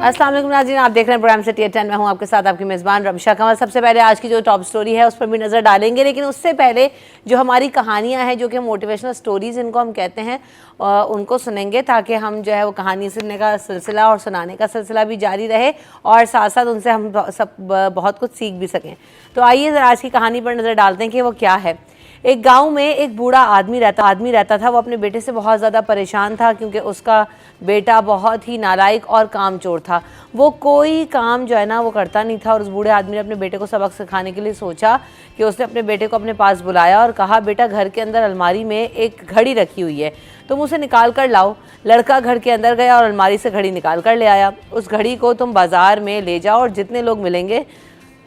अस्सलाम वालेकुम नाज़रीन, आप देख रहे हैं प्रोग्राम सिटी एट 10। मैं हूं आपके साथ आपकी मेज़बान रबिशा कमल। सबसे पहले आज की जो टॉप स्टोरी है उस पर भी नज़र डालेंगे, लेकिन उससे पहले जो हमारी कहानियां हैं, जो कि मोटिवेशनल स्टोरीज़ इनको हम कहते हैं, उनको सुनेंगे ताकि हम जो है वो कहानी सुनने का सिलसिला और सुनाने का सिलसिला भी जारी रहे और साथ साथ उनसे हम सब बहुत कुछ सीख भी सकें। तो आइए ज़रा आज की कहानी पर नज़र डालते हैं कि वो क्या है। एक गांव में एक बूढ़ा आदमी रहता था। वो अपने बेटे से बहुत ज़्यादा परेशान था क्योंकि उसका बेटा बहुत ही नालायक और कामचोर था। वो कोई काम जो है ना वो करता नहीं था और उस बूढ़े आदमी ने अपने बेटे को सबक सिखाने के लिए सोचा कि उसने अपने बेटे को अपने पास बुलाया और कहा, बेटा घर के अंदर अलमारी में एक घड़ी रखी हुई है, तुम उसे निकाल कर लाओ। लड़का घर के अंदर गया और अलमारी से घड़ी निकाल कर ले आया। उस घड़ी को तुम बाज़ार में ले जाओ और जितने लोग मिलेंगे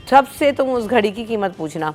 सबसे तुम उस घड़ी की कीमत पूछना।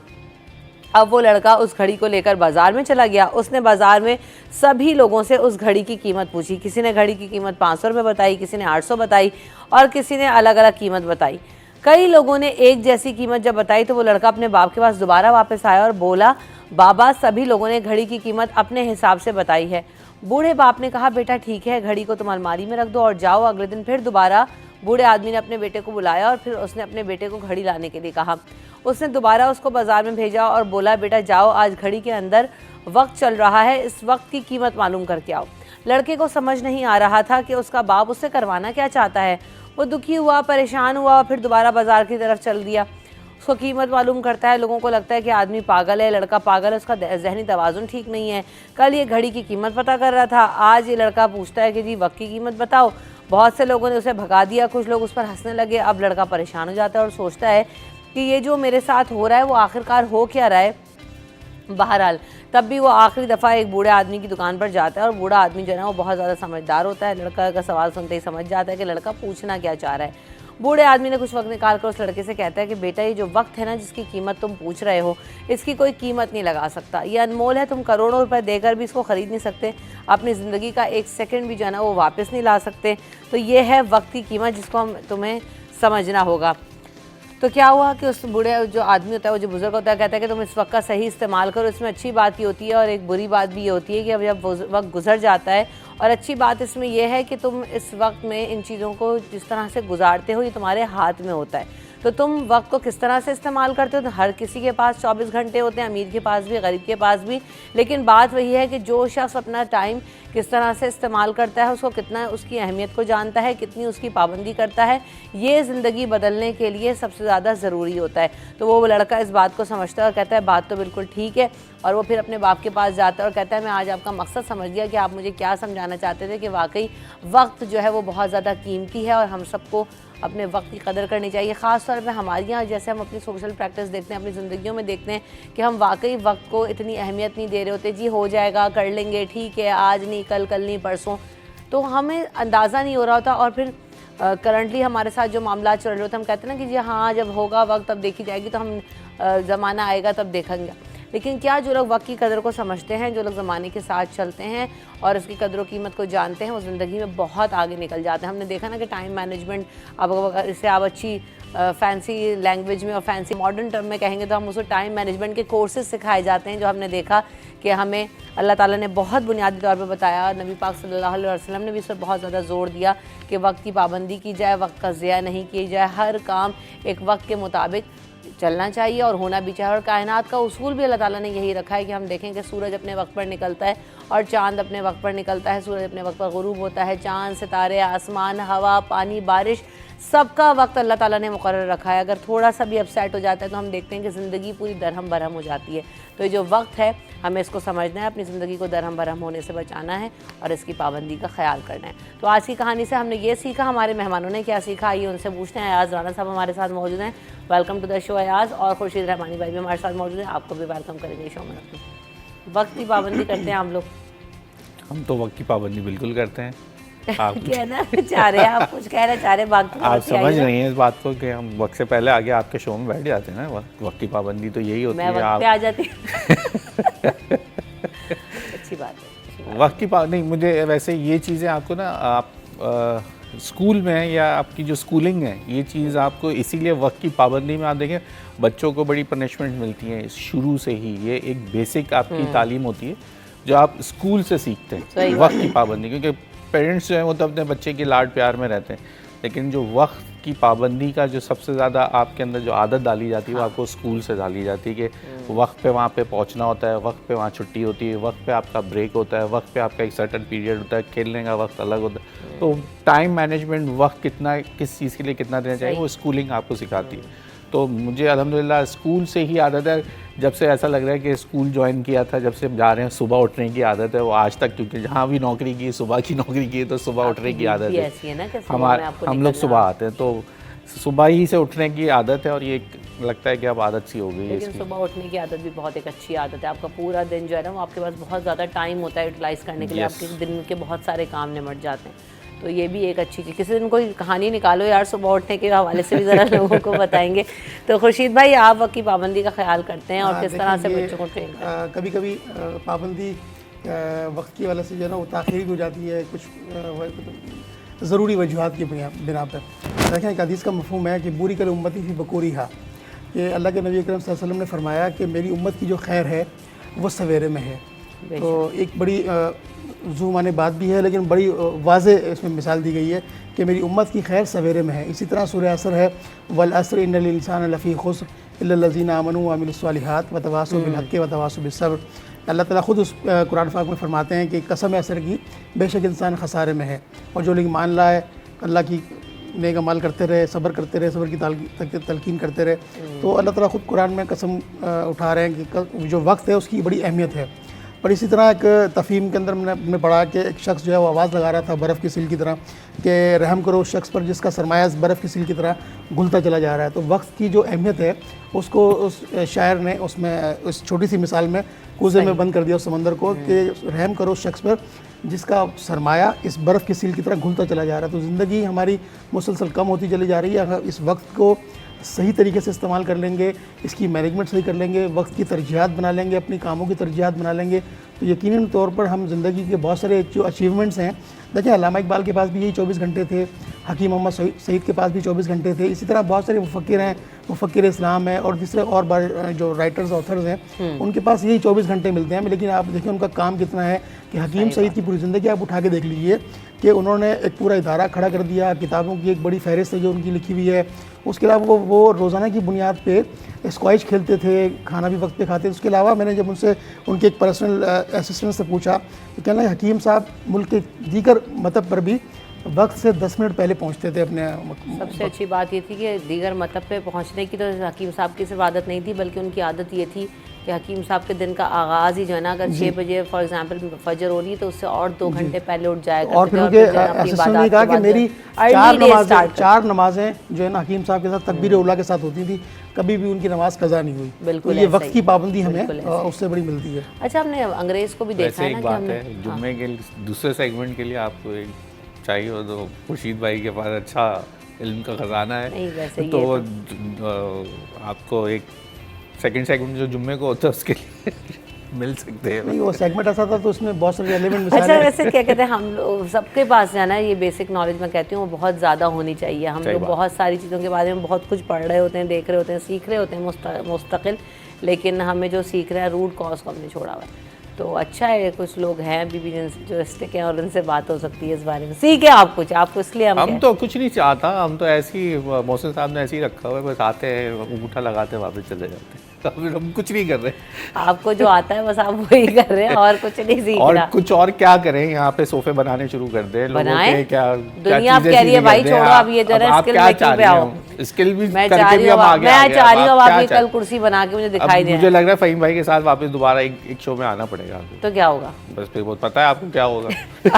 अब वो लड़का उस घड़ी को लेकर बाज़ार में चला गया। उसने बाज़ार में सभी लोगों से उस घड़ी की कीमत पूछी। किसी ने घड़ी की कीमत 500 रुपये बताई, किसी ने 800 बताई और किसी ने अलग अलग कीमत बताई। कई लोगों ने एक जैसी कीमत जब बताई तो वो लड़का अपने बाप के पास दोबारा वापस आया और बोला, बाबा सभी लोगों ने घड़ी की कीमत अपने हिसाब से बताई है। बूढ़े बाप ने कहा, बेटा ठीक है, घड़ी को तुम अलमारी में रख दो और जाओ। अगले दिन फिर दोबारा बूढ़े आदमी ने अपने बेटे को बुलाया और फिर उसने अपने बेटे को घड़ी लाने के लिए कहा। उसने दोबारा उसको बाज़ार में भेजा और बोला, बेटा जाओ, आज घड़ी के अंदर वक्त चल रहा है, इस वक्त की कीमत मालूम करके आओ। लड़के को समझ नहीं आ रहा था कि उसका बाप उससे करवाना क्या चाहता है। वो दुखी हुआ, परेशान हुआ और फिर दोबारा बाज़ार की तरफ चल दिया। उसको कीमत मालूम करता है। लोगों को लगता है कि आदमी पागल है, लड़का पागल है, उसका जहनी तवाज़ुन ठीक नहीं है। कल ये घड़ी की कीमत पता कर रहा था, आज ये लड़का पूछता है कि जी वक्त की कीमत बताओ। बहुत से लोगों ने उसे भगा दिया, कुछ लोग उस पर हंसने लगे। अब लड़का परेशान हो जाता है और सोचता है कि ये जो मेरे साथ हो रहा है वो आखिरकार हो क्या रहा है। बहरहाल तब भी वो आखिरी दफ़ा एक बूढ़े आदमी की दुकान पर जाता है और बूढ़ा आदमी जो है ना वो बहुत ज़्यादा समझदार होता है। लड़का का सवाल सुनते ही समझ जाता है कि लड़का पूछना क्या चाह रहा है। बूढ़े आदमी ने कुछ वक्त निकाल कर उस लड़के से कहता है कि बेटा, ये जो वक्त है ना जिसकी कीमत तुम पूछ रहे हो, इसकी कोई कीमत नहीं लगा सकता। ये अनमोल है, तुम करोड़ों रुपए देकर भी इसको ख़रीद नहीं सकते। अपनी ज़िंदगी का एक सेकंड भी जो है ना वो वापस नहीं ला सकते। तो ये है वक्त की कीमत जिसको तुम्हें समझना होगा। तो क्या हुआ कि उस बूढ़े जो आदमी होता है, वो जो बुज़ुर्ग होता है, कहता है कि तुम इस वक्त का सही इस्तेमाल करो। इसमें अच्छी बात ये होती है और एक बुरी बात भी ये होती है कि अब जब वक्त गुजर जाता है, और अच्छी बात इसमें यह है कि तुम इस वक्त में इन चीज़ों को जिस तरह से गुजारते हो ये तुम्हारे हाथ में होता है। तो तुम वक्त को किस तरह से इस्तेमाल करते हो, तो हर किसी के पास 24 घंटे होते हैं, अमीर के पास भी, गरीब के पास भी। लेकिन बात वही है कि जो शख्स अपना टाइम किस तरह से इस्तेमाल करता है, उसको कितना उसकी अहमियत को जानता है, कितनी उसकी पाबंदी करता है, ये ज़िंदगी बदलने के लिए सबसे ज़्यादा ज़रूरी होता है। तो वो लड़का इस बात को समझता है और कहता है बात तो बिल्कुल ठीक है। और वो फिर अपने बाप के पास जाता है और कहता है, मैं आज आपका मकसद समझ गया कि आप मुझे क्या समझाना चाहते थे, कि वाकई वक्त जो है वो बहुत ज़्यादा कीमती है और हम सबको अपने वक्त की कदर करनी चाहिए। ख़ास तौर पे हमारे यहाँ जैसे हम अपनी सोशल प्रैक्टिस देखते हैं, अपनी ज़िंदगियों में देखते हैं कि हम वाकई वक्त को इतनी अहमियत नहीं दे रहे होते। जी हो जाएगा, कर लेंगे, ठीक है, आज नहीं कल, कल नहीं परसों। तो हमें अंदाज़ा नहीं हो रहा होता और फिर करंटली हमारे साथ जो मामला चल रहे होते हैं, हम कहते हैं ना कि जी हाँ जब होगा वक्त तब देखी जाएगी, तो हम ज़माना आएगा तब देखेंगे। लेकिन क्या जो लोग वक्त की कदर को समझते हैं, जो लोग ज़माने के साथ चलते हैं और उसकी कदर कीमत को जानते हैं, वो ज़िंदगी में बहुत आगे निकल जाते हैं। हमने देखा ना कि टाइम मैनेजमेंट, अब इसे आप अच्छी फैंसी लैंग्वेज में और फैंसी मॉडर्न टर्म में कहेंगे तो हम उसको टाइम मैनेजमेंट के कोर्सेज सिखाए जाते हैं, जो हमने देखा कि हमें अल्लाह ताला ने बहुत बुनियादी तौर पर बताया। नबी पाक सल्लल्लाहु अलैहि वसल्लम ने भी इस पर बहुत ज़्यादा जोर दिया कि वक्त की पाबंदी की जाए, वक्त का ज़िया नहीं किया जाए, हर काम एक वक्त के मुताबिक चलना चाहिए और होना भी चाहिए। और कायनात का उसूल भी अल्लाह ताला ने यही रखा है कि हम देखें कि सूरज अपने वक्त पर निकलता है और चाँद अपने वक्त पर निकलता है, सूरज अपने वक्त पर गुरूब होता है, चाँद, सितारे, आसमान, हवा, पानी, बारिश, सबका वक्त अल्लाह ताला ने मुकर्रर रखा है। अगर थोड़ा सा भी अपसेट हो जाता है तो हम देखते हैं कि ज़िंदगी पूरी दरहम बरहम हो जाती है। तो ये जो वक्त है हमें इसको समझना है, अपनी ज़िंदगी को दरहम बरहम होने से बचाना है और इसकी पाबंदी का ख्याल करना है। तो आज की कहानी से हमने ये सीखा, हमारे मेहमानों ने क्या सीखा, आइए उनसे पूछते हैं। अयाज़ राना साहब हमारे साथ मौजूद हैं, welcome to the show Ayaz. और खुर्शीद रहमानी भाई भी हमारे साथ मौजूद हैं, आपको भी वेलकम करेंगे शो में। वक्त की पाबंदी करते हैं हम लोग? हम तो वक्त की पाबंदी बिल्कुल करते हैं। आप कहना चाह रहे हैं, आप कुछ कहना चाह रहे हैं, आप समझ रही हैं इस बात को कि हम वक्त से पहले आगे आपके शो में बैठ जाते हैं ना। वक्त की पाबंदी तो यही होती है, मैं वक्त पे आ जाती अच्छी बात है। वक्त की पाबंदी नहीं, मुझे वैसे ये चीज़ें आपको ना आप स्कूल में या आपकी जो स्कूलिंग है, ये चीज़ आपको इसीलिए वक्त की पाबंदी में आप देखें बच्चों को बड़ी पनिशमेंट मिलती है शुरू से ही। ये एक बेसिक आपकी तालीम होती है जो आप स्कूल से सीखते हैं, वक्त की पाबंदी। क्योंकि पेरेंट्स जो हैं वो तो अपने बच्चे के लाड प्यार में रहते हैं, लेकिन जो वक्त की पाबंदी का जो सबसे ज़्यादा आपके अंदर जो आदत डाली जाती है वो आपको स्कूल से डाली जाती है कि वक्त पे वहाँ पे पहुँचना होता है, वक्त पे वहाँ छुट्टी होती है, वक्त पे आपका ब्रेक होता है, वक्त पे आपका एक सर्टेन पीरियड होता है, खेलने का वक्त अलग होता है। तो टाइम मैनेजमेंट, वक्त कितना किस चीज़ के लिए कितना देना चाहिए वो स्कूलिंग आपको सिखाती है। तो मुझे अल्हम्दुलिल्लाह स्कूल से ही आदत है, जब से ऐसा लग रहा है कि स्कूल ज्वाइन किया था, जब से जा रहे हैं सुबह उठने की आदत है वो आज तक, क्योंकि जहाँ भी नौकरी की सुबह की नौकरी की तो सुबह उठने की आदत है। हम लोग सुबह आते हैं तो सुबह ही से उठने की आदत है और ये लगता है कि अब आदत सी हो गई है। लेकिन सुबह उठने की आदत भी बहुत एक अच्छी आदत है। आपका पूरा दिन जो है ना वो आपके पास बहुत ज़्यादा टाइम होता है यूटिलाइज़ करने के लिए, आपके दिन के बहुत सारे काम निमट जाते हैं। तो ये भी एक अच्छी चीज़। किसी दिन कोई कहानी निकालो यार सुबह उठने के हवाले से भी ज़रा लोगों को बताएंगे। तो खुर्शीद भाई, आप वक्त की पाबंदी का ख्याल करते हैं और किस तरह से बच्चों को ट्रेन करते हैं? कभी कभी पाबंदी वक्त की वजह से जो है ना वो ताख़ीर हो जाती है, कुछ ज़रूरी वजूहात की बिना पर। देखें, एक हदीस का मफ़हूम है कि बुरी कल उम्मती फ़ी बकूरिहा, कि अल्लाह के नबी अकरम सल्लल्लाहु अलैहि वसल्लम ने फरमाया कि मेरी उम्मत की जो खैर है वो सवेरे में है। तो एक बड़ी ज़ुमाने बात भी है, लेकिन बड़ी वाज़े इसमें मिसाल दी गई है कि मेरी उम्मत की खैर सवेरे में है। इसी तरह सूरह असर है, वल अस्र इन्नल इंसान लफ़ी खुस्र इल्लल लज़ीना आमनू व अमिलुस सालिहात व तवासौ बिल हक़्क़ि व तवासौ बिस सब्र। अल्लाह ताला ख़ुद उस कुरान पाक में फरमाते हैं कि कसम असर की, बेशक इंसान खसारे में है और जो लोग मान लाए, अल्लाह की नेक अमाल करते रहे, सब्र करते रहे, सब्र की तलकीन करते रहे। तो अल्लाह ताला ख़ुद कुरान में कसम उठा रहे हैं कि जो वक्त है उसकी बड़ी अहमियत है। और इसी तरह एक तफ़हीम के अंदर मैंने पढ़ा कि एक शख्स जो है वो आवाज़ लगा रहा था बर्फ़ की सील की तरह कि रहम करो उस शख्स पर जिसका सरमाया बर्फ़ की सील की तरह घुलता चला जा रहा है। तो वक्त की जो अहमियत है उसको उस शायर ने उसमें उस छोटी सी मिसाल में कूज़े में बंद कर दिया उस समंदर को, कि रहम करो उस शख्स पर जिसका सरमाया इस बर्फ़ की सील की तरह घुलता चला जा रहा है। तो ज़िंदगी हमारी मुसलसल कम होती चली जा रही है। अगर इस वक्त को सही तरीके से इस्तेमाल कर लेंगे, इसकी मैनेजमेंट सही कर लेंगे, वक्त की तरजीहात बना लेंगे, अपनी कामों की तरजीहात बना लेंगे, तो यकीनन तौर पर हम ज़िंदगी के बहुत सारे जो अचीवमेंट्स हैं, देखिए अल्लामा इकबाल के पास भी यही 24 घंटे थे, हकीम मोहम्मद सईद के पास भी 24 घंटे थे। इसी तरह बहुत सारे मुफक्किर हैं, मुफक्किर इस्लाम है और दूसरे और जो राइटर्स ऑथर्स हैं उनके पास यही 24 घंटे मिलते हैं। लेकिन आप देखिए उनका काम कितना है कि हकीम सईद की पूरी ज़िंदगी आप उठा के देख लीजिए कि उन्होंने एक पूरा इदारा खड़ा कर दिया, किताबों की एक बड़ी फहरिस्त है जो उनकी लिखी हुई है। उसके अलावा वो रोज़ाना की बुनियाद पे स्क्वैश खेलते थे, खाना भी वक्त पे खाते थे। उसके अलावा मैंने जब उनसे उनके एक पर्सनल असिस्टेंट से पूछा तो कहना है हकीम साहब मुल्क के दीगर मतब पर भी वक्त से 10 मिनट पहले पहुंचते थे अपने। सबसे अच्छी बात ये थी कि दीगर मतब पे पहुंचने की तो हकीम साहब की सिर्फ आदत नहीं थी, बल्कि उनकी आदत ये थी कि हकीम साहब के दिन का आगाज़ ही जो है ना, अगर 6 बजे फॉर एग्जांपल फजर हो रही है तो उससे और 2 घंटे पहले उठ जाया करते थे। और फिर उनके असिस्टेंट ने कहा कि मेरी 4 नमाजें जो है ना हकीम साहब के साथ तकबीर उला के साथ होती थी, कभी भी उनकी नमाज कज़ा नहीं हुई। बिल्कुल, तो ये वक्त की पाबंदी हमें उससे बड़ी मिलती है। अच्छा, हमने अंग्रेज़ को भी देखा है ना कि हमने जुम्मे के दूसरे सेगमेंट के लिए आपको चाहिए हो तो खुर्शीद भाई के पास अच्छा इल्म का खजाना है, तो आपको एक सेकंड सेगमेंट जो जुम्मे को होता है उसके लिए मिल सकते हैं। नहीं, वो सेगमेंट ऐसा था तो उसमें बहुत सारे एलिमेंट अच्छा, वैसे क्या कहते हैं हम लोग सबके पास जाना है, ये बेसिक नॉलेज मैं कहती हूँ वो बहुत ज़्यादा होनी चाहिए। हम लोग बहुत सारी चीज़ों के बारे में बहुत कुछ पढ़ रहे होते हैं, देख रहे होते हैं, सीख रहे होते हैं मुस्तकिल, लेकिन हमें जो सीख रहे हैं रूट कॉज को हमने छोड़ा हुआ है। तो अच्छा है कुछ लोग हैं बीबी जो स्टिक हैं और उनसे बात हो सकती है इस बारे में। सीखे आप कुछ, आपको इसलिए हम तो कुछ नहीं चाहता, हम तो ऐसे ही मोहसिन साहब ने ऐसे ही रखा हुआ है, बस आते हैं अंगूठा लगाते हैं वापस चले जाते हैं, हम कुछ नहीं कर रहे। आपको जो आता है बस आप वही कर रहे हैं और कुछ नहीं सीख और कुछ और क्या करें, यहाँ पे सोफे बनाने शुरू कर दे लोगों के, क्या दुनिया आप कह रही है भाई छोड़ो, अब ये जरा स्किल मेकिंग पे आओ। स्किल भी मैं चाह रही हूँ आप ये कल कुर्सी बना के मुझे दिखाई दे। मुझे लग रहा है फहीम भाई के साथ वापस दोबारा एक शो में आना पड़ेगा। तो क्या होगा? बस फिर बहुत पता है आपको क्या होगा।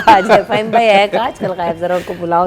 आज फहीम भाई है आजकल गायब, जरा उनको बुलाओ।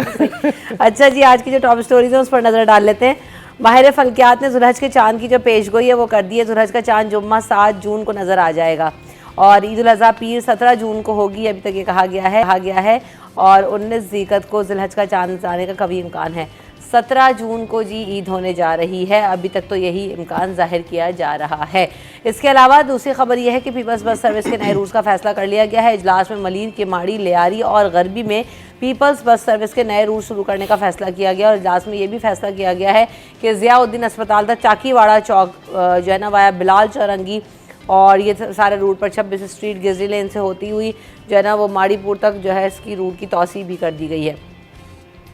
अच्छा जी, आज की जो टॉप स्टोरीज है उस पर नजर डाल लेते हैं। माहिर फल्कियात ने जुल्हज के चांद की जो पेशगोई है वो कर दी है। जुल्हज का चांद जुम्मा 7 जून को नजर आ जाएगा और ईद उल अज़हा पीर 17 जून को होगी, अभी तक ये कहा गया है और 19 ज़ीक़त को जुल्हज का चांद आने का कभी इम्कान है। 17 जून को जी ईद होने जा रही है, अभी तक तो यही इम्कान जाहिर किया जा रहा है। इसके अलावा दूसरी खबर यह है कि पीपल्स बस सर्विस के नए रूल्स का फैसला कर लिया गया है। इजलास में मलीर, केमाड़ी, लियारी और गरबी में पीपल्स बस सर्विस के नए रूट शुरू करने का फैसला किया गया और इजलास में ये भी फैसला किया गया है कि ज़ियाउद्दीन अस्पताल तक चाकीवाड़ा चौक जो है ना वाया बिलाल चौरंगी और ये सारे रूट पर 26 स्ट्रीट गिजरी लेन से होती हुई जो है ना वो माड़ीपुर तक जो है इसकी रूट की तौसीह भी कर दी गई है।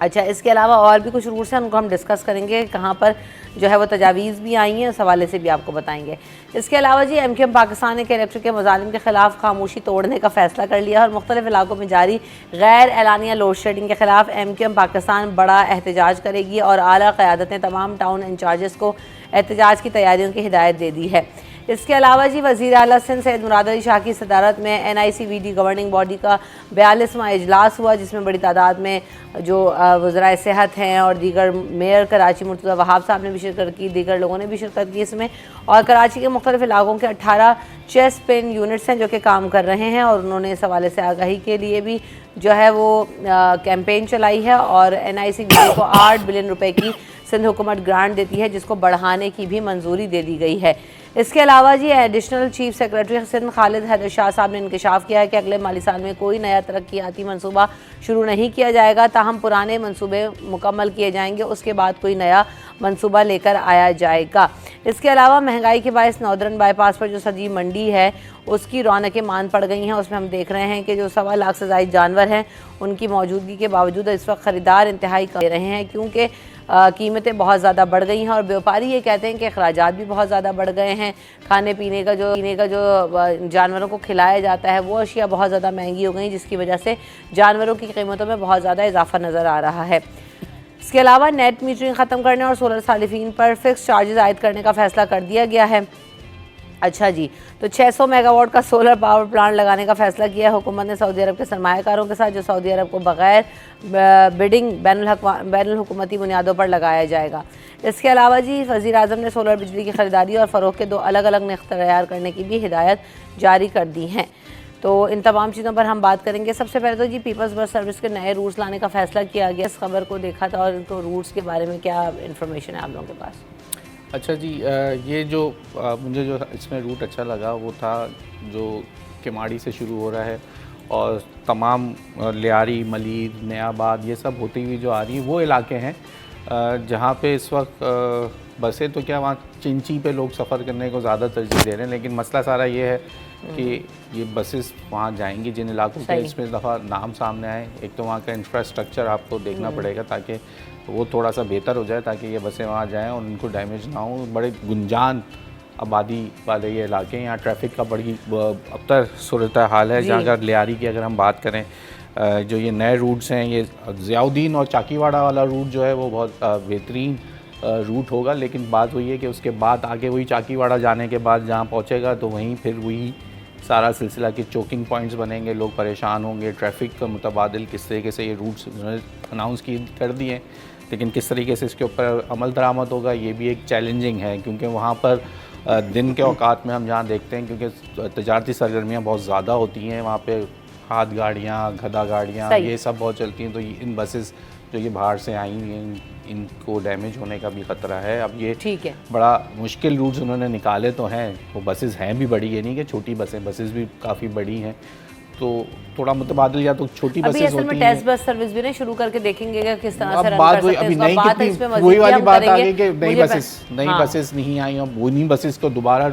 अच्छा, इसके अलावा और भी कुछ रूट्स हैं, उनको हम डिस्कस करेंगे, कहाँ पर जो है वो तजावीज़ भी आई हैं, उस हवाले से भी आपको बताएंगे। इसके अलावा जी MQM पाकिस्तान ने इलेक्ट्रिक के मुजालिम के खिलाफ खामोशी तोड़ने का फैसला कर लिया और मुख्तलिफ इलाकों में जारी गैर एलानिया लोड शेडिंग के खिलाफ MQM पाकिस्तान बड़ा एहतजाज करेगी और आला क़यादत ने तमाम टाउन इंचार्जेस को एहतजाज की तैयारियों की हिदायत दे दी है। इसके अलावा जी वज़ीर आला सिंध सैयद मुराद अली शाह की सदारत में NICVD गवर्निंग बॉडी का 42वां इजलास हुआ, जिसमें बड़ी तादाद में जो वज़राए सेहत हैं और दीगर मेयर कराची मुर्तज़ा वहाब साहब ने भी शिरकत की, दीगर लोगों ने भी शिरकत की इसमें। और कराची के मुख्तलिफ इलाकों के 18 चेस्ट पेन यूनिट्स हैं जो कि काम कर रहे हैं और उन्होंने इस हवाले से आगाही के लिए भी जो है वो कैंपेन चलाई है और NICVD को 8 बिलियन रुपए की सिंध हुकूमत ग्रांट देती है, जिसको बढ़ाने की भी मंजूरी दे दी गई है। इसके अलावा जी additional chief secretary Sindh Khalid Haider Shah साहब ने इंकशाफ किया है कि अगले माली साल में कोई नया तरक्याती मनसूबा शुरू नहीं किया जाएगा, ताहम पुराने मनसूबे मुकम्मल किए जाएंगे, उसके बाद कोई नया मनसूबा लेकर आया जाएगा। इसके अलावा महंगाई के बायस नौदरन बाईपास पर जो सब्जी मंडी है उसकी रौनकें मान पड़ गई हैं। उसमें हम देख रहे हैं कि जो 1.25 लाख से ज़ायद जानवर हैं उनकी मौजूदगी के बावजूद इस वक्त ख़रीदार इंतहाई कर रहे हैं, क्योंकि कीमतें बहुत ज़्यादा बढ़ गई हैं और व्यापारी ये कहते हैं कि अखराजात भी बहुत ज़्यादा बढ़ गए हैं। खाने पीने का जो जानवरों को खिलाया जाता है वो अशिया बहुत ज़्यादा महंगी हो गई, जिसकी वजह से जानवरों की कीमतों में बहुत ज़्यादा इजाफा नज़र आ रहा है। इसके अलावा नेट मीटरिंग ख़त्म करने और सोलर सालिफीन पर फिक्स चार्जेस आयद करने का फ़ैसला कर दिया गया है। अच्छा जी, तो 600 मेगावाट का सोलर पावर प्लांट लगाने का फैसला किया है हुकूमत ने सऊदी अरब के सरमायाकारों के साथ, जो सऊदी अरब को बगैर बिडिंग बैनुल हुकूमती बुनियादों पर लगाया जाएगा। इसके अलावा जी वज़ीर आज़म ने सोलर बिजली की ख़रीदारी और फ़रोख्त के 2 अलग-अलग नर्ख़ तैयार करने की भी हिदायत जारी कर दी हैं। तो इन तमाम चीज़ों पर हम बात करेंगे। सबसे पहले तो जी पीपल्स बस सर्विस के नए रूट्स लाने का फ़ैसला किया गया। इस खबर को देखा था और इनको रूट्स के बारे में क्या इन्फॉर्मेशन है आप लोगों के पास? अच्छा जी, ये जो मुझे जो इसमें रूट अच्छा लगा वो था जो किमाड़ी से शुरू हो रहा है और तमाम लियारी, मलीर, नयाबाद ये सब होती हुई जो आ रही है वो इलाके हैं जहाँ पे इस वक्त बसें तो क्या वहाँ चिंची पे लोग सफ़र करने को ज़्यादा तरजीह दे रहे हैं, लेकिन मसला सारा ये है कि ये बसेस वहाँ जाएंगी जिन इलाकों के इसमें दफ़ा नाम सामने आए। एक तो वहाँ का इंफ्रास्ट्रक्चर आपको देखना पड़ेगा ताकि वो थोड़ा सा बेहतर हो जाए ताकि ये बसें वहाँ जाएं और उनको डैमेज ना हो। बड़े गुंजान आबादी वाले ये इलाके हैं, यहाँ ट्रैफिक का बड़ी अबतर सूरत हाल है। जहाँ अगर लियारी की अगर हम बात करें, जो ये नए रूट्स हैं, ये ज़ियाउद्दीन और चाकीवाड़ा वाला रूट जो है वो बहुत बेहतरीन रूट होगा, लेकिन बात वही है कि उसके बाद आगे वही चाकीवाड़ा जाने के बाद जहाँ पहुँचेगा तो वहीं फिर वही सारा सिलसिला के चोकिंग पॉइंट्स बनेंगे, लोग परेशान होंगे। ट्रैफिक का मुतबादिल किस तरीके से ये रूट्स अनाउंस कर दिए, लेकिन किस तरीके से इसके ऊपर अमल दरामद होगा ये भी एक चैलेंजिंग है, क्योंकि वहाँ पर दिन के औकात में हम जहाँ देखते हैं क्योंकि तजारती सरगर्मियाँ बहुत ज़्यादा होती हैं वहाँ पे, हाथ गाड़ियाँ, गधा गाड़ियाँ ये सब बहुत चलती हैं, तो इन बसेस जो ये बाहर से आई हुई हैं इनको डैमेज होने का भी ख़तरा है। अब ये ठीक है, बड़ा मुश्किल रूट्स उन्होंने निकाले तो हैं, वो बसेस हैं भी बड़ी, ये नहीं कि छोटी बसेस भी काफ़ी बड़ी हैं, तो थोड़ा मुतबादिल या तो छोटी बसेस होती हैं। टेस्ट बस सर्विस भी ना शुरू करके देखेंगे कि किस तरह से रन बात कर सकते हैं। अभी नहीं कितनी वही वाली बात आ गई कि नई बसेस नहीं आई और उन्हीं बसेस को दोबारा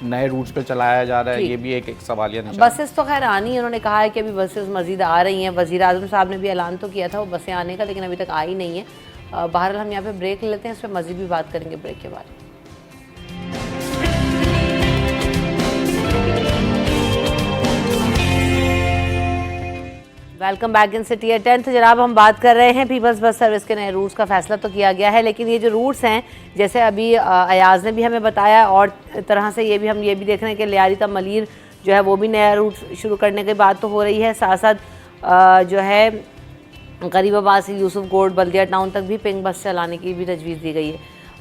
नए रूट्स पे चलाया जा रहा है, ये भी एक सवालिया निशान। बसेस तो खैर आनी है, उन्होंने कहा है कि अभी बसेस मजीद आ रही हैं। वज़ीर आज़म साहब ने भी ऐलान तो किया था वो बसें आने का, लेकिन अभी तक आई नहीं है। बहरहाल हम यहाँ पे ब्रेक लेते हैं, इस पर मज़ीद भी बात करेंगे ब्रेक के बाद। Welcome back in city 10। तो जनाब हम बात कर रहे हैं पीपल्स बस सर्विस के नए रूट्स का फैसला तो किया गया है, लेकिन ये जो रूट्स हैं जैसे अभी अयाज ने भी हमें बताया और तरह से हम ये भी देख रहे हैं कि लियारी तक मलीर जो है वो भी नया रूट शुरू करने की बात तो हो रही है। साथ साथ जो है गरीबाबाद से यूसुफ गोड बल्दिया टाउन तक भी पिंक बस चलाने की भी तजवीज़ दी गई है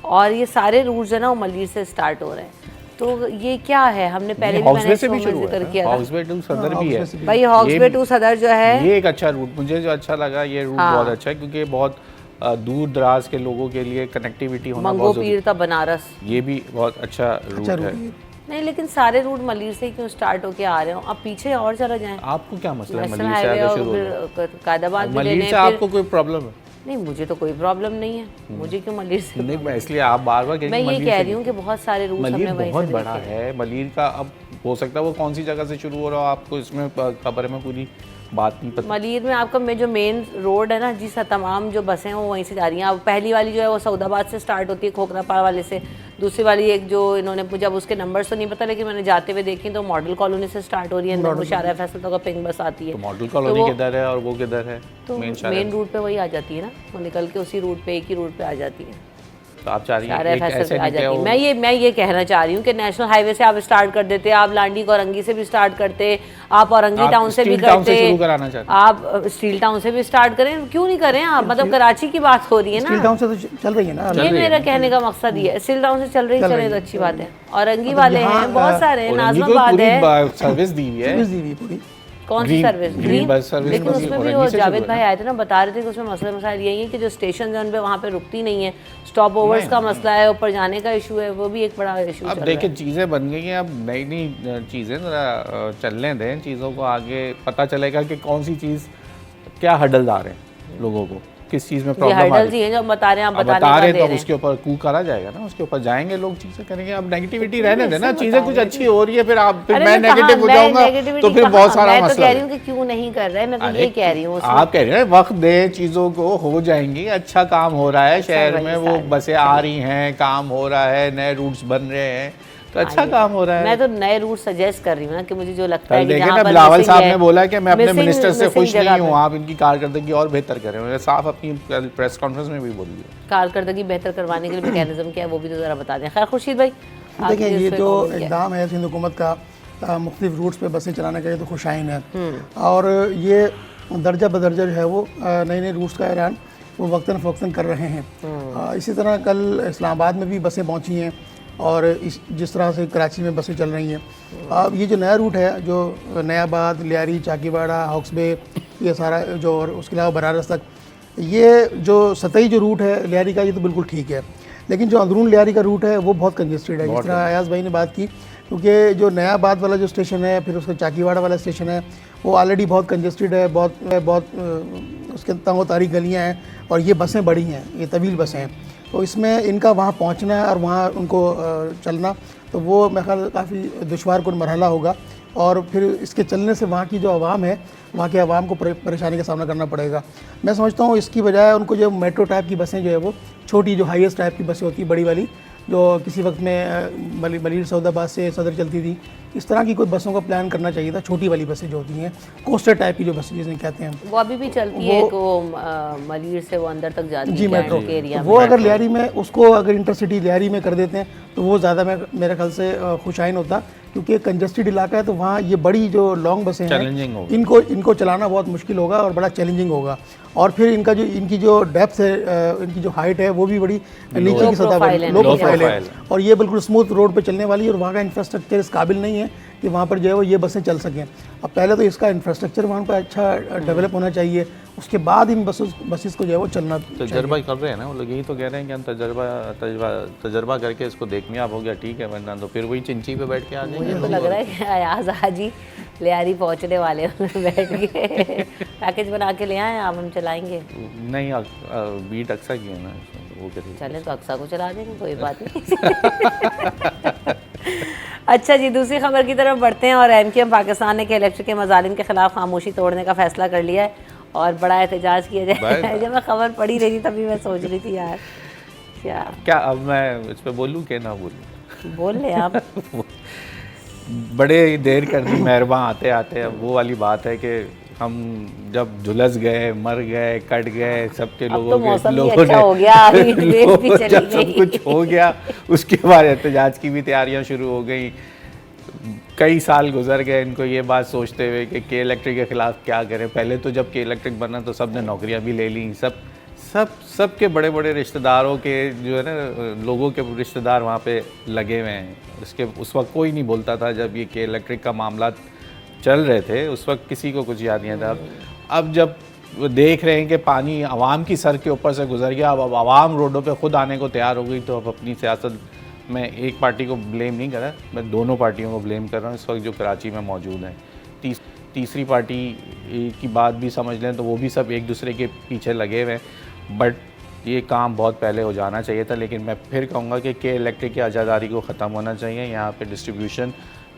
और ये सारे रूट्स है ना वो मलीर से स्टार्ट हो रहे हैं। तो ये क्या है, हमने पहले भी मैंने जिक्र किया था, हॉक्सबे टू सदर भी है भाई। हॉक्सबे टू सदर जो है ये एक अच्छा रूट, मुझे जो अच्छा लगा ये रूट बहुत अच्छा है क्योंकि बहुत दूर दराज के लोगों के लिए कनेक्टिविटी होना बहुत जरूरी है। मंगोपीर था बनारस, ये भी बहुत अच्छा रूट है। नहीं लेकिन सारे रूट मलीर से क्यों स्टार्ट होके आ रहे हो? अब पीछे और चला जाएं। आपको क्या मसला है मलीर से आगे शुरू हो? कायदाबाद मलीर से आपको कोई प्रॉब्लम है? नहीं मुझे तो कोई प्रॉब्लम नहीं है, मुझे क्यों मलीर से नहीं, इसलिए आप बार-बार मैं ये कह रही हूँ कि बहुत सारे रूट हमने वहीं से बहुत बड़ा है मलीर का। अब हो सकता है वो कौन सी जगह से शुरू हो रहा हो आपको इसमें खबर में पूरी बात नहीं पता। मलीर में आपका जो मेन रोड है ना जी, तमाम जो बसें हैं वो वहीं से जा रही हैं। अब पहली वाली जो है वो सऊदाबाद से स्टार्ट होती है, खोखरापाड़ वाले से। दूसरी वाली एक जो इन्होंने, मुझे अब उसके नंबर्स तो नहीं पता, लेकिन मैंने जाते हुए देखी तो मॉडल कॉलोनी से स्टार्ट हो रही है, अंदर वो शारा फैसल तक का पिंक बस आती है। तो मॉडल कॉलोनी किधर है और वो किधर है? तो मेन रूट पे वही आ जाती है ना, वो निकल के उसी रूट पे, एक ही रूट पे आ जाती है। तो आप चाह रही शारा हैं एक फैसल ऐसे पे आ जाती है। निकले मैं ये कहना चाह रही हूँ कि नेशनल हाईवे से आप स्टार्ट कर देते, आप लांडी औरंगी से भी स्टार्ट करते, आप औरंगी आप टाउन से भी स्टील टाउन से करते, शुरू कराना चाहते आप स्टील टाउन से भी स्टार्ट करें, क्यों नहीं करें आप? मतलब कराची की बात हो रही है स्टील ना, टाउन से तो चल रही है ना। ये मेरा कहने का मकसद ये है। स्टील टाउन से चल रही चले तो अच्छी बात है। औरंगी वाले हैं, बहुत सारे हैं, औरंगी को नाजमाबाद है। पूरी सर्विस दी हुई है। सर्विस दी हुई पूरी। कौन सी सर्विस? Green bus service. लेकिन उसमें भी वो जावेद भाई आए थे ना, बता रहे थे कि उसमें मसला मसाइल यही है कि जो स्टेशन है उन पे वहाँ पे रुकती नहीं है, स्टॉप ओवर्स का मसला है, ऊपर जाने का इशू है, वो भी एक बड़ा इशू अब देखिए चीज़ें बन गई हैं, अब नई नई चीज़ें ज़रा चलने दें, चीज़ों को आगे पता चलेगा कि कौन सी चीज़ क्या हडलदार है लोगों को, किस चीज़ में प्रॉब्लम आ रही हर्डल्स ही हैं जो हम बता रहे हैं, आप है। बताने बता का रहे दे तो रहे उसके ऊपर कू करा जाएगा ना, उसके ऊपर जाएंगे लोग, चीज़ें करेंगे। अब नेगेटिविटी रहने देना, चीज़ें कुछ अच्छी हो रही है, फिर आप फिर मैं नेगेटिव हो जाऊंगा तो फिर बहुत सारा मैं तो मसला कह रही हूँ कि क्यों नहीं कर रहे, मैं तो ये कह रही हूँ। आप कह रहे हैं वक्त दें, चीज़ों को हो जाएंगी, अच्छा काम हो रहा है शहर में, वो बसें आ रही हैं, काम हो रहा है, नए रूट्स बन रहे हैं, तो अच्छा काम हो रहा है। मैं तो नए रूट सजेस्ट कर रही हूँ ना कि मुझे जो लगता है कि देखिए जहाँ ना, पर बिलावल missing साहब है, ने बोला कि मैं अपने मिनिस्टर से खुश जगह नहीं हूँ, पे। आप इनकी कारकर्दगी और बेहतर करें। उन्होंने साफ अपनी प्रेस कॉन्फ्रेंस में भी बोल दिया। कारकर्दगी बेहतर करवाने के लिए मैकेनिज्म क्या है वो भी तो ज़रा बता दें। खैर खुर्शीद भाई, देखिए ये जो इक़दाम है सिंध हुकूमत का मुख्तलिफ रूट्स पे बसें चलाने का, ये तो खुशाइन है। और ये दर्जा बदर्जा जो है वो नए नए रूट्स का ऐलान वो वक्तन फ़वक्तन कर रहे हैं। इसी तरह कल इस्लामाबाद में भी बसें पहुंची हैं और जिस तरह से कराची में बसें चल रही हैं। अब ये जो नया रूट है, जो नयाबाद, लियारी, चाकीवाड़ा, हॉक्स बे, ये सारा जो, और उसके अलावा बनारस तक, ये जो सतही जो रूट है लियारी का, ये तो बिल्कुल ठीक है। लेकिन जो अंदरून लियारी का रूट है वो बहुत कंजेस्टेड है, जिस तरह अयाज़ भाई ने बात की, क्योंकि जो नयाबाद वाला जो स्टेशन है, फिर उसका चाकीवाड़ा वाला स्टेशन है, वो ऑलरेडी बहुत कंजेस्टेड है, बहुत उसके तंग तारीख गलियाँ हैं, और ये बसें बड़ी हैं, ये तवील बसें हैं, तो इसमें इनका वहाँ पहुँचना और वहाँ उनको चलना, तो वो मेरे ख्याल काफ़ी दुश्वार कुन मरहला होगा। और फिर इसके चलने से वहाँ की जो आवाम है, वहाँ के आवाम को परेशानी का सामना करना पड़ेगा। मैं समझता हूँ इसकी बजाय उनको जो मेट्रो टाइप की बसें जो है वो छोटी, जो हाईएस्ट टाइप की बसें होती है, बड़ी वाली, जो किसी वक्त में मलीर सऊदाबाद से सदर चलती थी, इस तरह की कोई बसों का प्लान करना चाहिए था। छोटी वाली बसें जो होती हैं, कोस्टर टाइप की जो बसें जिसे कहते हैं, वो अभी भी चलती है, मलीर से वो अंदर तक जाती है जी मेट्रो एरिया। वो अगर लियारी में उसको अगर इंटरसिटी लियारी में कर देते हैं तो वो ज़्यादा मेरे ख्याल से खुशाइन होता, क्योंकि कंजेस्टेड इलाका है, तो वहाँ ये बड़ी जो लॉन्ग बसें हैं इनको चलाना बहुत मुश्किल होगा और बड़ा चैलेंजिंग होगा। और फिर इनकी जो डेप्थ है, इनकी जो हाइट है, वो भी भी नीचे की सतह पर लो प्रोफाइल है, और ये बिल्कुल स्मूथ रोड पे चलने वाली है, और वहाँ का इंफ्रास्ट्रक्चर इस काबिल नहीं है कि वहाँ पर जो है वो ये बसें चल सकें। अब पहले तो इसका इंफ्रास्ट्रक्चर वहाँ पर अच्छा डेवलप होना चाहिए, उसके बाद इन बसेस को जो है वो चलना तजर्बा कर रहे हैं ना वो लोग, यही तो कह रहे हैं कि हम तजर्बा करके इसको देखमियाब हो गया, ठीक है, वरना तो फिर वही चिंची पे बैठ के आ जाएंगे। मुझे तो लग रहा है कि अयाज हाजी लियारी पहुंचने वाले बैठ के पैकेज बना के ले आए, आप हम चलाएंगे। नहीं, बीट अक्सा की है ना, वो करिए। चलें तो अक्सा को चला देंगे, कोई बात नहीं। अच्छा जी, दूसरी खबर की तरफ बढ़ते हैं। और एमक्यूएम पाकिस्तान ने इलेक्ट्रिक के मजालिम के खिलाफ खामोशी तोड़ने का फैसला कर लिया है और बड़ा एहतजाज किया जाए। जब मैं खबर पढ़ी रही थी तभी मैं सोच रही थी यार क्या अब मैं इस पर बोलूँ कि ना बोलूँ? बोल ले आप। बड़े देर कर दी मेहरबान आते आते। अब वो वाली बात है कि हम जब झुलस गए, मर गए, कट गए, सबके लोगों के अच्छा हो गया, जब सब कुछ हो गया, उसके बाद एहतजाज की भी तैयारियां शुरू हो गई। कई साल गुजर गए इनको ये बात सोचते हुए कि के इलेक्ट्रिक के ख़िलाफ़ क्या करें। पहले तो जब के इलेक्ट्रिक बना तो सब ने नौकरियां भी ले ली, सब के बड़े बड़े रिश्तेदारों के जो है ना, लोगों के रिश्तेदार वहाँ पे लगे हुए हैं। उस वक्त कोई नहीं बोलता था जब ये के इलेक्ट्रिक का मामला चल रहे थे, उस वक्त किसी को कुछ याद नहीं था। अब जब वो देख रहे हैं कि पानी आवाम की सर के ऊपर से गुजर गया, अब आवाम रोडों पे खुद आने को तैयार हो गई, तो अब अपनी सियासत, मैं एक पार्टी को ब्लेम नहीं कर रहा, मैं दोनों पार्टियों को ब्लेम कर रहा हूँ इस वक्त जो कराची में मौजूद हैं। तीसरी पार्टी की बात भी समझ लें तो वो भी सब एक दूसरे के पीछे लगे हुए हैं। बट ये काम बहुत पहले हो जाना चाहिए था। लेकिन मैं फिर कहूँगा कि के इलेक्ट्रिक की आज़ादारी को ख़त्म होना चाहिए। यहाँ पे डिस्ट्रीब्यूशन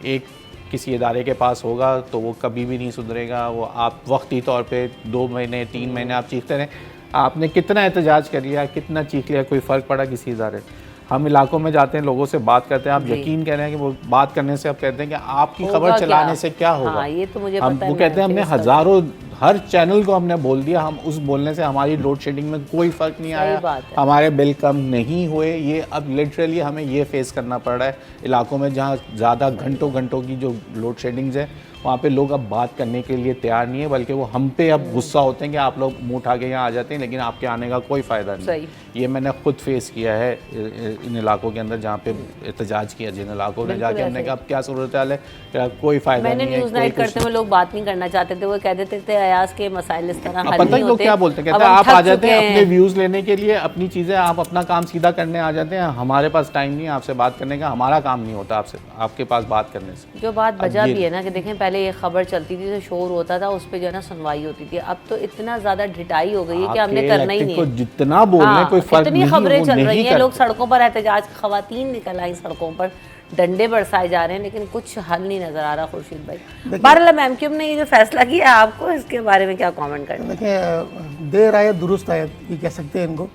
एक किसी इदारे के पास होगा तो वो कभी भी नहीं सुधरेगा। वो आप वक्ती तौर पे 2 महीने 3 महीने आप चीखते रहें, आपने कितना एहतजाज कर लिया, कितना चीख लिया, कोई फ़र्क पड़ा किसी इदारे। हम इलाकों में जाते हैं, लोगों से बात करते हैं, आप यकीन कह रहे हैं कि वो बात करने से आप कहते हैं कि आपकी खबर चलाने से क्या होगा। हाँ, ये तो मुझे हम पता है, वो कहते हैं हमने हज़ारों हर चैनल को हमने बोल दिया, हम उस बोलने से हमारी लोड शेडिंग में कोई फ़र्क नहीं आया, हमारे बिल कम नहीं हुए। ये अब लिटरली हमें ये फेस करना पड़ रहा है इलाकों में जहाँ ज़्यादा घंटों घंटों की जो लोड शेडिंग्स है, वहाँ पे लोग अब बात करने के लिए तैयार नहीं है, बल्कि वो हम पे अब गुस्सा होते हैं कि आप लोग मुँह उठा के यहाँ आ जाते हैं, लेकिन आपके आने का कोई फ़ायदा नहीं। ये मैंने खुद फेस किया है इन इलाकों के अंदर जहाँ पे एहतजाज किया, जिन इलाकों में जाके हमने कहा अब क्या सूरत हाल है, क्या कोई फ़ायदा नहीं है। मैंने न्यूज़ नाइट करते हुए लोग बात नहीं करना चाहते थे, वो कह देते थे अयाज के मसाइल इस तरह हल पता नहीं लोग होते। क्या बोलते हैं, कहते हैं आप आ जाते हैं अपने व्यूज़ लेने के लिए, अपनी चीज़ें आप अपना काम सीधा करने आ जाते हैं, हमारे पास टाइम नहीं है आपसे बात करने का, हमारा काम नहीं होता आपसे आपके पास बात करने से। जो बात वजह भी है ना कि देखें पहले ये खबर चलती थी तो शोर होता था, उस पर जो है ना सुनवाई होती थी, अब तो इतना ज़्यादा ढिटाई हो गई है कि हमने करना ही नहीं है। जितना बोलने कोई फर्क नहीं, खबरें चल रही हैं, लोग सड़कों पर एहतजाज, खवातीन निकल आई सड़कों पर, डंडे बरसाए जा रहे हैं, लेकिन कुछ हल नहीं नजर आ रहा। खुर्शीद भाई, बहरहाल एमक्यूएम ने ये जो फैसला किया, आपको इसके बारे में क्या कमेंट करना है? देखिए, देर आयत दुरुस्त आयत ये कह सकते हैं इनको,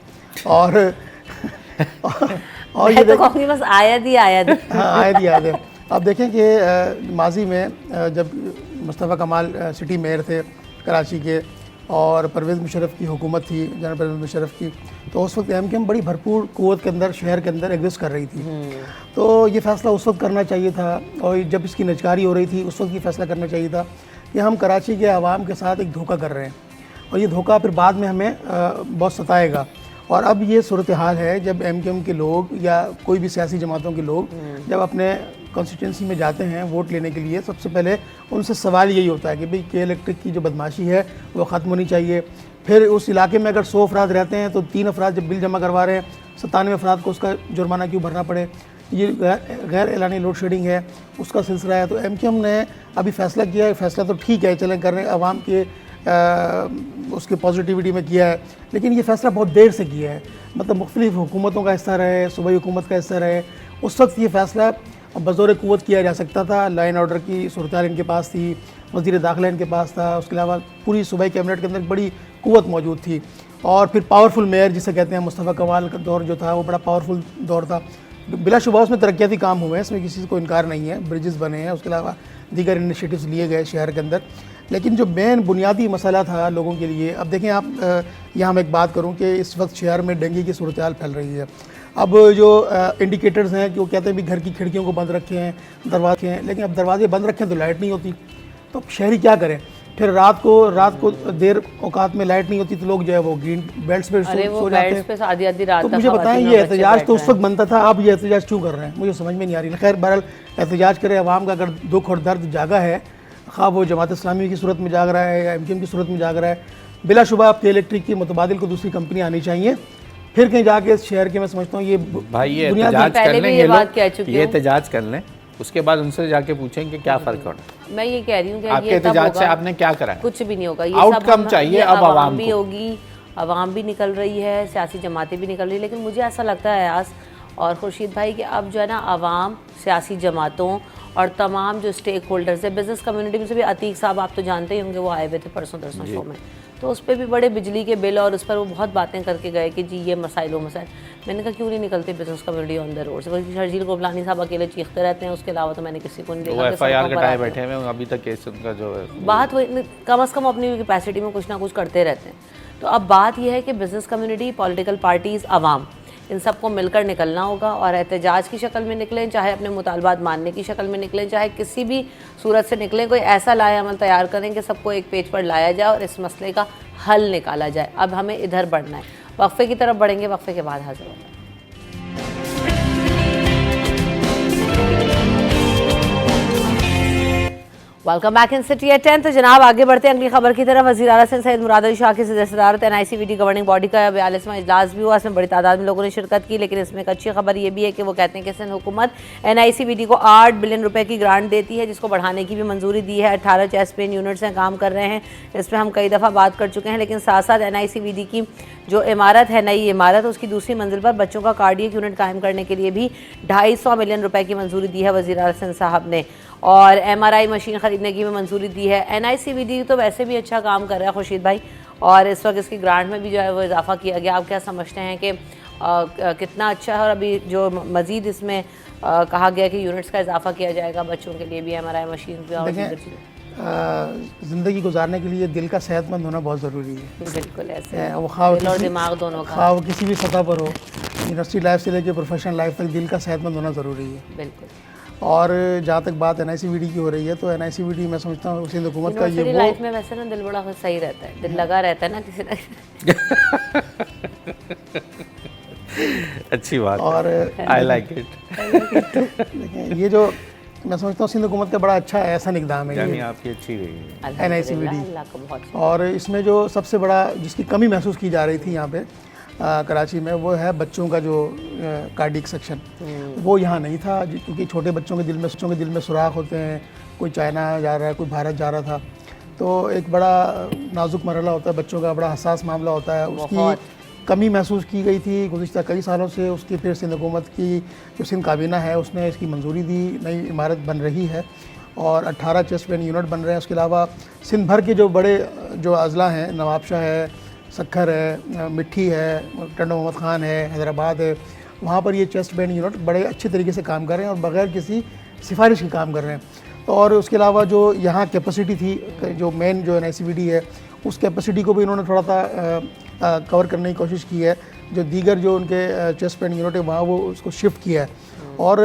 और मैं तो कहूँगी बस आयत ही आयत। हाँ, आयत ही आयत है। अब देखें कि माजी में जब मुस्तफ़ा कमाल सिटी मेयर थे कराची के और परवेज़ मुशर्रफ की हुकूमत थी, जनरल परवेज़ मुशर्रफ की, तो उस वक्त एमक्यूएम बड़ी भरपूर क़ुव्वत के अंदर शहर के अंदर एग्जिस्ट कर रही थी। तो ये फ़ैसला उस वक्त करना चाहिए था, और जब इसकी नजकारी हो रही थी उस वक्त ये फ़ैसला करना चाहिए था कि हम कराची के आवाम के साथ एक धोखा कर रहे हैं, और ये धोखा फिर बाद में हमें बहुत सताएगा। और अब ये सूरत हाल है जब एमक्यूएम के लोग या कोई भी सियासी जमातों के लोग जब अपने कॉन्स्टिट्यूंसी में जाते हैं वोट लेने के लिए, सबसे पहले उनसे सवाल यही होता है कि भाई के इलेक्ट्रिक की जो बदमाशी है वो ख़त्म होनी चाहिए। फिर उस इलाके में अगर 100 अफराद रहते हैं तो 3 अफराद जब बिल जमा करवा रहे हैं, 97 अफराद को उसका जुर्माना क्यों भरना पड़े। ये गैर एलानी लोड शेडिंग है, उसका सिलसिला है। तो एमक्यूएम ने अभी फ़ैसला किया है, फ़ैसला तो ठीक है, चलें कर रहे हैं, आवाम के उसकी पॉजिटिविटी में किया है, लेकिन ये फ़ैसला बहुत देर से किया है, मतलब मुख्तलिफ़ हुकूमतों का हिस्सा रहे, सूबाई हुकूमत का हिस्सा रहे, उस वक्त ये फ़ैसला बज़ौर क़ुव्वत किया जा सकता था। लाइन ऑर्डर की सूरत इनके पास थी, वज़ीर दाखिला इनके पास था, उसके अलावा पूरी सूबाई कैबिनेट के अंदर बड़ी क़ुव्वत मौजूद थी। और फिर पावरफुल मेयर जिसे कहते हैं, मुस्तफ़ा कमाल का दौर जो था वो बड़ा पावरफुल दौर था। बिलाशुबा उसमें तरक्याती काम हुए हैं, इसमें किसी को इनकार नहीं है, ब्रिजेस बने हैं, उसके अलावा दीगर इनिशिएटिव्स लिए गए शहर के अंदर। लेकिन जो मेन बुनियादी मसला था लोगों के लिए, अब देखें आप, यहाँ मैं एक बात करूँ कि इस वक्त शहर में डेंगू की सूरत हाल फैल रही है। अब जो इंडिकेटर्स हैं कि वो कहते हैं भी घर की खिड़कियों को बंद रखें हैं, दरवाजे हैं, लेकिन अब दरवाजे बंद रखें तो लाइट नहीं होती, तो शहरी क्या करें। फिर रात को देर औकात में लाइट नहीं होती तो लोग जो है वो ग्रीन बेल्ट्स पे सो जाते हैं। आधी रात तो मुझे बताएं, ये एहतजाज तो उस वक्त बनता था, अब ये एहतजाज क्यों कर रहे हैं, मुझे समझ में नहीं आ रही। खैर बहरहाल एहतजाज करें, अवाम का अगर दुख और दर्द जागा है, खा वो जमात इस्लामी की सूरत में जाग रहा है या एमक्यूएम की सूरत में जाग रहा है, बिलाशुबा आपके इलेक्ट्रिक की मुतबादिल को दूसरी कंपनी आनी चाहिए, फिर कहीं जाके इस शहर के, मैं समझता हूँ ये भाई ये एहतजाज कर लें, ये एहतजाज कर लें, उसके बाद उनसे जाके पूछें कि क्या फ़र्क होना। मैं ये कह रही हूँ कि आपके एहतजाज से आपने क्या करा, कुछ भी नहीं होगा। ये आउटकम चाहिए अब आवाम भी होगी, आवाम भी निकल रही है, सियासी जमातें भी निकल रही है, लेकिन मुझे ऐसा लगता है अयाज और खुर्शीद भाई कि अब जो है ना आवाम, सियासी जमातों और तमाम जो स्टेक होल्डर्स है, बिज़नेस कम्युनिटी में से भी अतीक साहब आप तो जानते ही होंगे, वो आए हुए थे परसों शो में, तो उस पर भी बड़े बिजली के बिल और उस पर वो बहुत बातें करके गए कि जी ये मसाइल वो मसाइल। मैंने कहा क्यों नहीं निकलते business community on the road से, बल्कि शर्जील गोबलानी साहब अकेले चीखते रहते हैं, उसके अलावा तो मैंने किसी को नहीं देखा। FIR कटाए बैठे हैं, अभी तक केस उनका जो है बात वही, कम अज़ कम अपनी कैपेसिटी में कुछ ना कुछ करते रहते हैं। तो अब बात यह है कि बिज़नेस कम्युनिटी, पॉलिटिकल पार्टीज़, आवाम, इन सबको मिलकर निकलना होगा और एहतजाज की शक्ल में निकलें, चाहे अपने मुतालबात मानने की शक्ल में निकलें, चाहे किसी भी सूरत से निकलें, कोई ऐसा लाए अमल तैयार करें कि सबको एक पेज पर लाया जाए और इस मसले का हल निकाला जाए। अब हमें इधर बढ़ना है, वक्फे की तरफ बढ़ेंगे, वक्फे के बाद हाजिर होंगे। Welcome back in city at 10। तो जनाब आगे बढ़ते हैं अगली खबर की तरफ। वज़ीर आला सिंध सैयद मुराद अली शाह की सदरत NICVD गवर्निंग बॉडी का 42वां इजलास भी हुआ। इसमें बड़ी तादाद में लोगों ने शिरकत की, लेकिन इसमें एक अच्छी खबर ये भी है कि वो कहते हैं कि सिंध हुकूमत NICVD को 8 बिलियन रुपए की ग्रांट देती है, जिसको बढ़ाने की भी मंजूरी दी है। 18 चेस्ट पेन यूनिट्स हैं, काम कर रहे हैं। इस पर हम कई दफ़ा बात कर चुके हैं, लेकिन साथ साथ NICVD की जो इमारत है, नई इमारत, उसकी दूसरी मंजिल पर बच्चों का कार्डियक यूनिट कायम करने के लिए भी 250 मिलियन रुपए की मंजूरी दी है वज़ीर आला सिंध साहब ने। और MRI मशीन ख़रीदने की भी मंजूरी दी है। NICVD तो वैसे भी अच्छा काम कर रहा है खुर्शीद भाई, और इस वक्त इसकी ग्रांट में भी जो है वो इजाफा किया गया। आप क्या समझते हैं कि कितना अच्छा है? और अभी जो मज़ीद इसमें कहा गया कि यूनिट्स का इजाफा किया जाएगा बच्चों के लिए भी, MRI मशीन भी और ज़िंदगी गुजारने के लिए दिल का सेहतमंद होना बहुत ज़रूरी है। बिल्कुल ऐसे है, वो खाओ दिल और दिमाग दोनों का, खाओ किसी भी सतह पर हो, यूनिवर्सिटी लाइफ से लेकर प्रोफेशनल लाइफ तक दिल का सेहतमंद होना ज़रूरी है। बिल्कुल। और जहाँ तक बात NICVD की हो रही है, तो NICVD मैं समझता हूँ सिंध हुकूमत का ये वो लाइफ में वैसे ना दिल बड़ा सही रहता है, दिल लगा रहता है ना किसी ना अच्छी बात और आई लाइक इट। ये जो मैं समझता हूँ सिंध हुकूमत का बड़ा अच्छा एहसन इकदाम है यानी ये आपकी अच्छी रही है NICVD। अल्लाह का बहुत और इसमें जो सबसे बड़ा जिसकी कमी महसूस की जा रही थी यहाँ पे कराची में, वो है बच्चों का जो कार्डियक सेक्शन। वो यहाँ नहीं था, क्योंकि छोटे बच्चों के दिल में सुराख होते हैं। कोई चाइना जा रहा है, कोई भारत जा रहा था, तो एक बड़ा नाजुक मरहला होता है, बच्चों का बड़ा हसास मामला होता है। उसकी कमी महसूस की गई थी गुज़िश्ता कई सालों से। उसकी फिर सिंध हुकूमत की जो सिंध काबीना है उसने इसकी मंजूरी दी, नई इमारत बन रही है और 18 चेस्ट पेन यूनिट बन रहे हैं। उसके अलावा सिंध भर के जो बड़े जो अजला हैं, नवाबशाह है, सक्खर है, मिट्टी है, टंडो मोहम्मद ख़ान है, हैदराबाद है, वहाँ पर ये चेस्ट पेन यूनिट बड़े अच्छे तरीके से काम कर रहे हैं और बग़ैर किसी सिफारिश के काम कर रहे हैं। तो और उसके अलावा जो यहाँ कैपेसिटी थी, जो मेन जो NICVD है, उस कैपेसिटी को भी इन्होंने थोड़ा सा कवर करने की कोशिश की है। जो दीगर जो उनके चेस्ट पेन यूनिट है वहाँ वो उसको शिफ्ट किया है। और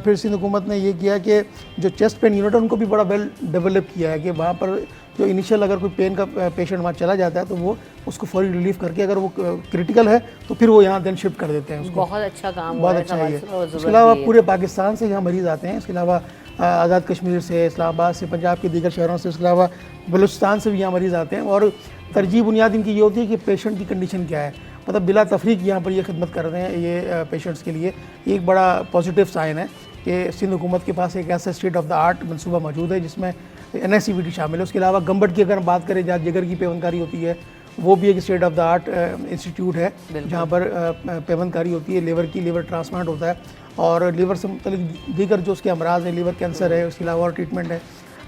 फिर सिंध हुकूमत ने ये किया कि जो चेस्ट पेन यूनिट है उनको भी बड़ा वेल डेवलप किया है कि वहाँ पर जो इनिशियल अगर कोई पेन का पेशेंट वहाँ चला जाता है तो वो उसको फौरी रिलीफ करके, अगर वो क्रिटिकल है तो फिर वो यहाँ देन शिफ्ट कर देते हैं उसको। बहुत अच्छा काम, बहुत अच्छा है। इसके अलावा पूरे पाकिस्तान से यहाँ मरीज़ आते हैं। इसके अलावा आज़ाद कश्मीर से, इस्लामाबाद से, पंजाब के दीगर शहरों से, इसके अलावा बलूचिस्तान से भी यहाँ मरीज़ आते हैं। और तरजीह बुनियाद इनकी ये होती है कि पेशेंट की कंडीशन क्या है, मतलब बिला तफरीक यहाँ पर ये खिदमत कर रहे हैं ये पेशेंट्स के लिए। ये एक बड़ा पॉजिटिव साइन है कि सिंध हुकूमत के पास एक ऐसा स्टेट ऑफ द आर्ट मनसूबा मौजूद है जिसमें NICVD शामिल है। उसके अलावा गंबट की अगर बात करें, जहाँ जिगर की पेवनकारी होती है, वो भी एक state of the art institute है जहाँ पर पेवनकारी होती है, लीवर ट्रांसप्लांट होता है और लीवर से मतलब दीगर जो उसके अमराज हैं, लीवर कैंसर है, उसके अलावा और ट्रीटमेंट है,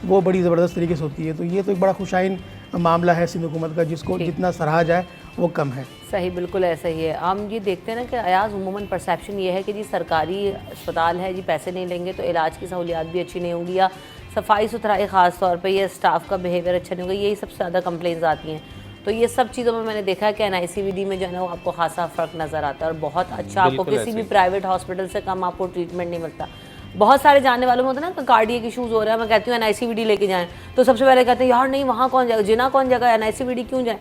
वो बड़ी ज़बरदस्त तरीके से होती है। तो ये तो एक बड़ा खुशाइन मामला है सिंध हुकूमत का, जिसको जितना सराहा जाए वो कम है। सही, बिल्कुल ऐसा ही है। हम ये देखते हैं ना कि अयाज उमूमन परसेप्शन ये है कि जी सरकारी अस्पताल है जी, पैसे नहीं लेंगे तो इलाज की सहूलियात भी अच्छी नहीं होंगी, या सफाई सुथराई ख़ास तौर पे, या स्टाफ का बिहेवियर अच्छा नहीं होगा, यही सबसे ज़्यादा कंप्लेंट्स आती हैं। तो ये सब चीज़ों में मैंने देखा है कि NICVD में जो है ना वो आपको खासा फ़र्क नज़र आता है और बहुत अच्छा, आपको किसी भी प्राइवेट हॉस्पिटल से कम आपको ट्रीटमेंट नहीं मिलता। बहुत सारे जानने वालों में होता है ना कार्डियक इशूज़ हो रहा है, मैं कहती हूँ NICVD लेके जाएँ, तो सबसे पहले कहते हैं यार नहीं वहाँ कौन जाएगा, जिना कौन जाएगा, NICVD क्यों जाए।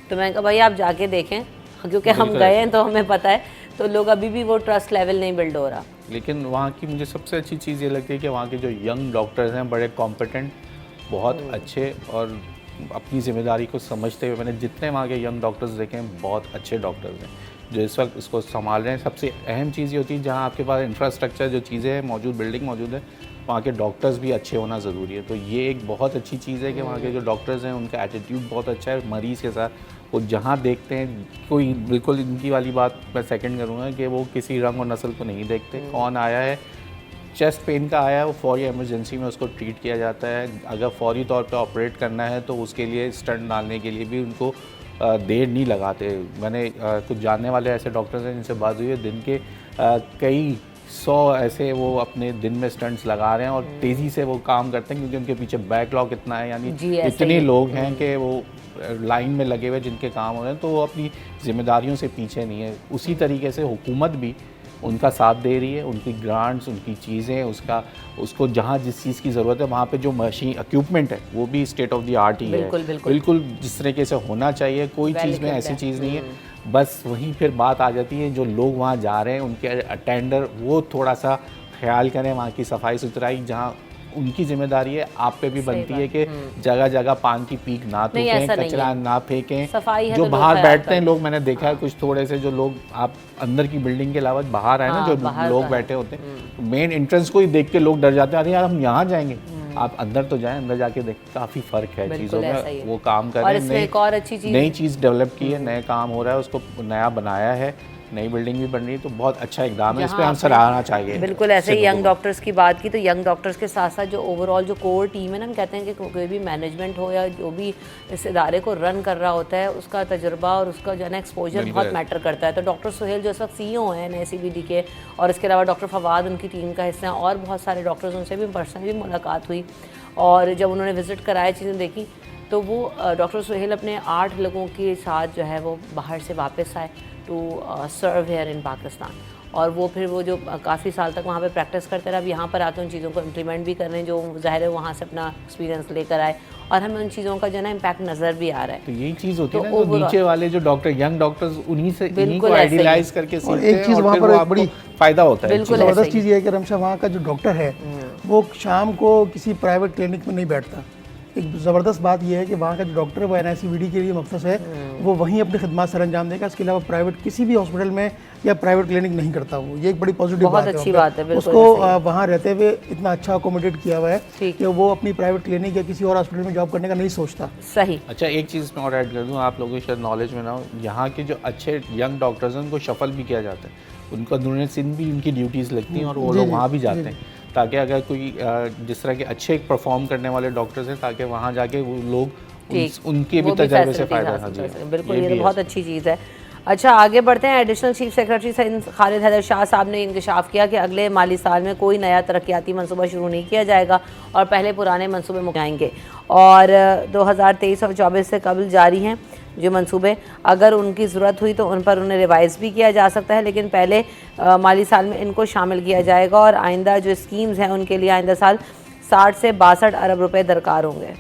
तो मैंने कहा भाई आप जाके देखें, क्योंकि हम गए हैं तो हमें पता है। तो लोग अभी भी वो ट्रस्ट लेवल नहीं बिल्ड हो रहा। लेकिन वहाँ की मुझे सबसे अच्छी चीज़ ये लगती है कि वहाँ के जो यंग डॉक्टर्स हैं बड़े कॉम्पिटेंट, बहुत अच्छे और अपनी ज़िम्मेदारी को समझते हुए, मैंने जितने वहाँ के यंग डॉक्टर्स देखे हैं बहुत अच्छे डॉक्टर्स हैं जो इस वक्त इसको संभाल रहे हैं। सबसे अहम चीज़ ये होती है जहाँ आपके पास इंफ्रास्ट्रक्चर जो चीज़ें हैं मौजूद, बिल्डिंग मौजूद है, वहाँ के डॉक्टर्स भी अच्छे होना ज़रूरी है। तो ये एक बहुत अच्छी चीज़ है कि वहाँ के जो डॉक्टर्स हैं उनका एटीट्यूड बहुत अच्छा है मरीज़ के साथ। वो जहाँ देखते हैं, कोई बिल्कुल इनकी वाली बात मैं सेकंड करूँगा कि वो किसी रंग और नस्ल को नहीं देखते। कौन आया है, चेस्ट पेन का आया है, वो फौरी इमरजेंसी में उसको ट्रीट किया जाता है। अगर फौरी तौर पे ऑपरेट करना है तो उसके लिए स्टंट डालने के लिए भी उनको देर नहीं लगाते। मैंने कुछ जानने वाले ऐसे डॉक्टर्स हैं जिनसे बात हुई है, दिन के कई 100 ऐसे वो अपने दिन में स्टंट्स लगा रहे हैं और तेज़ी से वो काम करते हैं क्योंकि उनके पीछे बैकलॉग इतना है, यानी इतने लोग हैं कि वो लाइन में लगे हुए जिनके काम हो रहे हैं, तो वो अपनी जिम्मेदारियों से पीछे नहीं है। उसी तरीके से हुकूमत भी उनका साथ दे रही है, उनकी ग्रांट्स, उनकी चीज़ें, उसको जहाँ जिस चीज़ की ज़रूरत है वहाँ पे जो मशीन इक्विपमेंट है वो भी स्टेट ऑफ द आर्ट ही है, बिल्कुल जिस तरीके से होना चाहिए। कोई चीज़ में ऐसी चीज़ नहीं है। बस वहीं फिर बात आ जाती है जो लोग वहाँ जा रहे हैं उनके अटेंडर वो थोड़ा सा ख्याल करें वहाँ की सफाई सुथराई, जहाँ उनकी जिम्मेदारी है, आप पे भी बनती है कि जगह जगह पान की पीक ना नहीं, थूकें, ऐसा नहीं कचरा है। ना फेंकें। सफाई है जो तो लोग बाहर ख्याल बैठते हैं करें। लोग, मैंने देखा है कुछ थोड़े से जो लोग, आप अंदर की बिल्डिंग के अलावा बाहर है ना, हाँ, जो बाहर लोग का है। बैठे होते हैं, मेन एंट्रेंस को ही देख के लोग डर जाते हैं, अरे यार हम यहाँ जाएंगे। आप अंदर तो जाएं, अंदर जाके देख, काफ़ी फ़र्क है बिल्कुल चीज़ों ऐसा ही में, है। वो काम कर और रहे हैं। इसमें एक और अच्छी चीज़, नई चीज़ डेवलप की है, नए काम हो रहा है, उसको नया बनाया है, नई बिल्डिंग भी बन रही है, तो बहुत अच्छा इकदाम है, इस पर हम सराहना चाहिए। बिल्कुल ऐसे ही यंग डॉक्टर्स की बात की तो यंग डॉक्टर्स के साथ साथ जो ओवरऑल जो कोर टीम है ना, हम कहते हैं कि कोई भी मैनेजमेंट हो या जो भी इस इदारे को रन कर रहा होता है, उसका तजुर्बा और उसका जो है ना एक्सपोजर बहुत मैटर करता है। तो डॉक्टर सुहेल जो इस वक्त CEO हैं नए CBD के, और इसके अलावा डॉक्टर फवाद उनकी टीम का हिस्सा हैं, और बहुत सारे डॉक्टर्स, उनसे भी पर्सनली मुलाकात हुई, और जब उन्होंने विज़िट कराया, चीज़ें देखी, तो वो डॉक्टर सुहेल अपने 8 लोगों के साथ जो है वो बाहर से वापस आए to serve here in Pakistan, और वो फिर वो जो काफ़ी साल तक वहाँ पे प्रैक्टिस करते रहे, अब यहाँ पर आते हैं उन चीज़ों को इम्प्लीमेंट भी कर रहे हैं जो ज़ाहिर है वहाँ से अपना एक्सपीरियंस लेकर आए, और हमें उन चीज़ों का जो है ना इम्पैक्ट नज़र भी आ रहा है। तो यही चीज़ होती है तो ना, जो overall- नीचे वाले जो डॉक्टर, यंग डॉक्टर्स, उन्हीं से, इन्हीं को बिल्कुल ऐसे ही। आइडियलाइज करके और सीखते एक हैं, चीज़ और वहाँ फिर पर वो एक आपको बड़ी फ़ायदा होता है। बिल्कुल ऐसे ज़बरदस्त ही। चीज़ ये है कि रमशा वहाँ का जो डॉक्टर है वो शाम को किसी प्राइवेट क्लिनिक में नहीं बैठता। एक ज़बरदस्त बात यह है कि वहाँ का जो डॉक्टर है वो NICVD के लिए मखसस है, वो वहीं अपनी खिदमत सर अंजाम देगा, इसके अलावा प्राइवेट किसी भी हॉस्पिटल में या प्राइवेट क्लिनिक नहीं करता वो। ये एक बड़ी पॉजिटिव बहुत बात है। अच्छी वहाँ बात है, पे। बिल्कुल उसको वहाँ रहते हुए इतना अच्छा अकोमोडेट किया हुआ है ठीक। कि वो अपनी प्राइवेट क्लिनिक या किसी और हॉस्पिटल में जॉब करने का नहीं सोचता। सही। अच्छा, एक चीज़ मैं और ऐड कर दूँ, आप लोगों को शायद नॉलेज में ना हो, यहाँ के जो अच्छे यंग डॉक्टर्स हैं उनको शफल भी किया जाता है, उनको अंदरूनी सिंध भी उनकी ड्यूटीज़ लगती हैं, और वो लोग वहाँ भी जाते हैं, ताकि अगर कोई जिस तरह के अच्छे परफॉर्म करने वाले डॉक्टर्स हैं, ताकि वहाँ जाके वो लोग उनके भी वो तजर्बे से facilities फ़ायदा हासिल हाँ कर जी, सकें। बिल्कुल, ये ये भी तो है बहुत अच्छी चीज़ है। अच्छा, आगे बढ़ते हैं। Additional chief secretary Khalid Haider Shah साहब ने इंकशाफ किया कि अगले माली साल में कोई नया तरक्याती मनसूबा शुरू नहीं किया जाएगा और पहले पुराने मनसूबे मुकाएंगे, और 2023 और 24 से कबल जारी हैं जो मनसूबे, अगर उनकी ज़रूरत हुई तो उन पर उन्हें रिवाइज़ भी किया जा सकता है, लेकिन पहले माली साल में इनको शामिल किया जाएगा, और आइंदा जो स्कीम्स हैं उनके लिए आइंदा साल 60 से 62 अरब रुपए दरकार होंगे।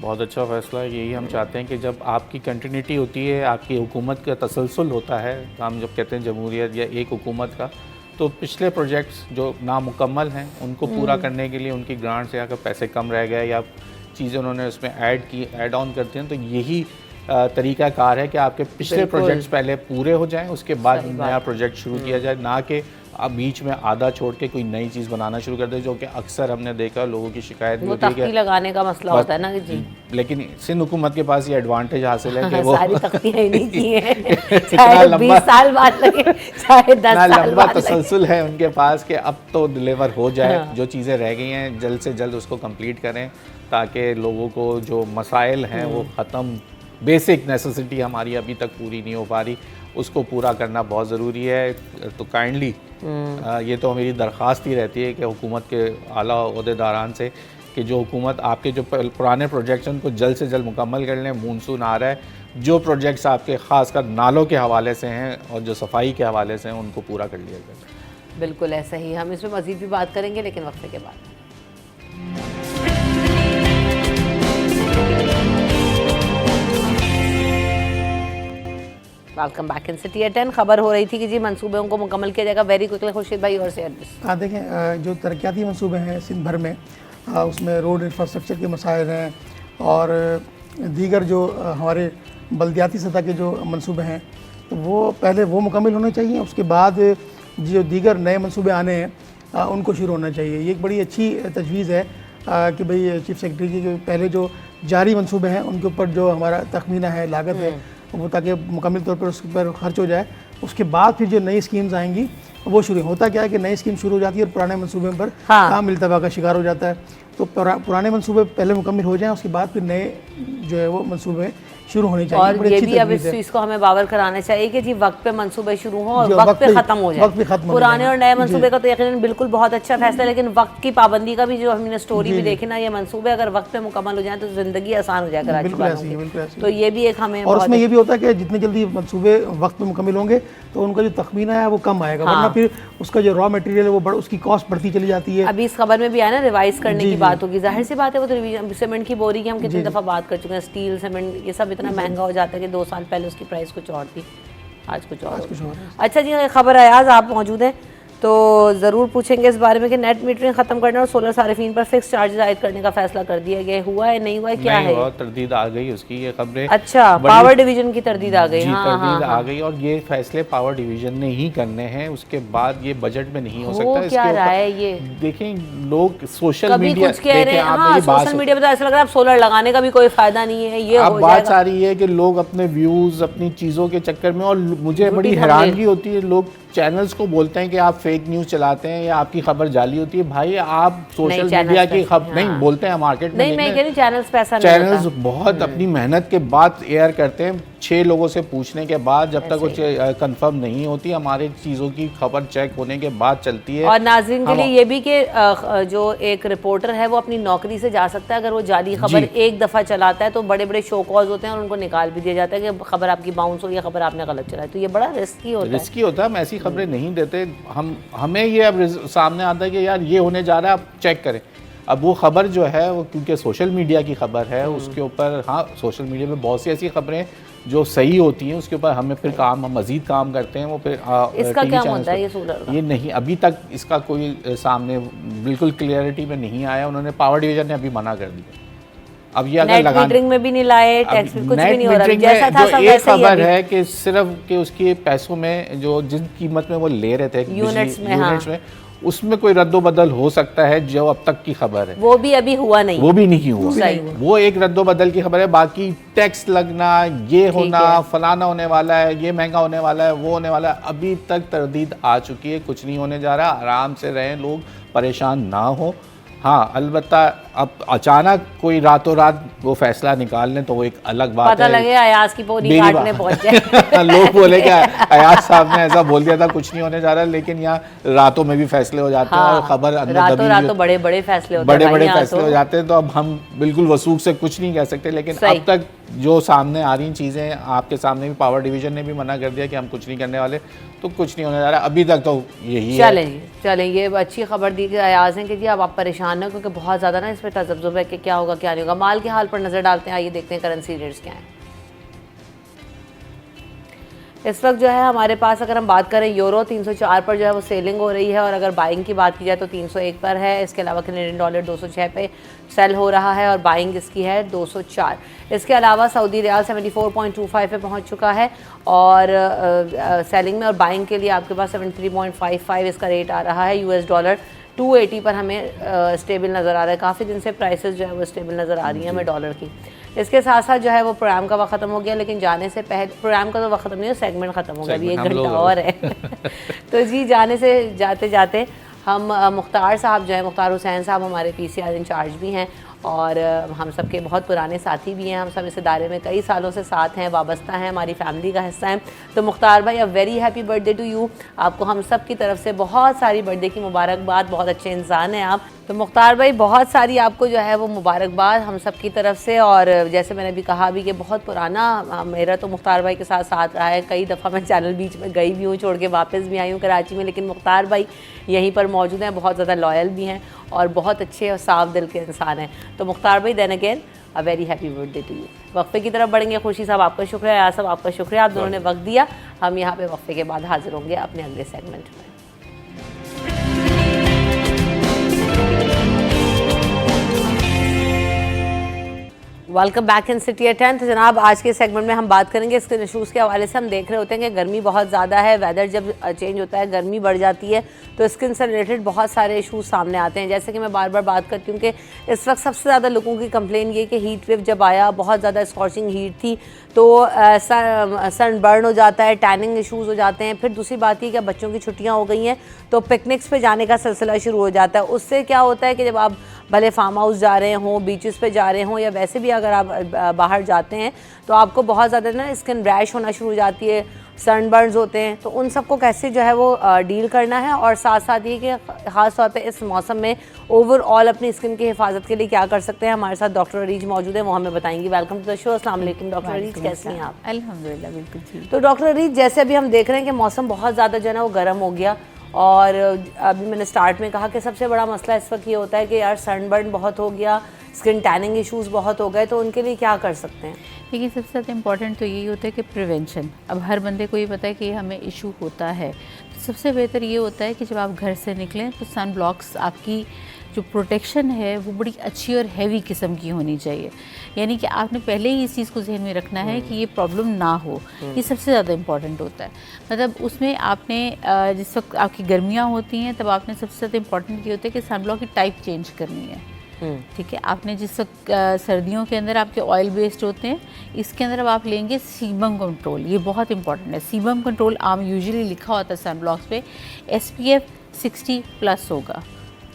बहुत अच्छा फैसला है। यही हम चाहते हैं कि जब आपकी कंटिन्यूटी होती है, आपकी हुकूमत का तसलसल होता है, हम जब कहते हैं जमहूरियत या एक हुकूमत का, तो पिछले प्रोजेक्ट्स जो नामुकम्मल हैं उनको पूरा करने के लिए उनकी ग्रांट से अगर पैसे कम रह गए या चीज़ें उन्होंने उसमें ऐड ऑन करते हैं, तो यही तरीका कार है कि आपके पिछले प्रोजेक्ट्स पहले पूरे हो जाएं, उसके बाद नया प्रोजेक्ट शुरू किया जाए, ना कि अब बीच में आधा छोड़ के कोई नई चीज़ बनाना शुरू कर दे, जो कि अक्सर हमने देखा लोगों की शिकायत भी वो होती है तख्ती लगाने का मसला होता है ना कि जी, लेकिन सिंध हुकूमत के पास ये एडवांटेज हासिल है कि वो सारी तख्तियां ही नहीं की हैं, इतना चाहे लंबा 20 साल बाद लगे, चाहे 10 इतना साल लंबा बाद लगे। तसलसल है उनके पास कि अब तो डिलीवर हो जाए, हाँ। जो चीज़ें रह गई हैं जल्द से जल्द उसको कंप्लीट करें, ताकि लोगों को जो मसाइल हैं वो ख़त्म, बेसिक नेसेसिटी हमारी अभी तक पूरी नहीं हो पा रही, उसको पूरा करना बहुत ज़रूरी है। तो काइंडली ये तो मेरी दरख्वास्त ही रहती है कि हुकूमत के आला ओहदेदारान से कि जो हुकूमत आपके जो पुराने प्रोजेक्ट्स हैं उनको जल्द से जल्द मुकम्मल कर लें। मानसून आ रहा है, जो प्रोजेक्ट्स आपके ख़ासकर नालों के हवाले से हैं और जो सफाई के हवाले से हैं उनको पूरा कर लिया जाए। बिल्कुल ऐसा ही, हम इसमें मज़ीद भी बात करेंगे लेकिन वक्फे के बाद। Welcome back in city at 10। खबर हो रही थी कि जी मंसूबों को मुकम्मल किया जाएगा। वेरी क्विकली खुर्शीद भाई और से हाँ देखें, जो तरक्याती मंसूबे हैं सिंध भर में, उसमें रोड इंफ्रास्ट्रक्चर के मसाइल हैं और दीगर जो हमारे बल्दियाती सतह के जो मंसूबे हैं, तो वो पहले वो मुकम्मल होने चाहिए, उसके बाद जो दीगर नए मंसूबे आने हैं उनको शुरू होना चाहिए। ये एक बड़ी अच्छी तजवीज़ है कि भाई चीफ सेक्रेटरी के पहले जो जारी मंसूबे हैं उनके ऊपर जो हमारा तखमीना है, लागत है, वो ताकि मुकम्मल तौर पर उस पर खर्च हो जाए, उसके बाद फिर जो नई स्कीम्स आएंगी वो शुरू। होता क्या है कि नई स्कीम शुरू हो जाती है और पुराने मंसूबे पर काम इल्तवा का शिकार हो जाता है। तो पुराने मंसूबे पहले मुकम्मल हो जाएं, उसके बाद फिर नए जो है वो मंसूबे शुरू होने चाहिए। और ये भी अब इस चीज़ को हमें बावर कराना चाहिए कि जी वक्त पे मंसूबे शुरू हों और वक्त पे ख़त्म हो जाए। पुराने और नए मंसूबे का तो यकीनन बिल्कुल बहुत अच्छा फैसला है, लेकिन वक्त की पाबंदी का भी जो हमने स्टोरी भी देखी ना, ये मंसूबे अगर वक्त पे मुकम्मल हो जाए तो ज़िंदगी आसान हो जाए कराची वालों की। तो ये भी एक हमें, और उसमें ये भी होता है कि जितने जल्दी मंसूबे वक्त पे मुकम्मल होंगे तो उनका जो तखमीना है वो कम आएगा, वरना फिर उसका जो रॉ मटेरियल है वो उसकी कॉस्ट बढ़ती चली जाती है। अभी इस खबर में भी आया ना, रिवाइज करने की बात होगी, जाहिर सी बात है वो तो सीमेंट की बोरी की हम कितनी दफ़ा बात कर चुके हैं, स्टील सीमेंट ये सब इतना महंगा हो जाता है कि 2 साल पहले उसकी प्राइस कुछ और थी, आज कुछ और। अच्छा जी, खबर अयाज आप मौजूद हैं। तो ज़रूर पूछेंगे इस बारे में कि नेट मीटरिंग ख़त्म करने और सोलर सारिफीन पर फिक्स चार्ज आयद करने का फैसला कर दिया गया, हुआ है नहीं हुआ है, क्या है? बहुत तरदीद आ गई उसकी, ये खबरें अच्छा, पावर डिवीजन की तरदीद आ गई। हाँ, तरदीद आ गई, और ये फैसले पावर डिवीजन ने ही करने हैं, उसके बाद ये बजट में नहीं हो सकता। क्या रहा है ये? देखें, लोग सोशल कभी मीडिया कुछ कह रहे हैं, हाँ, सोशल मीडिया पे तो ऐसा लग रहा है अब सोलर लगाने का भी कोई फायदा नहीं है, ये अब बात सारी है कि लोग अपने व्यूज अपनी चीज़ों के चक्कर में, और मुझे बड़ी हैरानगी होती है, लोग चैनल्स को बोलते हैं कि आप फेक न्यूज़ चलाते हैं या आपकी खबर जाली होती है। भाई आप सोशल मीडिया की खबर नहीं बोलते हैं, मार्केट में नहीं, मैं कह रही चैनल्स पैसा नहीं चैनल्स बहुत अपनी मेहनत के बाद एयर करते हैं, 6 लोगों से पूछने के बाद, जब तक वो कंफर्म नहीं होती, हमारे चीज़ों की खबर चेक होने के बाद चलती है। और नाज़रीन के लिए ये भी कि जो एक रिपोर्टर है वो अपनी नौकरी से जा सकता है अगर वो जाली खबर एक दफ़ा चलाता है, तो बड़े बड़े शो कॉज होते हैं और उनको निकाल भी दिया जाता है कि खबर आपकी बाउंस हो या खबर आपने गलत चलाई, तो ये बड़ा रिस्की होता है। हम ऐसी खबरें नहीं देते, हमें ये अब सामने आता है कि यार ये होने जा रहा है, आप चेक करें। अब वो खबर जो है वो क्योंकि सोशल मीडिया की खबर है, उसके ऊपर हाँ सोशल मीडिया पे बहुत सी ऐसी खबरें जो सही होती हैं, उसके ऊपर हमें फिर मज़ीद काम करते हैं, वो फिर इसका क्या होता है ये सोलर का? ये नहीं, अभी तक इसका कोई सामने बिल्कुल क्लियरिटी में नहीं आया। उन्होंने पावर डिवीजन ने अभी मना कर दिया। अब ये अगर नेट मीटरिंग में भी नहीं लाए, टैक्स में कुछ भी नहीं हो रहा, जैसा था सब एक वैसे ही खबर है कि सिर्फ कि उसके पैसों में जो जिस कीमत में वो ले रहे थे यूनिट्स में, उसमें कोई रद्दोबदल हो सकता है, जो अब तक की खबर है वो भी अभी हुआ नहीं, वो भी नहीं हुआ। वो एक रद्दोबदल की खबर है, बाकी टैक्स लगना, ये होना, फलाना होने वाला है, ये महंगा होने वाला है, वो होने वाला है, अभी तक तरदीद आ चुकी है, कुछ नहीं होने जा रहा। आराम से रहें, लोग परेशान ना हो। हाँ, अलबत्ता अब अचानक कोई रातों रात वो फैसला निकाल लें तो वो एक अलग बात है। पता लगे अयाज की पोनी काटने पहुंच जाए लोग बोले कि अयाज साहब ने ऐसा बोल दिया था, कुछ नहीं होने जा रहा, लेकिन यहाँ रातों में भी फैसले हो जाते हैं और खबर रातों बड़े बड़े फैसले होते हैं, बड़े फैसले हो जाते हैं। तो अब हम बिल्कुल वसूख से कुछ नहीं कह सकते, लेकिन अब तक जो सामने आ रही चीज़ें, आपके सामने भी पावर डिवीजन ने भी मना कर दिया कि हम कुछ नहीं करने वाले, तो कुछ नहीं होने जा रहा अभी तक, तो यही है। चलें ये अच्छी खबर दी अयाज है कि जी अब आप परेशान ना, क्योंकि बहुत ज़्यादा ना इसमें तजब्जुब है कि क्या होगा क्या नहीं होगा। माल के हाल पर नज़र डालते हैं, आइए देखते हैं करेंसी रेट्स क्या हैं। इस वक्त जो है हमारे पास, अगर हम बात करें यूरो 304 पर जो है वो सेलिंग हो रही है, और अगर बाइंग की बात की जाए तो 301 पर है। इसके अलावा कैनेडियन डॉलर 206 पे सेल हो रहा है और बाइंग इसकी है 204। इसके अलावा सऊदी रियाल 74.25 पे पहुंच चुका है और सेलिंग में, और बाइंग के लिए आपके पास 73.55 इसका रेट आ रहा है। यूएस डॉलर 280 पर हमें स्टेबल नज़र आ रहा है। काफ़ी दिन से प्राइसेस जो है वो स्टेबल नज़र आ रही हैं हमें डॉलर की। इसके साथ साथ जो है वो प्रोग्राम का वक्त ख़त्म हो गया, लेकिन जाने से पहले, प्रोग्राम का तो वक्त ख़त्म नहीं है, सेगमेंट ख़त्म हो गया, अभी 1 घंटा और है तो जी जाने से जाते जाते हम मुख्तार साहब जो है, मुख्तार हुसैन साहब हमारे पीसीआर इंचार्ज भी हैं और हम सब के बहुत पुराने साथी भी हैं। हम सब इस इदारे में कई सालों से साथ हैं, वाबस्ता हैं, हमारी फैमिली का हिस्सा हैं। तो मुख्तार भाई, a very happy birthday to you. आपको हम सब की तरफ से बहुत सारी बर्थडे की मुबारकबाद, बहुत अच्छे इंसान हैं आप। तो मुख्तार भाई, बहुत सारी आपको जो है वो मुबारकबाद हम सब की तरफ से। और जैसे मैंने भी कहा भी कि बहुत पुराना मेरा तो मुख्तार भाई के साथ साथ रहा है। कई दफ़ा मैं चैनल बीच में गई भी हूँ, छोड़ के वापस भी आई हूँ कराची में, लेकिन मुख्तार भाई यहीं पर मौजूद हैं, बहुत ज़्यादा लॉयल भी हैं और बहुत अच्छे और साफ दिल के इंसान हैं। तो मुख्तार भाई, then again a very happy birthday to you. वक्फे की तरफ बढ़ेंगे। खुशी साहब आपका शुक्रिया, यार साहब आपका शुक्रिया, आप दोनों ने वक्त दिया। हम यहाँ पे वक्फे के बाद हाजिर होंगे अपने अगले सेगमेंट में। Welcome back in city at 10। तो जनाब, आज के सेगमेंट में हम बात करेंगे स्किन इशूज़ के हवाले से। हम देख रहे होते हैं कि गर्मी बहुत ज़्यादा है, वेदर जब चेंज होता है, गर्मी बढ़ जाती है, तो स्किन से रिलेटेड बहुत सारे इशूज़ सामने आते हैं। जैसे कि मैं बार बार बात करती हूँ कि इस वक्त सबसे ज़्यादा लोगों की कंप्लेन ये कि हीट वेव जब आया, बहुत ज़्यादा स्कॉचिंग हीट थी, तो सन बर्न हो जाता है, टैनिंग इशूज़ हो जाते हैं। फिर दूसरी बात ये कि बच्चों की छुट्टियाँ हो गई हैं तो पिकनिक्स पे जाने का सिलसिला शुरू हो जाता है। उससे क्या होता है कि जब आप भले फार्म हाउस जा रहे हों, बीचेस पे जा रहे हों, या वैसे भी अगर आप बाहर जाते हैं तो आपको बहुत ज़्यादा ना स्किन रैश होना शुरू हो जाती है, सनबर्न्स होते हैं। तो उन सबको कैसे जो है वो डील करना है, और साथ साथ ये कि ख़ास तौर पे इस मौसम में ओवरऑल अपनी स्किन की हिफाजत के लिए क्या कर सकते हैं। हमारे साथ डॉक्टर अरीज मौजूद है, वो हमें बताएंगी। Welcome to the show. अस्सलाम वालेकुम डॉक्टर अरीज, कैसी हैं आप? अल्हम्दुलिल्लाह बिल्कुल ठीक। तो डॉक्टर अरीज, जैसे अभी हम देख रहे हैं कि मौसम बहुत ज़्यादा जो है ना वो गर्म हो गया, और अभी मैंने स्टार्ट में कहा कि सबसे बड़ा मसला इस वक्त ये होता है कि यार सनबर्न बहुत हो गया, स्किन टैनिंग इश्यूज़ बहुत हो गए, तो उनके लिए क्या कर सकते हैं? देखिए, सबसे ज़्यादा इम्पॉर्टेंट तो यही होता है कि प्रिवेंशन। अब हर बंदे को ये पता है कि हमें इशू होता है, सबसे बेहतर ये होता है कि जब आप घर से निकलें तो सन ब्लॉक्स आपकी जो प्रोटेक्शन है वो बड़ी अच्छी और हैवी किस्म की होनी चाहिए। यानी कि आपने पहले ही इस चीज़ को जहन में रखना है कि ये प्रॉब्लम ना हो, ये सबसे ज़्यादा इम्पॉर्टेंट होता है। मतलब उसमें आपने जिस वक्त आपकी गर्मियाँ होती हैं तब आपने सबसे ज़्यादा इम्पॉर्टेंट ये होता है कि सन ब्लॉक की टाइप चेंज करनी है। ठीक है, आपने जिस वक्त सर्दियों के अंदर आपके ऑयल बेस्ड होते हैं, इसके अंदर अब आप लेंगे सीबम कंट्रोल, ये बहुत इंपॉर्टेंट है। सीबम कंट्रोल आम यूजुअली लिखा होता है सन ब्लॉक्स पे, SPF 60+ होगा।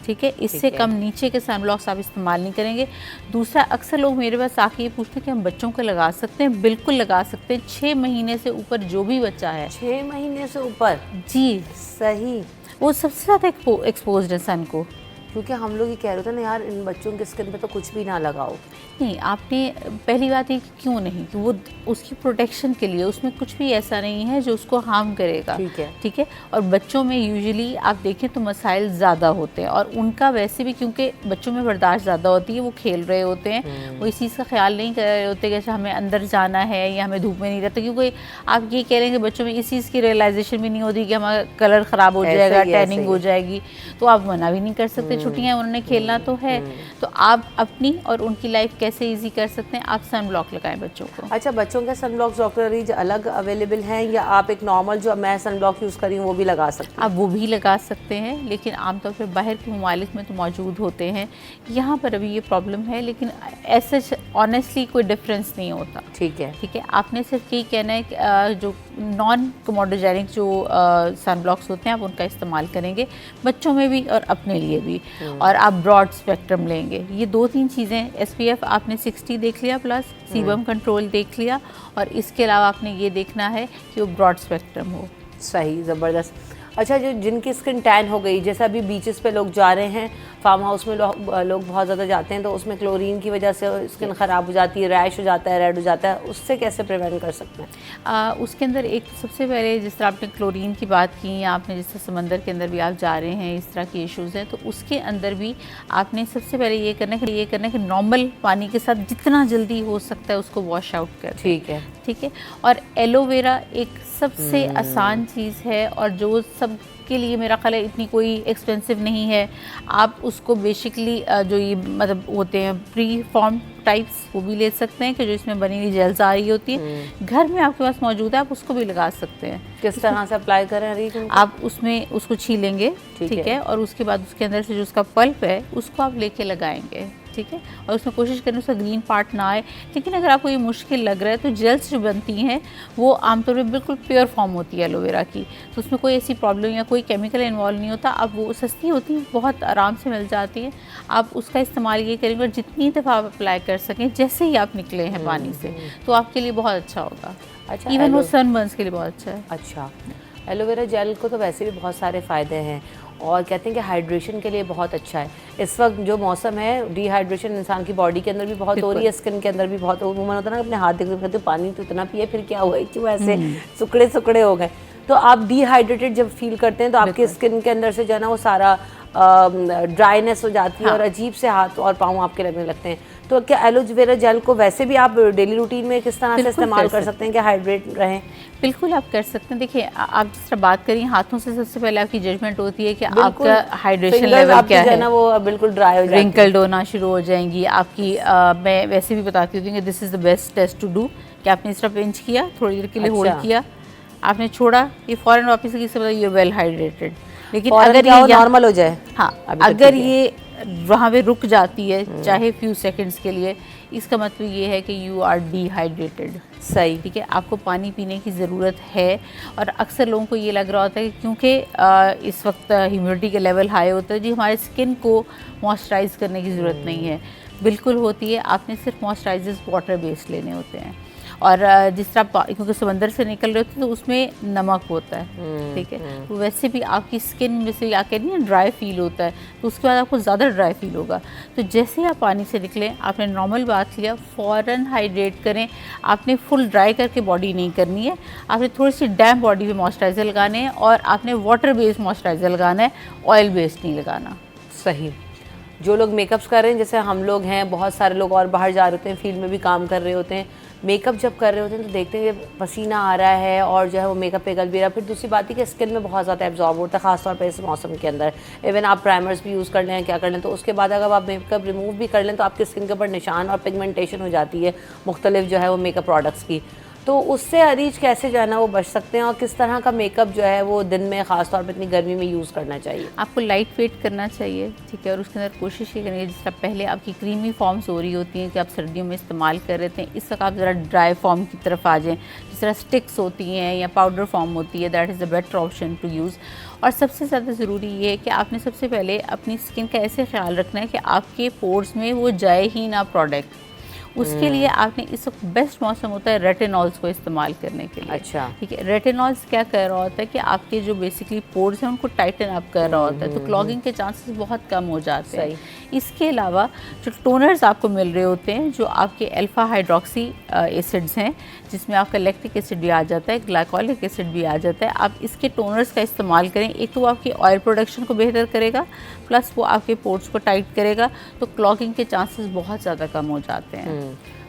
ठीक है, इससे कम नीचे के सन ब्लॉक्स आप इस्तेमाल नहीं करेंगे। दूसरा, अक्सर लोग मेरे पास आके ये पूछते हैं कि हम बच्चों को लगा सकते हैं? बिल्कुल लगा सकते हैं। 6 महीने से ऊपर जो भी बच्चा है, 6 महीने से ऊपर, जी सही, वो सबसे ज़्यादा एक्सपोज्ड है सन को। क्योंकि हम लोग ये कह रहे थे ना यार इन बच्चों के स्किन पे तो कुछ भी ना लगाओ। नहीं, आपने पहली बात ये कि क्यों नहीं, कि वो उसकी प्रोटेक्शन के लिए, उसमें कुछ भी ऐसा नहीं है जो उसको हार्म करेगा। ठीक है। और बच्चों में यूजुअली आप देखें तो मसाइल ज़्यादा होते हैं, और उनका वैसे भी क्योंकि बच्चों में बर्दाश्त ज़्यादा होती है, वो खेल रहे होते हैं, वो इस चीज़ का ख्याल नहीं कर रहे होते कि हमें अंदर जाना है या हमें धूप में नहीं रहता। क्योंकि आप ये कह रहे हैं कि बच्चों में इस चीज़ की रियलाइजेशन भी नहीं होती कि हमारा कलर ख़राब हो जाएगा, टैनिंग हो जाएगी, तो आप मना भी नहीं कर सकते। छुट्टियाँ उन्होंने खेलना तो है, तो आप अपनी और उनकी लाइफ कैसे इजी कर सकते हैं? आप सन ब्लॉक लगाएं बच्चों को। अच्छा, बच्चों के सन ब्लॉक डॉक्टर अलग अवेलेबल हैं, या आप एक नॉर्मल जो मैं सन ब्लॉक यूज़ कर रही हूँ वो भी लगा सकते हैं? आप वो भी लगा सकते हैं, लेकिन आमतौर पर बाहर के ममालिक में तो मौजूद होते हैं। यहाँ पर अभी ये प्रॉब्लम है, लेकिन ऐसे ऑनेस्टली कोई डिफरेंस नहीं होता। ठीक है। ठीक है, आपने सिर्फ यही कहना है कि जो नॉन कमोडोजेनिक जो सन ब्लॉक्स होते हैं आप उनका इस्तेमाल करेंगे, बच्चों में भी और अपने लिए भी। और आप ब्रॉड स्पेक्ट्रम लेंगे। ये 2-3 चीज़ें, SPF आपने 60 देख लिया, प्लस सीबम कंट्रोल देख लिया, और इसके अलावा आपने ये देखना है कि वो ब्रॉड स्पेक्ट्रम हो। सही, ज़बरदस्त। अच्छा, जो जिनकी स्किन टैन हो गई, जैसे अभी बीचेस पे लोग जा रहे हैं, फार्म हाउस में लोग बहुत ज़्यादा जाते हैं, तो उसमें क्लोरीन की वजह से स्किन ख़राब हो जाती है, रैश हो जाता है, रेड हो जाता है, उससे कैसे प्रिवेंट कर सकते हैं? उसके अंदर एक सबसे पहले, जिस तरह आपने क्लोरीन की बात की, या आपने जिस तरह समंदर के अंदर भी आप जा रहे हैं, इस तरह के इश्यूज़ हैं, तो उसके अंदर भी आपने सबसे पहले ये करना है कि नॉर्मल पानी के साथ जितना जल्दी हो सकता है उसको वॉश आउट कर। ठीक है। ठीक है, और एलोवेरा एक सबसे आसान चीज़ है, और जो सब के लिए मेरा ख्याल है इतनी कोई एक्सपेंसिव नहीं है। आप उसको बेसिकली जो ये मतलब होते हैं प्री फॉर्म टाइप्स, वो भी ले सकते हैं, कि जो इसमें बनी हुई जेल्स आ रही होती है, घर में आपके पास मौजूद है, आप उसको भी लगा सकते हैं। किस तरह से अप्लाई करें? आप उसमें उसको छीलेंगे, ठीक है, और उसके बाद उसके अंदर से जो उसका पल्प है उसको आप लेके लगाएंगे। ठीक है, और उसमें कोशिश करें उसका ग्रीन पार्ट ना आए। लेकिन अगर आपको ये मुश्किल लग रहा है तो जेल्स जो बनती हैं वो आमतौर पर बिल्कुल प्योर फॉर्म होती है एलोवेरा की, तो उसमें कोई ऐसी प्रॉब्लम या कोई केमिकल इन्वॉल्व नहीं होता। अब वो सस्ती होती हैं, बहुत आराम से मिल जाती हैं। आप उसका इस्तेमाल ये करेंगे, और जितनी दफ़ा आप अप्लाई कर सकें जैसे ही आप निकले हैं पानी से, तो आपके लिए बहुत अच्छा होगा। अच्छा, इवन वो सनबर्न्स के लिए बहुत अच्छा है। अच्छा, एलोवेरा जेल को तो वैसे भी बहुत सारे फ़ायदे हैं, और कहते हैं कि हाइड्रेशन के लिए बहुत अच्छा है। इस वक्त जो मौसम है, डिहाइड्रेशन इंसान की बॉडी के अंदर भी बहुत हो रही है, स्किन के अंदर भी बहुत मन होता है ना, अपने हाथ देखते कहते पानी तो इतना पिए, फिर क्या हुआ, क्यों ऐसे सुकड़े सुकड़े हो गए। तो आप डिहाइड्रेटेड जब फील करते हैं तो आपके स्किन के अंदर से जो है ना वो सारा ड्राइनेस हो जाती है, और अजीब से हाथ और पाँव आपके लगने लगते हैं। तो क्या एलोवेरा जेल को वैसे भी आप डेली रूटीन में किस तरह से इस्तेमाल कर सकते हैं कि हाइड्रेट रहें? बिल्कुल आप कर सकते हैं। देखिए, आप जिस तरह बात करें हाथों से, सबसे पहले आपकी जजमेंट होती है कि आपका हाइड्रेशन लेवल क्या है ना, वो बिल्कुल ड्राई हो जाती है, रिंकल्ड होना शुरू हो जाएंगी आपकी। मैं वैसे भी बताती हूँ कि this is the best test to do, कि आपने इस तरह पिंच किया, थोड़ी देर के लिए होल्ड किया, आपने छोड़ा, ये फ़ौरन वापस किसी मतलब ये वेल हाइड्रेटेड। लेकिन अगर ये नॉर्मल हो जाए, हाँ, अगर ये वहाँ पे रुक जाती है चाहे फ्यू सेकंड्स के लिए, इसका मतलब ये है कि यू आर डिहाइड्रेटेड। सही, ठीक है, आपको पानी पीने की ज़रूरत है। और अक्सर लोगों को ये लग रहा होता है कि क्योंकि इस वक्त ह्यूमिडिटी के लेवल हाई होता है, जी हमारे स्किन को मॉइस्चराइज़ करने की ज़रूरत नहीं है। बिल्कुल होती है, आपने सिर्फ मॉइस्चराइजर्स वाटर बेस्ड लेने होते हैं। और जिस तरह क्योंकि समंदर से निकल रहे होते हैं तो उसमें नमक होता है, ठीक है, तो वैसे भी आपकी स्किन में से आके नहीं ड्राई फील होता है, तो उसके बाद आपको ज़्यादा ड्राई फील होगा। तो जैसे ही आप पानी से निकलें, आपने नॉर्मल बात लिया, फ़ौरन हाइड्रेट करें। आपने फुल ड्राई करके बॉडी नहीं करनी है, आपने थोड़ी सी डैम्प बॉडी पे मॉइस्चराइज़र लगाने हैं, और आपने वाटर बेस्ड मॉइस्चराइज़र लगाना है, ऑयल बेस्ड नहीं लगाना। सही। जो लोग मेकअप्स कर रहे हैं, जैसे हम लोग हैं, बहुत सारे लोग और बाहर जा रहे होते हैं, फील्ड में भी काम कर रहे होते हैं, मेकअप जब कर रहे होते हैं तो देखते हैं कि पसीना आ रहा है और जो है वो मेकअप पिघल भी रहा है। फिर दूसरी बात है कि स्किन में बहुत ज़्यादा एब्जॉर्ब होता है, खासतौर पर इस मौसम के अंदर। इवन आप प्राइमर्स भी यूज़ कर लें, क्या कर लें, तो उसके बाद अगर आप मेकअप रिमूव भी कर लें तो आपकी स्किन के ऊपर निशान और पिगमेंटेशन हो जाती है मुख्तलिफ जो है वो मेकअप प्रोडक्ट्स की। तो उससे अरीज कैसे जो है ना वो बच सकते हैं और किस तरह का मेकअप जो है वो दिन में ख़ास तौर पर इतनी गर्मी में यूज़ करना चाहिए? आपको लाइट वेट करना चाहिए, ठीक है, और उसके अंदर कोशिश ये करेंगे जिस तरह पहले आपकी क्रीमी फॉर्म्स हो रही होती हैं कि आप सर्दियों में इस्तेमाल कर रहे थे, इस वक्त आप ज़रा ड्राई फॉर्म की तरफ आ जाएँ। जिस तरह स्टिक्स होती हैं या पाउडर फॉर्म होती है, that is the better option to use. और सबसे ज़्यादा ज़रूरी ये है कि आपने सबसे पहले अपनी स्किन का ऐसे ख्याल रखना है कि आपके पोर्स में वो जाए ही ना प्रोडक्ट। उसके लिए आपने इस वक्त बेस्ट मौसम होता है रेटिनॉल्स को इस्तेमाल करने के लिए। अच्छा, ठीक है, रेटिनॉल्स क्या कर रहा होता है कि आपके जो बेसिकली पोर्स हैं उनको टाइटन अप कर रहा होता है, तो क्लॉगिंग के चांसेस बहुत कम हो जाते हैं। इसके अलावा जो टोनर्स आपको मिल रहे होते हैं, जो आपके अल्फा हाइड्रोक्सी एसिड्स हैं, जिसमें आपका लैक्टिक एसिड भी आ जाता है, ग्लाइकोलिक एसिड भी आ जाता है, आप इसके टोनर्स का इस्तेमाल करें। एक तो वो आपकी ऑयल प्रोडक्शन को बेहतर करेगा, प्लस वो आपके पोर्स को टाइट करेगा, तो क्लॉगिंग के चांसेस बहुत ज़्यादा कम हो जाते हैं।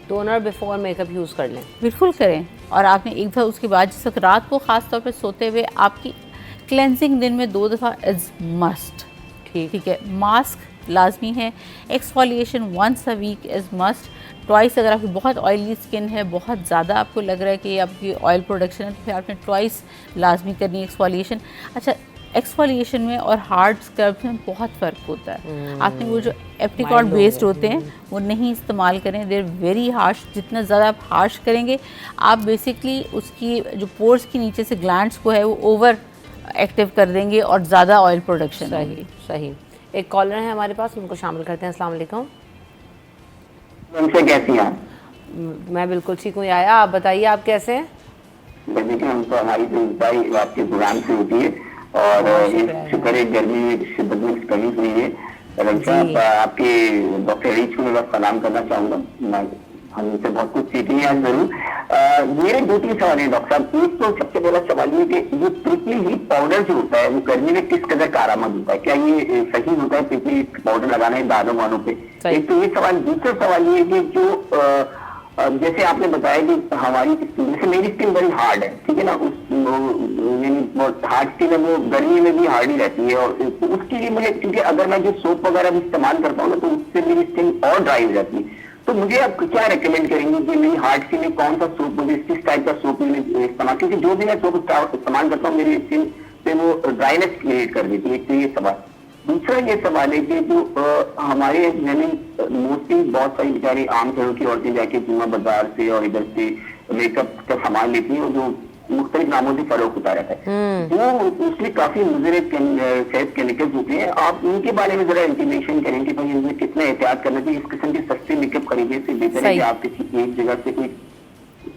टोनर बिफोर मेकअप यूज़ कर लें? बिल्कुल करें। और आपने एक दफ़ा उसके बाद जिस वक्त रात को ख़ास तौर पे सोते हुए आपकी क्लेंजिंग दिन में 2 दफ़ा इज़ मस्ट। ठीक है, मास्क लाजमी है, exfoliation once a week is must, twice. अगर आपकी बहुत ऑयली स्किन है, बहुत ज़्यादा आपको लग रहा है कि आपकी ऑयल प्रोडक्शन है, तो फिर आपने ट्वाइस लाजमी करनी है एक्सफोलिएशन। अच्छा, एक्सफोलिएशन में और हार्ड स्क्रब में बहुत फ़र्क होता है। आपने वो जो एप्रिकॉट बेस्ड होते हैं वो नहीं इस्तेमाल करें, देर वेरी हार्श। जितना ज़्यादा आप हार्श करेंगे, आप बेसिकली उसकी जो पोर्स के नीचे से ग्लैंड्स को है वो ओवर एक्टिव कर देंगे और ज़्यादा ऑयल प्रोडक्शन होगी। सही। एक कॉलर है हमारे पास, उनको शामिल करते हैं। अस्सलाम वालेकुम। उनसे कैसी हैं? मैं बिल्कुल ठीक हूँ याया, आप बताइए आप कैसे हैं? देखिए, हम तो हमारी तो इंतज़ार आपके प्रोग्राम से होती है और शुक्र है गर्मी में शिद्दत में कमी हुई है। आपके डॉक्टर रीच को मैं सलाम करना चाहूँगा, हम उनसे बहुत कुछ सीखेंगे आज जरूर। मेरे 2-3 सवाल हैं डॉक्टर साहब। एक तो सबसे पहला सवाल ये कि जो प्रिकली हीट पाउडर जो होता है वो गर्मी में किस कदर कारआमद होता है? क्या ये सही होता है प्रिकली हीट पाउडर लगाना है दानों वालों पे? एक तो ये सवाल। दूसरा सवाल ये कि जो जैसे आपने बताया कि हमारी स्किन, जैसे मेरी स्किन बड़ी हार्ड है, ठीक है ना, यानी बहुत हार्ड स्किन है, वो गर्मी में भी हार्ड ही रहती है। और उसके लिए मुझे, क्योंकि अगर मैं जो सोप वगैरह भी इस्तेमाल करता हूँ ना, तो उससे मेरी स्किन और ड्राई हो जाती है। तो मुझे आप क्या रेकमेंड करेंगे कि मेरी हार्ड स्किन में कौन सा सोप, मुझे किस टाइप का सोप मैंने इस्तेमाल, क्योंकि जो भी मैं सोप इस्तेमाल करता हूँ मेरी स्किन पे वो ड्राइनेस क्रिएट कर देती है। तो ये सवाल। दूसरा ये सवाल है कि जो हमारे यानी मोस्टली बहुत सारी बेचारी आम घरों की औरतें जाके जुम्मा बाजार से और इधर से मेकअप का सामान लेती हैं और जो मुख्तलिफ नामों से फरोख्त होता रहता है, जो उसमें काफी मुज़र सेहत केमिकल्स होते हैं। आप उनके बारे में जरा इंटीमेशन करें कि भाई इनमें कितना एहतियात करना चाहिए। इस किस्म के सस्ते मेकअप खरीदने से बेहतर है कि आप किसी एक जगह से कोई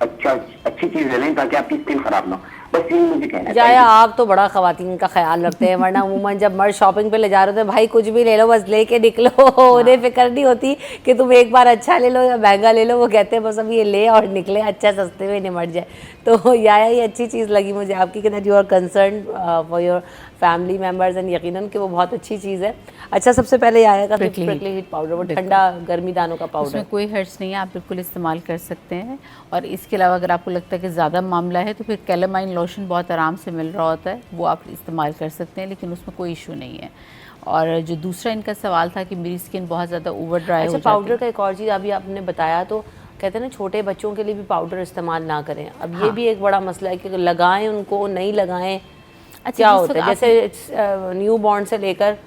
अच्छी चीज ले लें ताकि आपकी स्किन खराब ना हो। बस यही मुझे कहना है। जाया, आप तो बड़ा खवातीन का ख्याल रखते हैं, वरना अमूमन जब मर्द शॉपिंग पे ले जा रहे होते हैं, भाई कुछ भी ले लो बस लेके निकलो। उन्हें फिक्र नहीं होती कि तुम एक बार अच्छा ले लो या महंगा ले लो, वो कहते हैं बस अब ये ले और निकले अच्छा सस्ते में निमट जाए। तो याया ये अच्छी चीज़ लगी मुझे आपकी कि that you are concern for your family members and यकीनन कि वो बहुत अच्छी चीज़ है। अच्छा, सबसे पहले आया का प्रिकली हीट पाउडर, वो ठंडा गर्मी दानों का पाउडर, उसमें कोई हर्ज नहीं है, आप बिल्कुल इस्तेमाल कर सकते हैं। और इसके अलावा अगर आपको लगता है कि ज़्यादा मामला है तो फिर कैलामाइन लोशन बहुत आराम से मिल रहा होता है, वो आप इस्तेमाल कर सकते हैं, लेकिन उसमें कोई इशू नहीं है। और जो दूसरा इनका सवाल था कि मेरी स्किन बहुत ज़्यादा ओवर ड्राई हो जाती है। पाउडर का एक और चीज़ अभी आपने बताया, तो कहते हैं ना छोटे बच्चों के लिए भी पाउडर इस्तेमाल ना करें। अब ये भी एक बड़ा मसला है कि लगाएं उनको नहीं लगाएं। अच्छा, क्या होता है जैसे न्यू बॉर्न से लेकर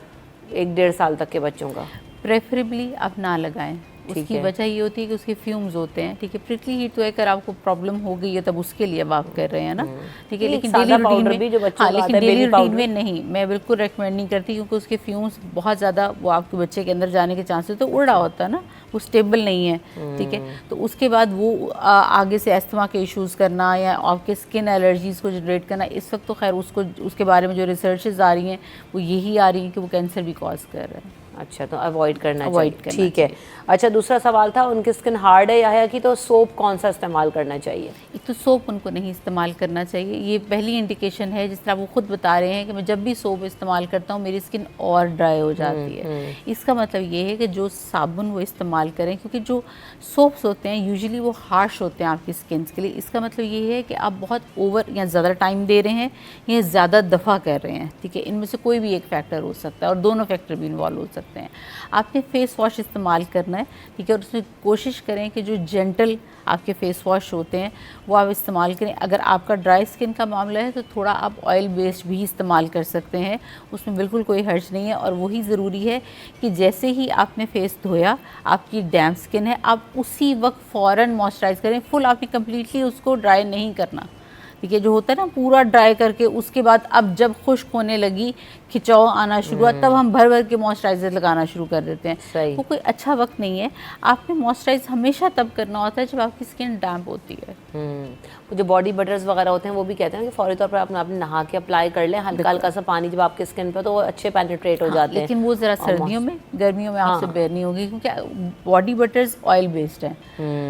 1-1.5 साल तक के बच्चों का? प्रेफरेबली आप ना लगाएं। उसकी वजह ये होती है कि उसके फ्यूम्स होते हैं, ठीक है। प्रिकली हीट तो अगर आपको प्रॉब्लम हो गई है तब उसके लिए अब आप कर रहे हैं ना, ठीक है, लेकिन डेली रूटीन में, हाँ, लेकिन डेली रूटीन में नहीं, मैं बिल्कुल रेकमेंड नहीं करती, क्योंकि उसके फ्यूम्स बहुत ज़्यादा वो आपके बच्चे के अंदर जाने के चांसेस, तो उड़ रहा होता है ना, वो स्टेबल नहीं है, ठीक है। तो उसके बाद वो आगे से अस्थमा के इश्यूज़ करना या आपके स्किन एलर्जीज़ को जनरेट करना, इस वक्त तो खैर उसको उसके बारे में जो रिसर्चेज आ रही हैं वो यही आ रही हैं कि वो कैंसर भी कॉज कर रहे हैं। अच्छा, तो अवॉइड करना Avoid चाहिए, करना ठीक है। अच्छा, दूसरा सवाल था, उनकी स्किन हार्ड है या कि तो सोप कौन सा इस्तेमाल करना चाहिए? एक तो सोप उनको नहीं इस्तेमाल करना चाहिए, ये पहली इंडिकेशन है। जिस तरह वो खुद बता रहे हैं कि मैं जब भी सोप इस्तेमाल करता हूँ मेरी स्किन और ड्राई हो जाती है। इसका मतलब ये है कि जो साबुन वो इस्तेमाल करें, क्योंकि जो सोप्स होते हैं यूजुअली वो हार्श होते हैं आपकी स्किन के लिए। इसका मतलब ये है कि आप बहुत ओवर या ज़्यादा टाइम दे रहे हैं या ज़्यादा दफ़ा कर रहे हैं, ठीक है। इनमें से कोई भी एक फैक्टर हो सकता है और दोनों फैक्टर भी इन्वॉल्व हो सकते हैं। आपने फेस वॉश इस्तेमाल करना है, ठीक है, और उसमें कोशिश करें कि जो जेंटल आपके फेस वॉश होते हैं वो आप इस्तेमाल करें। अगर आपका ड्राई स्किन का मामला है तो थोड़ा आप ऑयल बेस्ड भी इस्तेमाल कर सकते हैं, उसमें बिल्कुल कोई हर्ज नहीं है। और वही ज़रूरी है कि जैसे ही आपने फेस धोया, आपकी डैम्प स्किन है, आप उसी वक्त फ़ौरन मॉइस्चराइज़ करें। फुल आपने कम्प्लीटली उसको ड्राई नहीं करना, ठीक है। जो होता है ना पूरा ड्राई करके उसके बाद अब जब खुश्क होने लगी, खिंचाव आना शुरू हुआ, तब हम भर भर के मॉइस्चराइज़र लगाना शुरू कर देते हैं। सही। वो कोई अच्छा वक्त नहीं है। आपने मॉइस्चराइज़ हमेशा तब करना होता है जब आपकी स्किन डैम्प होती है। वो जो बॉडी बटर्स वगैरह होते हैं वो भी कहते हैं कि फौरी तौर पर आपने नहा के अप्लाई कर लें, हल्का हल्का सा पानी जब आपके स्किन पर, तो वो अच्छे पेनिट्रेट हो जाते हैं। लेकिन वो ज़रा सर्दियों में, गर्मियों में आपसे बेयर नहीं होगी, क्योंकि बॉडी बटर्स ऑयल बेस्ड हैं,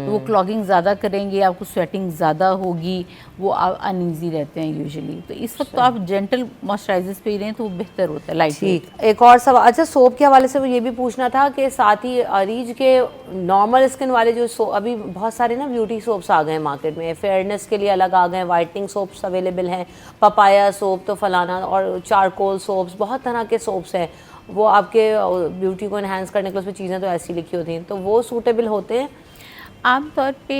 तो वो क्लॉगिंग ज़्यादा करेंगे, आपको स्वेटिंग ज़्यादा होगी, वो आप अनईजी रहते हैं यूजुअली। तो इस वक्त तो आप जेंटल मॉइस्चराइजर्स पे ही रहें तो वो बेहतर होता है, लाइट। ठीक, एक और सवाल, अच्छा सोप के हवाले से वो ये भी पूछना था कि साथ ही अरीज के नॉर्मल स्किन वाले जो अभी बहुत सारे ना ब्यूटी सोप्स आ गए हैं मार्केट में, फेयरनेस के लिए अलग आ गए हैं, वाइटनिंग सोप्स अवेलेबल हैं, पपाया सोप तो फलाना, और चारकोल सोप्स, बहुत तरह के सोप्स हैं। वो आपके ब्यूटी को इन्हांस करने के लिए उसमें चीज़ें तो ऐसी लिखी होती हैं, तो वो सूटेबल होते हैं? आमतौर पे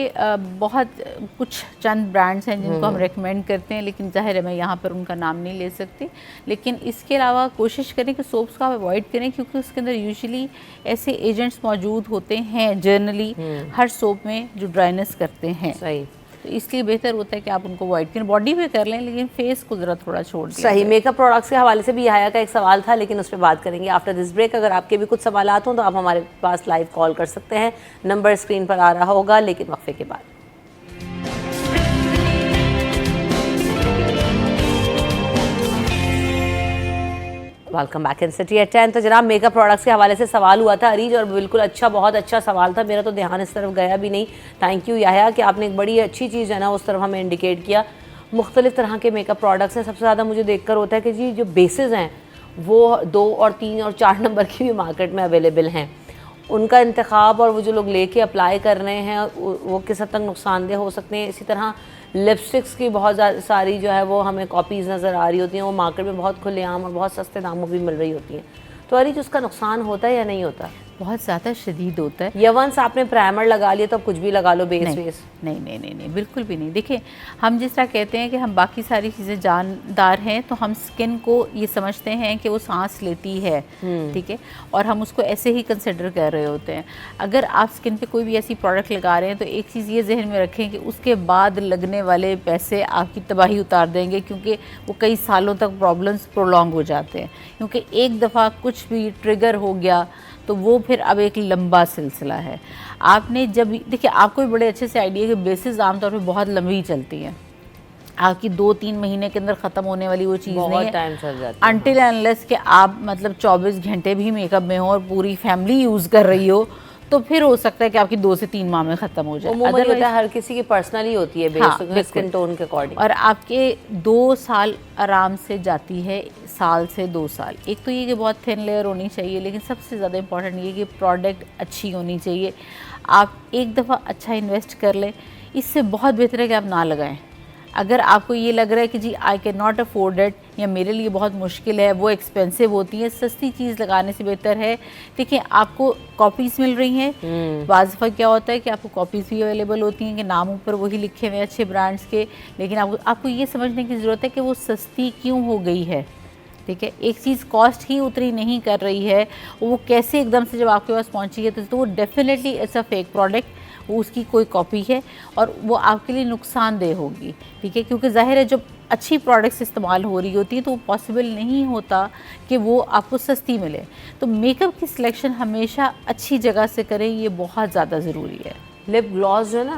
बहुत कुछ चंद ब्रांड्स हैं जिनको हम रेकमेंड करते हैं, लेकिन ज़ाहिर है मैं यहाँ पर उनका नाम नहीं ले सकती। लेकिन इसके अलावा कोशिश करें कि सोप्स का आप अवॉइड करें, क्योंकि उसके अंदर यूजुअली ऐसे एजेंट्स मौजूद होते हैं जनरली हर सोप में जो ड्राइनेस करते हैं। सही, तो इसलिए बेहतर होता है कि आप उनको अवॉइड करें। बॉडी पे कर लें लेकिन फेस को ज़रा थोड़ा छोड़ दें। सही। मेकअप प्रोडक्ट्स के हवाले से भी यहाया का एक सवाल था, लेकिन उस पर बात करेंगे आफ्टर दिस ब्रेक। अगर आपके भी कुछ सवाल हों तो आप हमारे पास लाइव कॉल कर सकते हैं, नंबर स्क्रीन पर आ रहा होगा, लेकिन वक्फे के बाद। Welcome back in city at 10। तो जनाब मेकअप प्रोडक्ट्स के हवाले से सवाल हुआ था अरीज, और बिल्कुल अच्छा, बहुत अच्छा सवाल था, मेरा तो ध्यान इस तरफ गया भी नहीं। थैंक यू याह्या कि आपने एक बड़ी अच्छी चीज़ है ना उस तरफ हमें इंडिकेट किया। मुख्तलिफ तरह के मेकअप प्रोडक्ट्स हैं, सबसे ज़्यादा मुझे देखकर होता है कि जी जो बेसिस हैं वो 2 और 3 और 4 नंबर की भी मार्केट में अवेलेबल हैं, उनका इंतखाब और वो जो लोग लेके अप्लाई कर रहे हैं वो किस हद तक नुकसानदेह हो सकते हैं। इसी तरह लिपस्टिक्स की बहुत सारी जो है वो हमें कॉपीज़ नज़र आ रही होती हैं, वो मार्केट में बहुत खुलेआम और बहुत सस्ते दामों भी मिल रही होती हैं। तो अरीज उसका नुकसान होता है या नहीं होता? बहुत ज़्यादा शदीद होता है। या वंस आपने प्राइमर लगा लिया तो अब कुछ भी लगा लो, बेस नहीं, वेस? नहीं नहीं नहीं नहीं, बिल्कुल भी नहीं। देखिए, हम जिस तरह कहते हैं कि हम बाकी सारी चीज़ें जानदार हैं, तो हम स्किन को ये समझते हैं कि वो सांस लेती है, ठीक है, और हम उसको ऐसे ही कंसिडर कर रहे होते हैं। अगर आप स्किन पे कोई भी ऐसी प्रोडक्ट लगा रहे हैं तो एक चीज़ ये जहन में रखें कि उसके बाद लगने वाले पैसे आपकी तबाही उतार देंगे, क्योंकि वो कई सालों तक प्रॉब्लम्स प्रोलॉन्ग हो जाते हैं। क्योंकि एक दफ़ा कुछ भी ट्रिगर हो गया तो वो फिर अब एक लंबा सिलसिला है। आपने जब देखिए, आपको भी बड़े अच्छे से आइडिया कि बेसिस आमतौर पे बहुत लंबी चलती हैं, आपकी 2-3 महीने के अंदर ख़त्म होने वाली वो चीज़ नहीं है, टाइम चल जाता है। अनटिल अनलेस कि आप मतलब 24 घंटे भी मेकअप में हो और पूरी फैमिली यूज़ कर रही हो, तो फिर हो सकता है कि आपकी 2 से 3 माह में ख़त्म हो जाए। अदरवाइज होता है, हर किसी की पर्सनली होती है बेस, स्किन टोन के अकॉर्डिंग। और आपके 2 साल आराम से जाती है, साल से 2 साल। एक तो ये कि बहुत थिन लेयर होनी चाहिए, लेकिन सबसे ज़्यादा इंपॉर्टेंट ये कि प्रोडक्ट अच्छी होनी चाहिए। आप एक दफ़ा अच्छा इन्वेस्ट कर लें, इससे बहुत बेहतर है कि आप ना लगाएं। अगर आपको ये लग रहा है कि जी I can not afford it, या मेरे लिए बहुत मुश्किल है, वो एक्सपेंसिव होती है, सस्ती चीज़ लगाने से बेहतर है। देखिए, आपको कॉपीज़ मिल रही हैं, बाज़ दफ़ा क्या होता है कि आपको कॉपीज़ भी अवेलेबल होती हैं कि नाम ऊपर वही लिखे हुए अच्छे ब्रांड्स के, लेकिन आपको ये समझने की ज़रूरत है कि वो सस्ती क्यों हो गई है, ठीक है। एक चीज़ कॉस्ट ही उतरी नहीं कर रही है, वो कैसे एकदम से जब आपके पास पहुंची है तो वो definitely it's a fake product, वो उसकी कोई कॉपी है और वो आपके लिए नुकसानदेह होगी, ठीक है। क्योंकि ज़ाहिर है जब अच्छी प्रोडक्ट्स इस्तेमाल हो रही होती है तो वो पॉसिबल नहीं होता कि वो आपको सस्ती मिले। तो मेकअप की सिलेक्शन हमेशा अच्छी जगह से करें, ये बहुत ज़्यादा ज़रूरी है। लिप ग्लॉस जो है ना,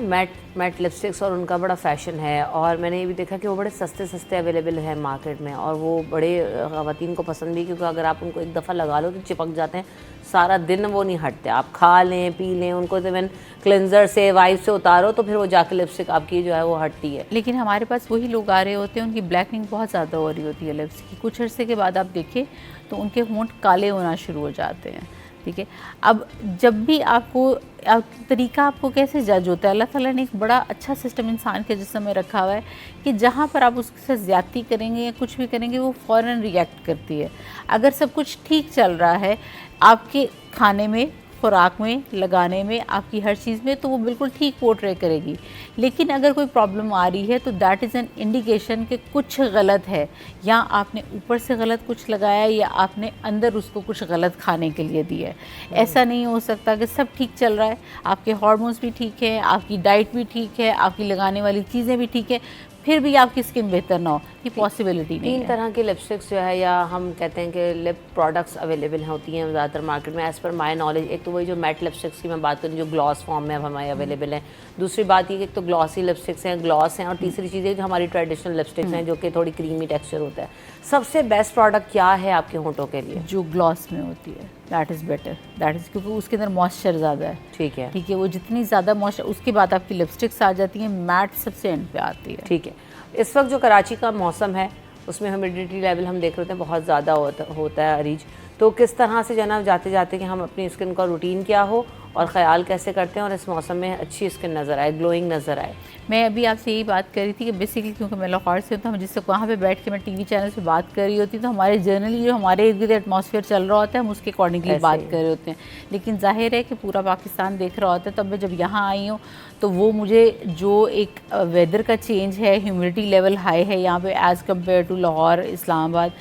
मैट लिपस्टिक्स, और उनका बड़ा फैशन है, और मैंने ये भी देखा कि वो बड़े सस्ते अवेलेबल हैं मार्केट में, और वो बड़े ख़वातीन को पसंद भी, क्योंकि अगर आप उनको एक दफ़ा लगा लो तो चिपक जाते हैं, सारा दिन वो नहीं हटते। आप खा लें पी लें उनको, इवन क्लेंजर से वाइप से उतारो तो फिर वो जाके लिपस्टिक आपकी जो है वो हटती है। लेकिन हमारे पास वही लोग आ रहे होते हैं, उनकी ब्लैकनिंग बहुत ज़्यादा हो रही होती है लिप्स की, कुछ अर्से के बाद आप देखें तो उनके होंठ काले होना शुरू हो जाते हैं। ठीक है, अब जब भी आपको तरीका आपको कैसे जज होता है, अल्लाह ताला ने एक बड़ा अच्छा सिस्टम इंसान के जिस्म में रखा हुआ है कि जहाँ पर आप उसके साथ ज़्यादती करेंगे या कुछ भी करेंगे वो फ़ौरन रिएक्ट करती है। अगर सब कुछ ठीक चल रहा है आपके खाने में, खुराक में, लगाने में, आपकी हर चीज़ में, तो वो बिल्कुल ठीक पोर्ट्रे करेगी। लेकिन अगर कोई प्रॉब्लम आ रही है तो दैट इज़ एन इंडिकेशन कि कुछ गलत है, या आपने ऊपर से गलत कुछ लगाया या आपने अंदर उसको कुछ गलत खाने के लिए दिया है। ऐसा नहीं हो सकता कि सब ठीक चल रहा है, आपके हार्मोन्स भी ठीक है, आपकी डाइट भी ठीक है, आपकी लगाने वाली चीज़ें भी ठीक है, फिर भी आपकी स्किन बेहतर ना हो, ये पॉसिबिलिटी नहीं है। 3 तरह की लिपस्टिक्स जो है, या हम कहते हैं कि लिप प्रोडक्ट्स अवेलेबल होती हैं ज़्यादातर मार्केट में, एज़ पर माय नॉलेज। एक तो वही जो मैट लिपस्टिक्स की मैं बात करूँ जो ग्लॉस फॉर्म में अब हमारे अवेलेबल हैं। दूसरी बात ये कि एक तो ग्लॉसी लिपस्टिक्स हैं, ग्लॉस हैं, और तीसरी चीज़ है जो हमारी ट्रेडिशनल लिपस्टिक्स हैं जो कि थोड़ी क्रीमी टेक्सचर होता है। सबसे बेस्ट प्रोडक्ट क्या है आपके होंठों के लिए? जो ग्लॉस में होती है that is better, that is क्योंकि उसके अंदर मॉइस्चर ज़्यादा है। ठीक है, ठीक है, वो जितनी ज़्यादा मॉइस्चर, उसके बाद आपकी लिपस्टिक्स आ जाती हैं, मैट सबसे एंड पे आती है। ठीक है। इस वक्त जो कराची का मौसम है उसमें ह्यूमिडिटी लेवल हम देख रहे होते हैं बहुत ज़्यादा होता है अरीज, तो किस तरह से जना जाते जाते कि हम अपनी स्किन का रूटीन क्या हो और ख़याल कैसे करते हैं और इस मौसम में अच्छी स्किन नज़र आए, ग्लोइंग नज़र आए? मैं अभी आपसे यही बात कर रही थी कि बेसिकली क्योंकि मैं लाहौर से हूँ तो हम जिससे वहाँ पे बैठ के मैं टीवी चैनल पे बात कर रही होती तो हमारे जनरली जो हमारे इर्द गिर्द एटमॉस्फेयर चल रहा होता है हम उसके अकॉर्डिंगली बात कर रहे होते हैं। लेकिन जाहिर है कि पूरा पाकिस्तान देख रहा होता है, तब मैं जब यहाँ आई हूँ तो वो मुझे जो एक वेदर का चेंज है, ह्यूमिडिटी लेवल हाई है यहाँ पे as compare to Lahore, Islamabad,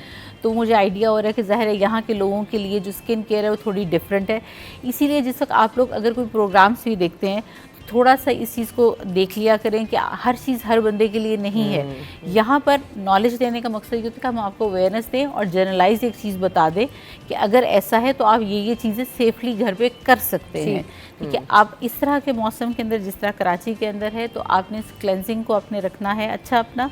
तो मुझे आइडिया हो रहा है कि ज़ाहिर है यहाँ के लोगों के लिए जो स्किन केयर है वो थोड़ी डिफरेंट है। इसीलिए जिस वक्त आप लोग अगर कोई प्रोग्राम्स भी देखते हैं तो थोड़ा सा इस चीज़ को देख लिया करें कि हर चीज़ हर बंदे के लिए नहीं है। यहाँ पर नॉलेज देने का मकसद ये होता है कि हम आपको अवेयरनेस दें और जनरलाइज एक चीज़ बता दें कि अगर ऐसा है तो आप ये चीज़ें सेफली घर पे कर सकते हैं। ठीक है, आप इस तरह के मौसम के अंदर जिस तरह कराची के अंदर है तो आपने इस क्लेंजिंग को अपने रखना है अच्छा, अपना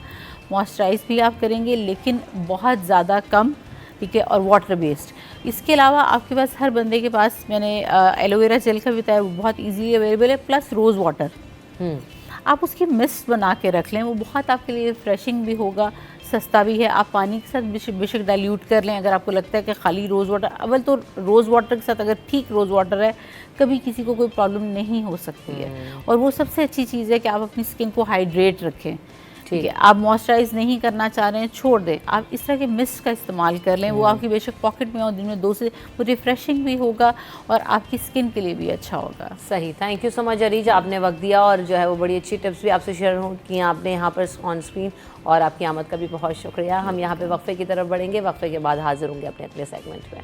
मॉइस्चराइज भी आप करेंगे लेकिन बहुत ज़्यादा कम, ठीक है, और वाटर बेस्ड। इसके अलावा आपके पास हर बंदे के पास, मैंने एलोवेरा जेल का भी बताया, वो बहुत इजीली अवेलेबल है, प्लस रोज़ वाटर आप उसकी मिस्ट बना के रख लें, वो बहुत आपके लिए रिफ्रेशिंग भी होगा, सस्ता भी है। आप पानी के साथ बेशक डाइल्यूट कर लें अगर आपको लगता है कि खाली रोज़ वाटर, अव्वल तो रोज़ वाटर के साथ अगर ठीक रोज़ वाटर है कभी किसी को कोई प्रॉब्लम नहीं हो सकती है। और वो सबसे अच्छी चीज़ है कि आप अपनी स्किन को हाइड्रेट रखें। ठीक है, आप मॉइस्चराइज नहीं करना चाह रहे हैं, छोड़ दें, आप इस तरह के मिस्ट का इस्तेमाल कर लें, वो आपकी बेशक पॉकेट में हो, दिन में 2 से, वो रिफ्रेशिंग भी होगा और आपकी स्किन के लिए भी अच्छा होगा। सही, thank you so much Areej, आपने वक्त दिया और जो है वो बड़ी अच्छी टिप्स भी आपसे शेयर की आपने यहाँ पर ऑन स्क्रीन, और आपकी आमद का भी बहुत शुक्रिया। हम यहाँ पे वक्फे की तरफ बढ़ेंगे, वक्फे के बाद हाजिर होंगे अपने अगले सेगमेंट में।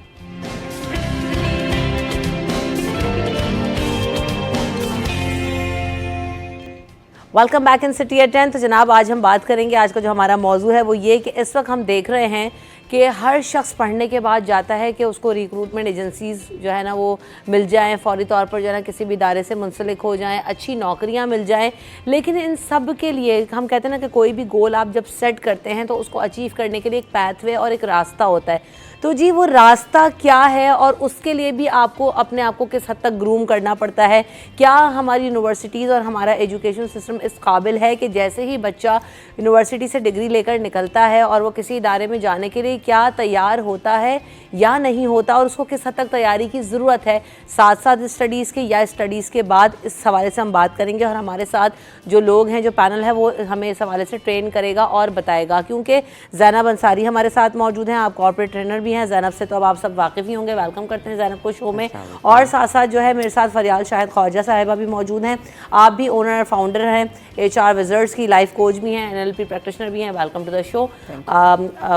Welcome back in city at 10। तो जनाब आज हम बात करेंगे, आज का जो हमारा मौजू है वो ये कि इस वक्त हम देख रहे हैं कि हर शख्स पढ़ने के बाद जाता है कि उसको रिक्रूटमेंट एजेंसीज़ जो है ना वो मिल जाएं, फौरी तौर पर जो है ना किसी भी इदारे से मुंसलिक हो जाएं, अच्छी नौकरियां मिल जाएं। लेकिन इन सब के लिए हम कहते हैं ना कि कोई भी गोल आप जब सेट करते हैं तो उसको अचीव करने के लिए एक पैथवे और एक रास्ता होता है। तो जी वो रास्ता क्या है और उसके लिए भी आपको अपने आप को किस हद तक ग्रूम करना पड़ता है? क्या हमारी यूनिवर्सिटीज़ और हमारा एजुकेशन सिस्टम इस काबिल है कि जैसे ही बच्चा यूनिवर्सिटी से डिग्री लेकर निकलता है और वो किसी इदारे में जाने के लिए क्या तैयार होता है या नहीं होता, और उसको किस हद तक तैयारी की ज़रूरत है साथ साथ स्टडीज़ के या स्टडीज़ के बाद? इस हवाले से हम बात करेंगे और हमारे साथ जो लोग हैं, जो पैनल है, वो हमें इस हवाले से ट्रेन करेगा और बताएगा। क्योंकि ज़ैनब अंसारी हमारे साथ मौजूद हैं, आप कॉर्पोरेट ट्रेनर भी हैं। ज़ैनब से तो अब आप सब वाकिफ़ ही होंगे, वेलकम करते हैं ज़ैनब को शो में। और साथ साथ जो है मेरे साथ फरियाल शाहिद ख्वाजा साहिबा भी मौजूद हैं, आप भी ओनर और फाउंडर हैं HR विज़र्ड्स की, लाइफ कोच भी हैं, NLP प्रैक्टिशनर भी हैं। Welcome to the show.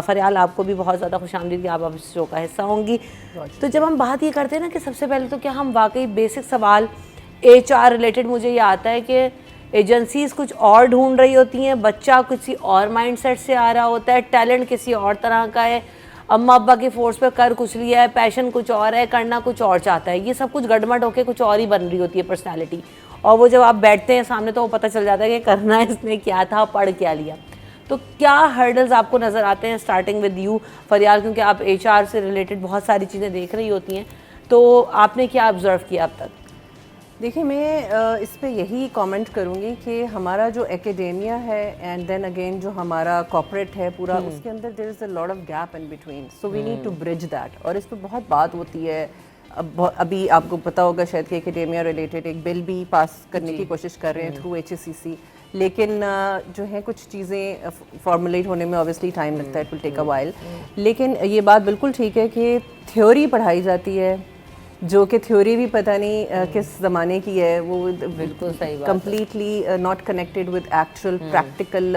Faryal आपको भी बहुत ज़्यादा खुशामदीद कि आप इस शो का हिस्सा होंगी। तो जब हम बात ये करते हैं ना कि सबसे पहले तो क्या हम वाकई बेसिक सवाल HR रिलेटेड, मुझे ये आता है कि एजेंसीज़ कुछ और ढूंढ रही होती हैं, बच्चा किसी और माइंडसेट से आ रहा होता है, टैलेंट किसी और तरह का है, अम्मा अब्बा की फोर्स पे कर कुछ लिया है, पैशन कुछ और है, करना कुछ और चाहता है, ये सब कुछ गड़बड़ होकर कुछ और ही बन रही होती है पर्सनैलिटी। और वो जब आप बैठते हैं सामने तो वो पता चल जाता है कि करना इसने क्या था, पढ़ क्या लिया। तो क्या हर्डल्स आपको नज़र आते हैं स्टार्टिंग विद यू फरियाल, क्योंकि आप HR से रिलेटेड बहुत सारी चीज़ें देख रही होती हैं, तो आपने क्या ऑब्जर्व किया अब तक? देखिए, मैं इस पे यही कमेंट करूँगी कि हमारा जो एकेडेमिया है एंड देन अगेन जो हमारा कॉर्पोरेट है पूरा, उसके अंदर there is a lot of gap in between, so we need to bridge that. और इस पे बहुत बात होती है। अभी आपको पता होगा शायद कि एकेडेमिया रिलेटेड एक बिल भी पास करने की कोशिश कर रहे हैं थ्रू HACC, लेकिन जो है कुछ चीज़ें फॉर्मुलेट होने में ऑब्वियसली टाइम लगता है, it will take a while. लेकिन ये बात बिल्कुल ठीक है कि थ्योरी पढ़ाई जाती है, जो कि थ्योरी भी पता नहीं किस ज़माने की है, वो बिल्कुल सही बात, completely not connected with actual practical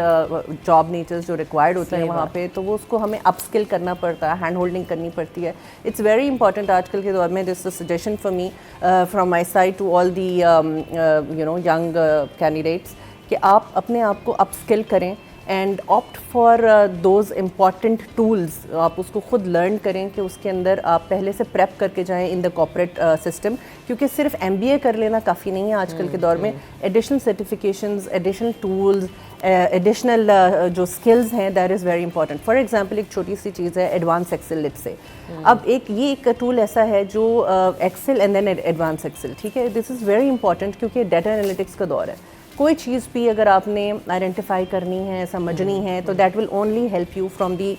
job natures जो रिक्वायर्ड होती है वहाँ पे, तो वो उसको हमें अपस्किल करना पड़ता है, हैंड होल्डिंग करनी पड़ती है। इट्स वेरी इंपॉर्टेंट आजकल के दौर में, this suggestion for me from my side to all the young candidates कि आप अपने आप को अपस्किल करें and opt for those important tools. आप उसको खुद लर्न करें कि उसके अंदर आप पहले से प्रेप करके जाएं इन द कॉर्पोरेट सिस्टम, क्योंकि सिर्फ MBA कर लेना काफ़ी नहीं है आजकल के दौर में। Additional certifications, additional tools, additional जो स्किल्स हैं, that is very important. For example एक छोटी सी चीज़ है एडवांस एक्सेल, लेट्स से। अब ये एक टूल ऐसा है जो Excel and then advance Excel, ठीक है, दिस इज़ वेरी इंपॉर्टेंट क्योंकि डाटा एनालिटिक्स का दौर है। कोई चीज़ भी अगर आपने आइडेंटिफाई करनी है, समझनी है, तो that will only help you from the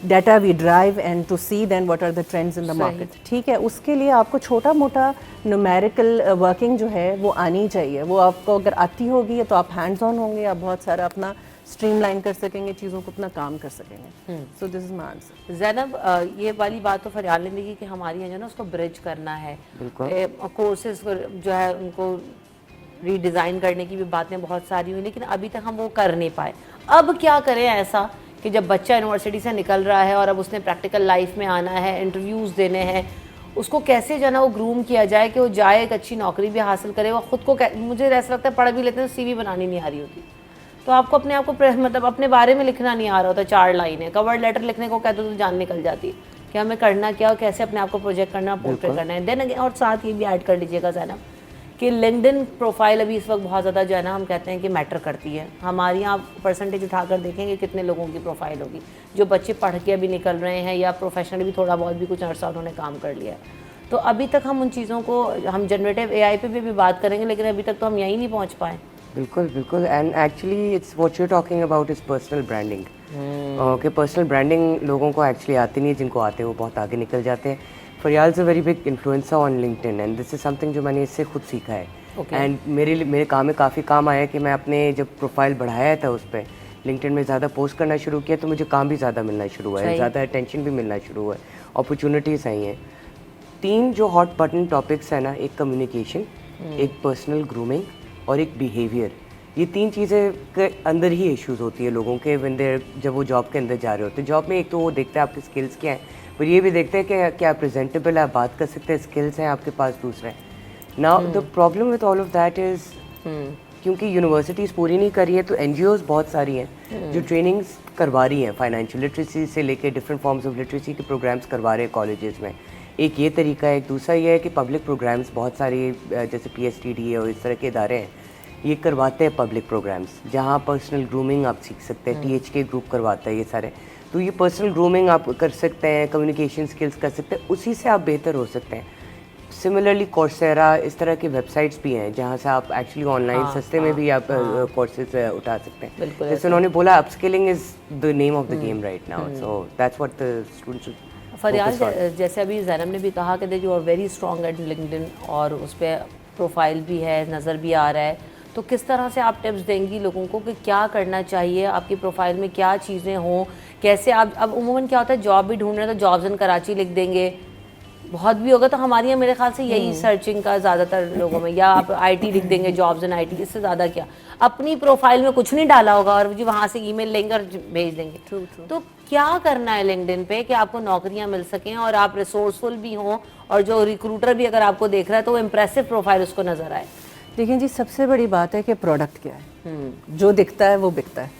data we drive and to see then what are the trends in the market, ठीक है। उसके लिए आपको छोटा मोटा न्यूमेरिकल वर्किंग जो है वो आनी चाहिए। वो आपको अगर आती होगी तो आप हैंड्स ऑन होंगे, आप बहुत सारा अपना स्ट्रीमलाइन कर सकेंगे, चीज़ों को अपना काम कर सकेंगे। So this is my answer. Zainab, ये वाली बात तो फरियाल ने भी की कि हमारी यहाँ जो ना उसको ब्रिज करना है, कोर्सेज जो है उनको रीडिज़ाइन करने की भी बातें बहुत सारी हुई, लेकिन अभी तक हम वो कर नहीं पाए। अब क्या करें ऐसा कि जब बच्चा यूनिवर्सिटी से निकल रहा है और अब उसने प्रैक्टिकल लाइफ में आना है, इंटरव्यूज़ देने हैं, उसको कैसे जो है ना वो ग्रूम किया जाए कि वो जाए, एक अच्छी नौकरी भी हासिल करे। वो ख़ुद को मुझे ऐसा लगता है पढ़ भी लेते हैं तो CV बनानी नहीं आ रही होती, तो आपको अपने आप को मतलब अपने बारे में लिखना नहीं आ रहा होता, 4 लाइनें कवर लेटर लिखने को कहते तो जान निकल जाती है कि हमें करना क्या और कैसे अपने आप को प्रोजेक्ट करना, पोर्ट्रेट करना है। देन अगेन, और साथ ये भी ऐड कर लीजिएगा ज़ैनब कि लिंक्डइन प्रोफाइल अभी इस वक्त बहुत ज़्यादा जो है ना हम कहते हैं कि मैटर करती है। हमारे यहाँ परसेंटेज उठाकर देखेंगे कितने लोगों की प्रोफाइल होगी जो बच्चे पढ़ के अभी निकल रहे हैं या प्रोफेशनली भी थोड़ा बहुत भी कुछ अर्सा उन्होंने काम कर लिया है। तो अभी तक हम उन चीज़ों को, हम जनरेटिव AI पे भी बात करेंगे, लेकिन अभी तक तो हम यहीं नहीं पहुँच पाए। बिल्कुल बिल्कुल, and actually it's what you are talking about is personal branding. कि पर्सनल ब्रांडिंग लोगों को एक्चुअली आती नहीं है, जिनको आते हैं वो बहुत आगे निकल जाते हैं। फरियाल is a very big influencer on LinkedIn and this is something जो मैंने इससे खुद सीखा है। एंड मेरे काम में काफ़ी काम आया कि मैं अपने जब प्रोफाइल बढ़ाया था उस पर लिंक्डइन में ज़्यादा पोस्ट करना शुरू किया तो मुझे काम भी ज़्यादा मिलना शुरू हुआ है, ज़्यादा अटेंशन भी मिलना शुरू हुआ है, अपॉर्चुनिटीज़ आई हैं। 3 जो हॉट बटन टॉपिक्स हैं ना, एक कम्युनिकेशन, एक पर्सनल ग्रूमिंग और एक बिहेवियर। ये 3 चीज़ें के अंदर ही इश्यूज़ होती है लोगों के व्हेन दे जब वो जॉब के अंदर जा रहे होते हैं। जॉब में एक तो वो देखते हैं आपकी स्किल्स क्या हैं, पर ये भी देखते हैं कि क्या प्रेजेंटेबल है, आप बात कर सकते हैं, स्किल्स हैं आपके पास। दूसरा now the problem with all of that is क्योंकि यूनिवर्सिटीज़ पूरी नहीं कर रही है तो NGOs बहुत सारी हैं जो ट्रेनिंग्स करवा रही हैं, फाइनेंशियल लिटरेसी से लेके डिफरेंट फॉर्म्स ऑफ लिटरेसी के प्रोग्राम्स करवा रहे हैं कॉलेजेस में। एक ये तरीका है। एक दूसरा ये है कि पब्लिक प्रोग्राम्स बहुत सारी जैसे PSTD और इस तरह के इदारे हैं, ये करवाते हैं पब्लिक प्रोग्राम्स जहाँ पर्सनल ग्रूमिंग आप सीख सकते हैं। THK ग्रुप करवाता है ये सारे, तो ये पर्सनल ग्रूमिंग आप कर सकते हैं, कम्युनिकेशन स्किल्स कर सकते हैं, उसी से आप बेहतर हो सकते हैं। सिमिलरली कोर्सेरा, इस तरह की वेबसाइट्स भी हैं जहाँ से आप एक्चुअली ऑनलाइन सस्ते में भी आप कोर्सेज उठा सकते हैं। जैसे उन्होंने बोला, upskilling is the name of the game right now, so that's what the students. Faryal, जैसे अभी ज़ैनब ने भी कहा कि you are very strong at LinkedIn और उस पर प्रोफाइल भी है, नज़र भी आ रहा है, तो किस तरह से आप टिप्स देंगी लोगों को कि क्या करना चाहिए, आपकी प्रोफाइल में क्या चीज़ें हों, कैसे आप, अब उमूमन क्या होता है जॉब भी ढूंढ रहे हैं तो जॉब्स इन कराची लिख देंगे, बहुत भी होगा तो हमारे यहाँ मेरे ख्याल से यही सर्चिंग का ज़्यादातर लोगों में, या आप IT लिख देंगे, जॉब्स इन IT, इससे ज़्यादा क्या, अपनी प्रोफाइल में कुछ नहीं डाला होगा और जी वहाँ से ईमेल लेंगे और भेज देंगे। तो क्या करना है लिंक्डइन पे कि आपको नौकरियाँ मिल सकें और आप रिसोर्सफुल भी हों और जो रिक्रूटर भी अगर आपको देख रहा है तो वो इम्प्रेसिव प्रोफाइल उसको नज़र आए। देखिए जी, सबसे बड़ी बात है कि प्रोडक्ट क्या है। जो दिखता है वो बिकता है,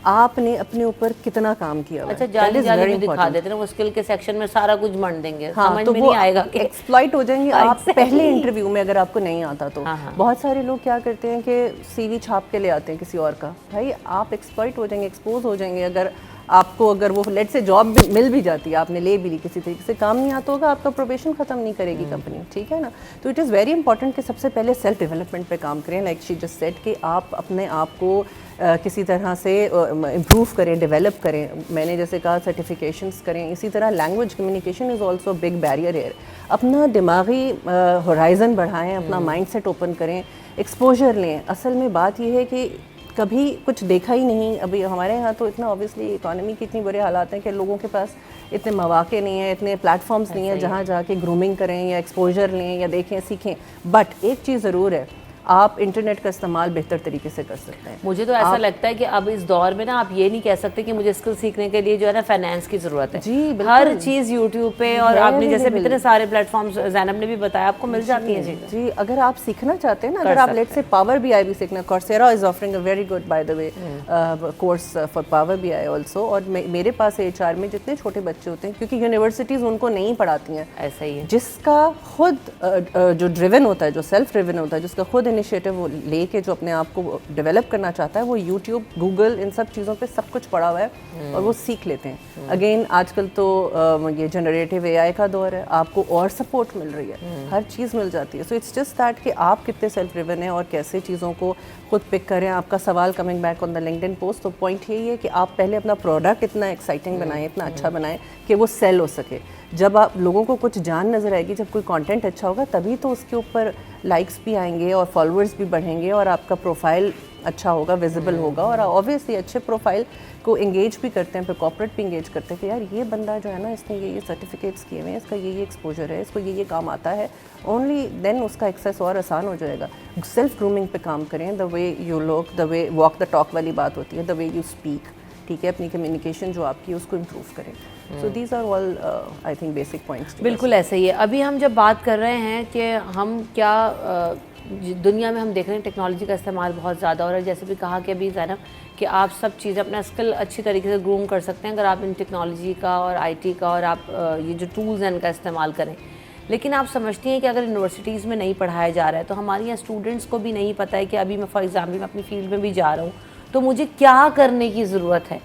आपने अपने ऊपर कितना काम किया हुआ है। अच्छा, That जाली is जाली very में दिखा important. देते हैं ना, वो स्किल के सेक्शन में सारा कुछ मंड देंगे, हाँ, समझ तो में वो नहीं आएगा कि एक्सप्लॉइट हो जाएंगे आप Exactly. पहले इंटरव्यू में, अगर आपको नहीं आता तो। हाँ। बहुत सारे लोग क्या करते हैं कि सीवी छाप के ले आते हैं किसी और का, भाई आप एक्सप्लॉइट हो जाएंगे, एक्सपोज हो जाएंगे। अगर वो लेट से जॉब मिल भी जाती है, आपने ले भी ली, किसी तरीके से काम नहीं आता होगा, आपका प्रोबेशन ख़त्म नहीं करेगी कंपनी, ठीक है ना। तो इट इज़ वेरी इंपॉर्टेंट कि सबसे पहले सेल्फ डेवलपमेंट पे काम करें, लाइक शी जस्ट सेड कि आप अपने आप को किसी तरह से इम्प्रूव करें, डेवलप करें। मैंने जैसे कहा सर्टिफिकेशंस करें, इसी तरह language communication is also big barrier है। अपना दिमागी होराइज़न बढ़ाएं, अपना माइंड सेट ओपन करें, एक्सपोजर लें। असल में बात यह है कि कभी कुछ देखा ही नहीं। अभी हमारे यहाँ तो इतना ऑब्वियसली इकोनॉमी की इतनी बुरे हालात हैं कि लोगों के पास इतने मौके नहीं है, इतने प्लेटफॉर्म्स नहीं है जहाँ जाके ग्रूमिंग करें या एक्सपोजर लें या देखें, सीखें। बट एक चीज़ ज़रूर है, आप इंटरनेट का इस्तेमाल बेहतर तरीके से कर सकते हैं। मुझे तो ऐसा लगता है कि अब इस दौर में ना आप ये नहीं कह सकते कि मुझे स्किल सीखने के लिए जो है ना फाइनेंस की ज़रूरत है। जी, बिल्कुल। हर चीज़ यूट्यूब पे और आपने जैसे इतने सारे प्लेटफॉर्म्स जैनब ने भी बताया, आपको मिल जाती है चीज़ें। जी, अगर आप सीखना चाहते हैं ना, अगर आप लेट से पावर BI भी सीखना, Coursera is offering a very good by the way course for power BI also. और मेरे पास HR में जितने छोटे बच्चे होते हैं, क्योंकि यूनिवर्सिटीज़ उनको नहीं पढ़ाती हैं, ऐसा ही है। जिसका खुद जो ड्रिवन होता है, जो सेल्फ ड्रिवन होता है, जिसका खुद इनिशिएटिव वो लेके जो अपने आप को डेवलप करना चाहता है, वो यूट्यूब, गूगल, इन सब चीज़ों पे सब कुछ पड़ा हुआ है और वो सीख लेते हैं। अगेन आजकल तो ये जनरेटिव AI का दौर है, आपको और सपोर्ट मिल रही है, हर चीज़ मिल जाती है। सो इट्स जस्ट दैट कि आप कितने सेल्फ ड्रिवन हैं और कैसे चीज़ों को खुद पिक करें। आपका सवाल coming back on the LinkedIn post, तो पॉइंट यही है कि आप पहले अपना प्रोडक्ट इतना एक्साइटिंग बनाएं, इतना अच्छा बनाएं कि वो सेल हो सके। जब आप लोगों को कुछ जान नज़र आएगी, जब कोई कंटेंट अच्छा होगा, तभी तो उसके ऊपर लाइक्स भी आएंगे और फॉलोअर्स भी बढ़ेंगे और आपका प्रोफाइल अच्छा होगा, विजिबल होगा। और ऑब्वियसली अच्छे प्रोफाइल को एंगेज भी करते हैं, फिर कॉर्पोरेट भी एंगेज करते हैं कि यार ये बंदा जो है ना, इसने ये सर्टिफिकेट्स किए हुए हैं, इसका ये एक्सपोजर है, इसको ये काम आता है। ओनली देन उसका एक्सेस और आसान हो जाएगा। सेल्फ ग्रूमिंग पे काम करें, the way you look, the way walk the talk वाली बात होती है, द वे यू स्पीक, ठीक है, अपनी कम्युनिकेशन जो आपकी है उसको इम्प्रूव करें। So these are all I think basic points. बिल्कुल ऐसे ही है। अभी हम जब बात कर रहे हैं कि हम क्या दुनिया में हम देख रहे हैं टेक्नोलॉजी का इस्तेमाल बहुत ज़्यादा हो रहा है, जैसे भी कहा कि अभी ज़ैनब कि आप सब चीज़ अपना स्किल अच्छी तरीके से ग्रूम कर सकते हैं अगर आप इन टेक्नोलॉजी का और IT का और आप ये जो टूल्स हैं इनका इस्तेमाल करें। लेकिन आप समझती हैं कि अगर यूनिवर्सिटीज़ में नहीं पढ़ाया जा रहा है तो हमारे यहाँ स्टूडेंट्स को भी नहीं पता है कि अभी मैं फॉर एग्जाम्पल मैं अपनी फील्ड में भी जा रहा हूँ तो मुझे क्या करने की ज़रूरत है,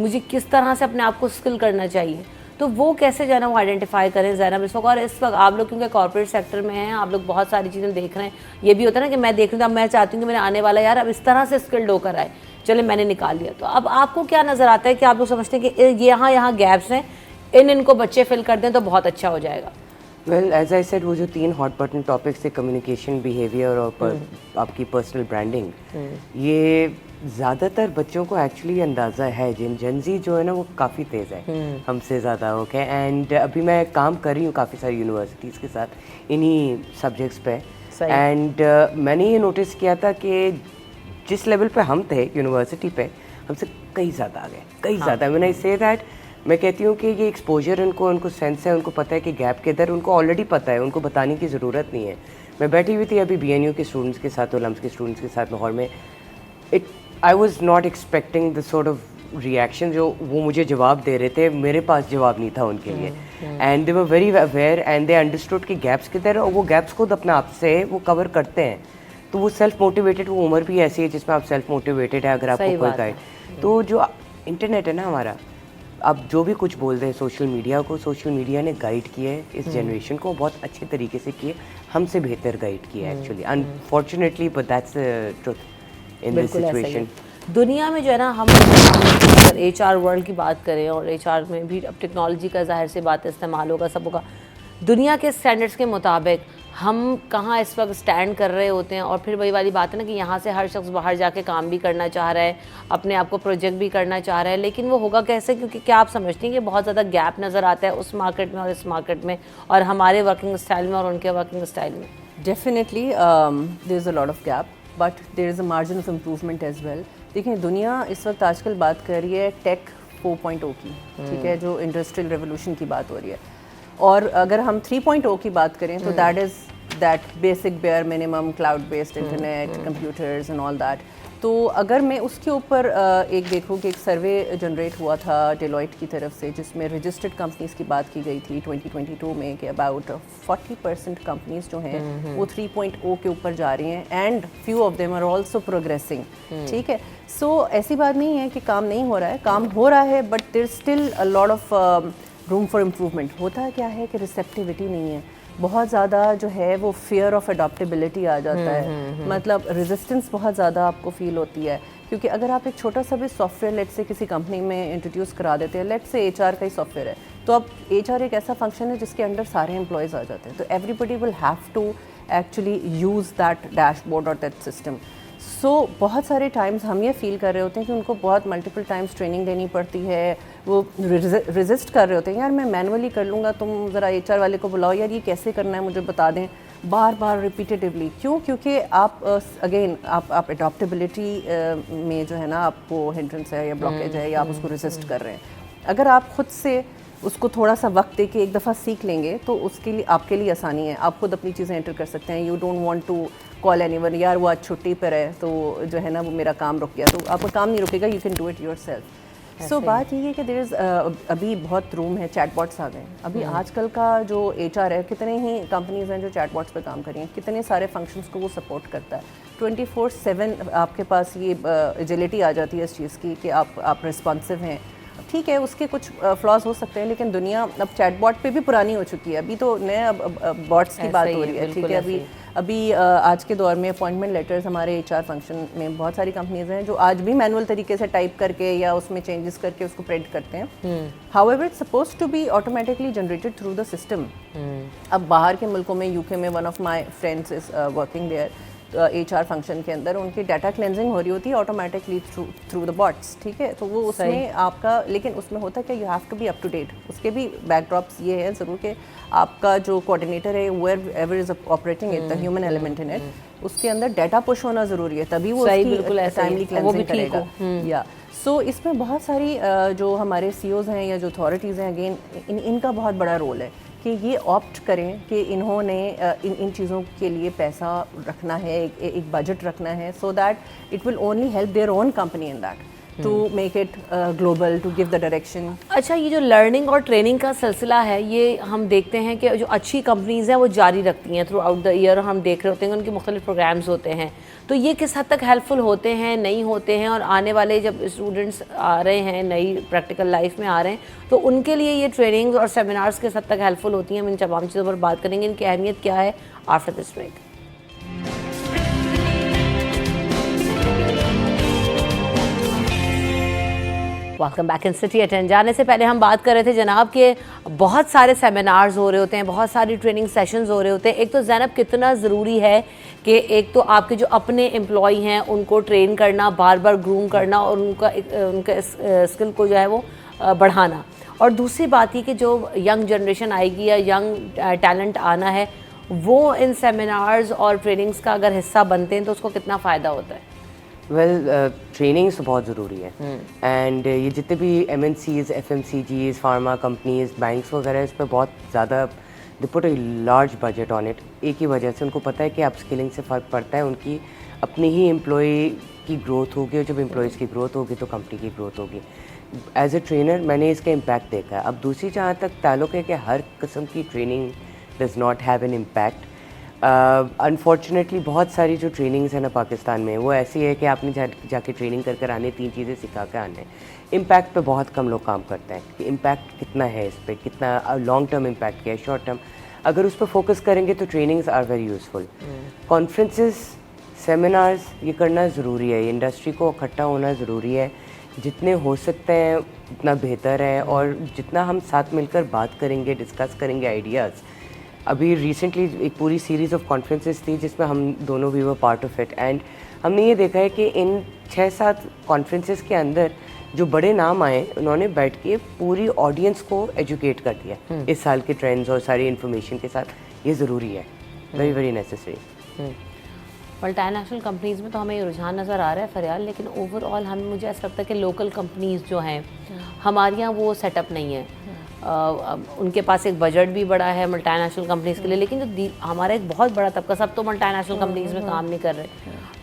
मुझे किस तरह से अपने आप को स्किल करना चाहिए। तो वो कैसे जो है ना वो आइडेंटिफाई करें ज़ैनब इस वक्त। और इस वक्त आप लोग क्योंकि कॉर्पोरेट सेक्टर में हैं, आप लोग बहुत सारी चीज़ें देख रहे हैं। ये भी होता है ना कि मैं देख रही हूँ, अब मैं चाहती हूँ कि मेरे आने वाला यार अब इस तरह से स्किल्ड होकर आए, चले मैंने निकाल लिया। तो अब आपको क्या नज़र आता है कि आप लोग समझते हैं कि यहाँ गैप्स हैं, इनको बच्चे फिल कर दें तो बहुत अच्छा हो जाएगा। वेल एज आई सेड, वो जो 3 हॉट बटन टॉपिक्स थे, कम्युनिकेशन, बिहेवियर और आपकी पर्सनल ब्रांडिंग, ये ज़्यादातर बच्चों को एक्चुअली अंदाज़ा है। जेनजी जो है ना वो काफ़ी तेज़ है हमसे ज़्यादा। ओके, एंड अभी मैं काम कर रही हूँ काफ़ी सारी यूनिवर्सिटीज़ के साथ इन्हीं सब्जेक्ट्स पे, एंड मैंने ये नोटिस किया था कि जिस लेवल पे हम थे यूनिवर्सिटी पे, हमसे कई ज़्यादा आ गए, कई ज़्यादा। व्हेन आई से दैट, मैं कहती हूँ कि ये एक्सपोजर उनको सेंस है, उनको पता है कि गैप किधर, उनको ऑलरेडी पता है, उनको बताने की ज़रूरत नहीं है। मैं बैठी हुई थी अभी BNU के स्टूडेंट्स के साथ, उलम्स के स्टूडेंट्स के साथ लाहौर में। I was not expecting the sort of reaction जो वो मुझे जवाब दे रहे थे, मेरे पास जवाब नहीं था उनके लिए। And they were very aware and they understood कि गैप्स किधर है और वो गैप्स खुद अपने आप से वो कवर करते हैं। तो वो सेल्फ मोटिवेटेड, वो उम्र भी ऐसी है जिसमें आप सेल्फ मोटिवेटेड है अगर आपको कोई गाइड। तो जो इंटरनेट है ना हमारा, अब जो भी कुछ बोल रहे हैं सोशल मीडिया ने गाइड किया है इस जनरेशन को, बहुत अच्छे तरीके से किए, हमसे बेहतर गाइड किया है actually, unfortunately, but that's the truth in this situation. दुनिया में जो है ना, हम अगर HR वर्ल्ड की बात करें और HR में भी अब टेक्नोलॉजी का ज़ाहिर सी बात इस्तेमाल होगा, सब होगा। दुनिया के स्टैंडर्ड्स के मुताबिक हम कहाँ इस वक्त स्टैंड कर रहे होते हैं। और फिर वही वाली बात है ना कि यहाँ से हर शख्स बाहर जाके काम भी करना चाह रहा है, अपने आप को प्रोजेक्ट भी करना चाह रहा है, लेकिन वो होगा कैसे? क्योंकि क्या आप समझती हैं कि बहुत ज़्यादा गैप नज़र आता है उस मार्केट में और इस मार्केट में, और हमारे वर्किंग स्टाइल में और उनके वर्किंग स्टाइल में? Definitely there is a lot of gap, but there is a margin of improvement as well. देखिए, दुनिया इस वक्त आजकल बात कर रही है टेक 4.0 की, ठीक है, जो इंडस्ट्रियल रेवोल्यूशन की बात हो रही है। और अगर हम 3.0 की बात करें तो that is that basic bare minimum cloud based internet, computers and all that. तो अगर मैं उसके ऊपर एक देखूँ कि एक सर्वे जनरेट हुआ था डेलॉइट की तरफ से, जिसमें रजिस्टर्ड कंपनीज़ की बात की गई थी 2022 में, कि अबाउट 40% कंपनीज़ जो हैं वो 3.0 के ऊपर जा रही हैं, and few of them are also progressing. ठीक है, सो ऐसी बात नहीं है कि काम नहीं हो रहा है, काम हो रहा है, but there still a lot of room for improvement. होता क्या है कि रिसेप्टिविटी नहीं है, बहुत ज़्यादा जो है वो फियर ऑफ अडॉप्टेबिलिटी आ जाता है, मतलब रेजिस्टेंस बहुत ज़्यादा आपको फील होती है। क्योंकि अगर आप एक छोटा सा भी सॉफ्टवेयर लेट से किसी कंपनी में इंट्रोड्यूस करा देते हैं, लेट से HR का ही सॉफ्टवेयर है, तो अब HR एक ऐसा फंक्शन है जिसके अंडर सारे एम्प्लॉयज़ आ जाते हैं, तो everybody will have to actually use that dashboard और दैट सिस्टम। सो बहुत सारे टाइम्स हम ये फील कर रहे होते हैं कि उनको बहुत मल्टीपल टाइम्स ट्रेनिंग देनी पड़ती है, वो रेजिस्ट कर रहे होते हैं, यार मैं मैनुअली कर लूँगा, तुम ज़रा HR वाले को बुलाओ, यार ये कैसे करना है मुझे बता दें, बार बार रिपीटेटिवली। क्यों? क्योंकि आप अगेन आप अडॉप्टेबिलिटी में जो है ना आपको हिंड्रेंस है या ब्लॉकेज है, या आप उसको रेजिस्ट कर रहे हैं। अगर आप खुद से उसको थोड़ा सा वक्त दे के एक दफ़ा सीख लेंगे तो उसके लिए आपके लिए आसानी है, आप खुद अपनी चीज़ें एंटर कर सकते हैं। You don't want to call anyone, यार वो आज छुट्टी पर है तो जो है ना वो मेरा काम रुक गया, तो आपका काम नहीं रुकेगा, you can do it yourself. So बात ये है कि देयर इज़ अभी बहुत रूम है, चैटबॉट्स आ गए अभी। आजकल का जो HR है, कितने ही कंपनीज़ हैं जो चैटबॉट्स पे काम कर रही हैं, कितने सारे फंक्शंस को वो सपोर्ट करता है। 24/7 आपके पास ये एजिलिटी आ जाती है इस चीज़ की कि आप रिस्पॉन्सिव हैं। ठीक है, उसके कुछ फ्लॉज हो सकते हैं, लेकिन दुनिया अब चैटबॉट पे भी पुरानी हो चुकी है, अभी तो नए अब बॉट्स की बात हो रही है। ठीक है, अभी आज के दौर में अपॉइंटमेंट लेटर्स हमारे HR फंक्शन में बहुत सारी कंपनीज हैं जो आज भी मैनुअल तरीके से टाइप करके या उसमें चेंजेस करके उसको प्रिंट करते हैं। However it's suppose to be automatically generated through the system. अब बाहर के मुल्कों में, UK में, one of my friends is working there, HR function के अंदर उनकी डाटा क्लेंजिंग हो रही होती है ऑटोमेटिकली थ्रू द बॉट्स। ठीक है, तो वो उसमें आपका, लेकिन उसमें होता है कि you have to be up to date. उसके भी बैकड्रॉप्स ये है ज़रूर कि आपका जो कोऑर्डिनेटर है, wherever is operating it, the human element in it, उसके अंदर डाटा पुश होना ज़रूरी है, तभी वो उसकी टाइमली क्लेंजिंग करेगा। या सो इसमें बहुत सारी जो हमारे CEOs हैं या जो अथॉरिटीज़ हैं, अगेन इनका बहुत बड़ा रोल है कि ये ऑप्ट करें कि इन्होंने इन चीज़ों के लिए पैसा रखना है, एक बजट रखना है, so that it will only help their own company in that to make it global, to give the direction. अच्छा, ये जो लर्निंग और ट्रेनिंग का सिलसिला है, ये हम देखते हैं कि जो अच्छी कंपनीज़ हैं वो जारी रखती हैं थ्रू आउट द ईयर, हम देख रहे होते हैं उनके मुख्तलिफ प्रोग्राम्स होते हैं, तो ये किस हद तक हेल्पफुल होते हैं, नहीं होते हैं, और आने वाले जब स्टूडेंट्स आ रहे हैं, नई प्रैक्टिकल लाइफ में आ रहे हैं, तो उनके लिए ये ट्रेनिंग्स और सेमिनार्स किस हद तक हेल्पफुल होती हैं? हम इन तमाम चीज़ों पर बात करेंगे, इनकी अहमियत क्या है after this break. Welcome back in city at 10। जाने से पहले हम बात कर रहे थे जनाब के बहुत सारे सेमिनार्स हो रहे होते हैं, बहुत सारी ट्रेनिंग सेशंस हो रहे होते हैं। एक तो ज़ैनब कितना ज़रूरी है कि एक तो आपके जो अपने एम्प्लॉय हैं उनको ट्रेन करना, बार बार ग्रूम करना और उनका स्किल को जो है वो बढ़ाना, और दूसरी बात ये कि जो यंग जनरेशन आएगी या यंग टैलेंट आना है, वो इन सेमिनार्स और ट्रेनिंग्स का अगर हिस्सा बनते हैं तो उसको कितना फ़ायदा होता है? ट्रेनिंग्स तो बहुत ज़रूरी है, एंड ये जितने भी MNCs, FMCGs, pharma companies, banks वगैरह, इस पर बहुत ज़्यादा they put a large budget on it. एक ही वजह से उनको पता है कि अपस्किलिंग से फ़र्क पड़ता है, उनकी अपनी ही एम्प्लॉय की ग्रोथ होगी, और जब एम्प्लॉयज़ की ग्रोथ होगी तो कंपनी की ग्रोथ होगी। एज ए ट्रेनर मैंने इसका इम्पैक्ट देखा है। अब दूसरी जहाँ तक ताल्लुक़ है कि हर किस्म की training does not have an impact. Unfortunately बहुत सारी जो ट्रेनिंग्स हैं ना पाकिस्तान में, वो ऐसी है कि आपने जाके ट्रेनिंग कर कर आने, 3 चीज़ें सिखा कर आने। इम्पैक्ट पे बहुत कम लोग काम करते हैं कि इम्पैक्ट कितना है इस पर, कितना लॉन्ग टर्म इम्पैक्ट क्या है, शॉर्ट टर्म। अगर उस पर फोकस करेंगे तो trainings are very useful. Conferences, seminars ये करना ज़रूरी है, इंडस्ट्री को इकट्ठा होना ज़रूरी है, जितने हो सकते हैं उतना बेहतर है, और जितना हम साथ मिलकर बात करेंगे, डिस्कस करेंगे आइडियाज़। अभी रिसेंटली एक पूरी सीरीज़ ऑफ कॉन्फ्रेंसेस थी जिसमें हम दोनों भी were part of it, and हमने ये देखा है कि इन 6-7 कॉन्फ्रेंसेस के अंदर जो बड़े नाम आए, उन्होंने बैठ के पूरी ऑडियंस को एजुकेट कर दिया इस साल के ट्रेंड्स और सारी इन्फॉर्मेशन के साथ। ये ज़रूरी है, very very necessary. Multinational companies में तो हमें ये रुझान नज़र आ रहा है फरियाल, लेकिन ओवरऑल मुझे ऐसा लगता है कि लोकल कंपनीज़ जो हैं हमारे यहाँ वो सेटअप नहीं है। उनके पास एक बजट भी बड़ा है मल्टीनेशनल कंपनीज़ के लिए, लेकिन जो हमारा एक बहुत बड़ा तबका, सब तो मल्टीनेशनल कंपनीज़ में काम नहीं कर रहे,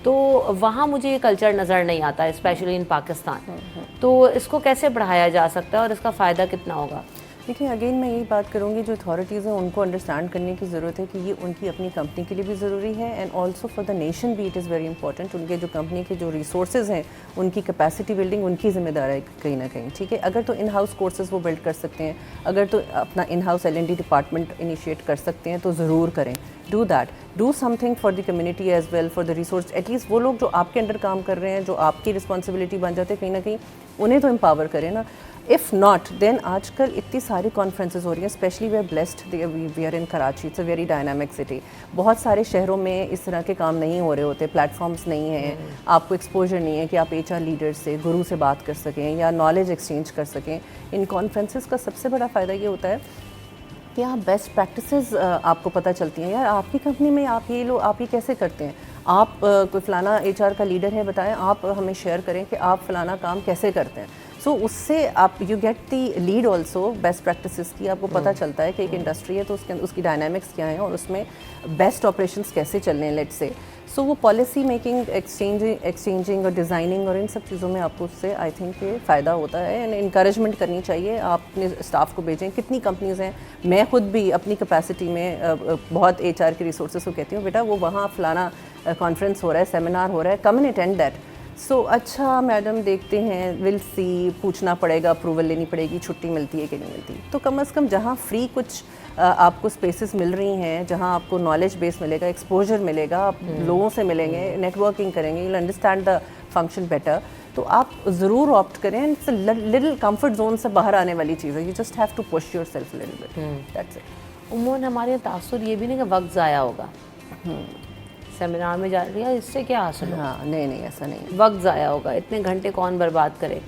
तो वहाँ मुझे ये कल्चर नज़र नहीं आता, स्पेशली इन पाकिस्तान। तो इसको कैसे बढ़ाया जा सकता है और इसका फ़ायदा कितना होगा? देखिए अगेन मैं यही बात करूँगी, जो अथॉरिटीज़ हैं उनको अंडरस्टैंड करने की ज़रूरत है कि ये उनकी अपनी कंपनी के लिए भी ज़रूरी है and also for the nation भी इट इज़ वेरी इंपॉर्टेंट। उनके जो कंपनी के जो रिसोर्सेज हैं उनकी कैपेसिटी बिल्डिंग उनकी जिम्मेदारी है कहीं ना कहीं, ठीक है। अगर तो इन हाउस कोर्सेज वो बिल्ड कर सकते हैं, अगर तो अपना in house L&D department initiate कर सकते हैं तो ज़रूर करें। Do that, do something for the community as well, for the resource. At least वो लोग जो आपके अंडर काम कर रहे हैं, जो आपकी रिस्पॉन्सिबिलिटी बन जाते हैं, कहीं ना कहीं उन्हें तो एम्पावर करें ना। इफ़ नॉट देन आजकल इतनी सारी कॉन्फ्रेंसेज हो रही हैं, specially we are blessed, we are in Karachi, it's a very dynamic city. बहुत सारे शहरों में इस तरह के काम नहीं हो रहे होते, प्लेटफॉर्म्स नहीं हैं, आपको एक्सपोजर नहीं है कि आप HR लीडर्स से, गुरु से बात कर सकें या नॉलेज एक्सचेंज कर सकें। इन कॉन्फ्रेंसेस का सबसे बड़ा फ़ायदा ये होता है कि आप बेस्ट प्रैक्टिसेस आपको पता चलती हैं। यार आपकी कंपनी में आप ये कैसे करते हैं, आप कोई फ़लाना HR का लीडर है, बताएं, आप हमें शेयर करें कि आप फ़लाना काम कैसे करते हैं। सो उससे आप you get the lead also best practices की, आपको पता चलता है कि एक इंडस्ट्री है तो उसकी डायनामिक्स क्या है और उसमें बेस्ट ऑपरेशंस कैसे चल रहे हैं, लेट्स से। सो वो पॉलिसी मेकिंग, एक्सचेंजिंग और डिज़ाइनिंग और इन सब चीज़ों में आपको उससे आई थिंक ये फ़ायदा होता है एंड इंकरेजमेंट करनी चाहिए। आप अपने स्टाफ को भेजें। कितनी कंपनीज़ हैं, मैं खुद भी अपनी कैपेसिटी में बहुत HR के रिसोर्सेज को कहती हूँ, बेटा वो वहाँ फलाना कॉन्फ्रेंस हो रहा है, सेमिनार हो रहा है, कम एंड अटेंड दैट। सो अच्छा मैडम देखते हैं, विल सी, पूछना पड़ेगा, अप्रूवल लेनी पड़ेगी, छुट्टी मिलती है कि नहीं मिलती। तो कम से कम जहाँ फ्री कुछ आपको स्पेसेस मिल रही हैं, जहाँ आपको नॉलेज बेस मिलेगा, एक्सपोजर मिलेगा, आप लोगों से मिलेंगे, नेटवर्किंग करेंगे, you will understand the function better, तो आप ज़रूर ऑप्ट करें। इट्स लिटिल कंफर्ट जोन से बाहर आने वाली चीज़ है, you just have to push yourself little bit, that's it. उमूमन हमारे तासुर ये भी नहीं कि वक्त ज़ाया होगा, सेमिनार में जा रही है, इससे क्या हासिल होगा? हाँ नहीं ऐसा नहीं, वक्त ज़ाया होगा, इतने घंटे कौन बर्बाद करे।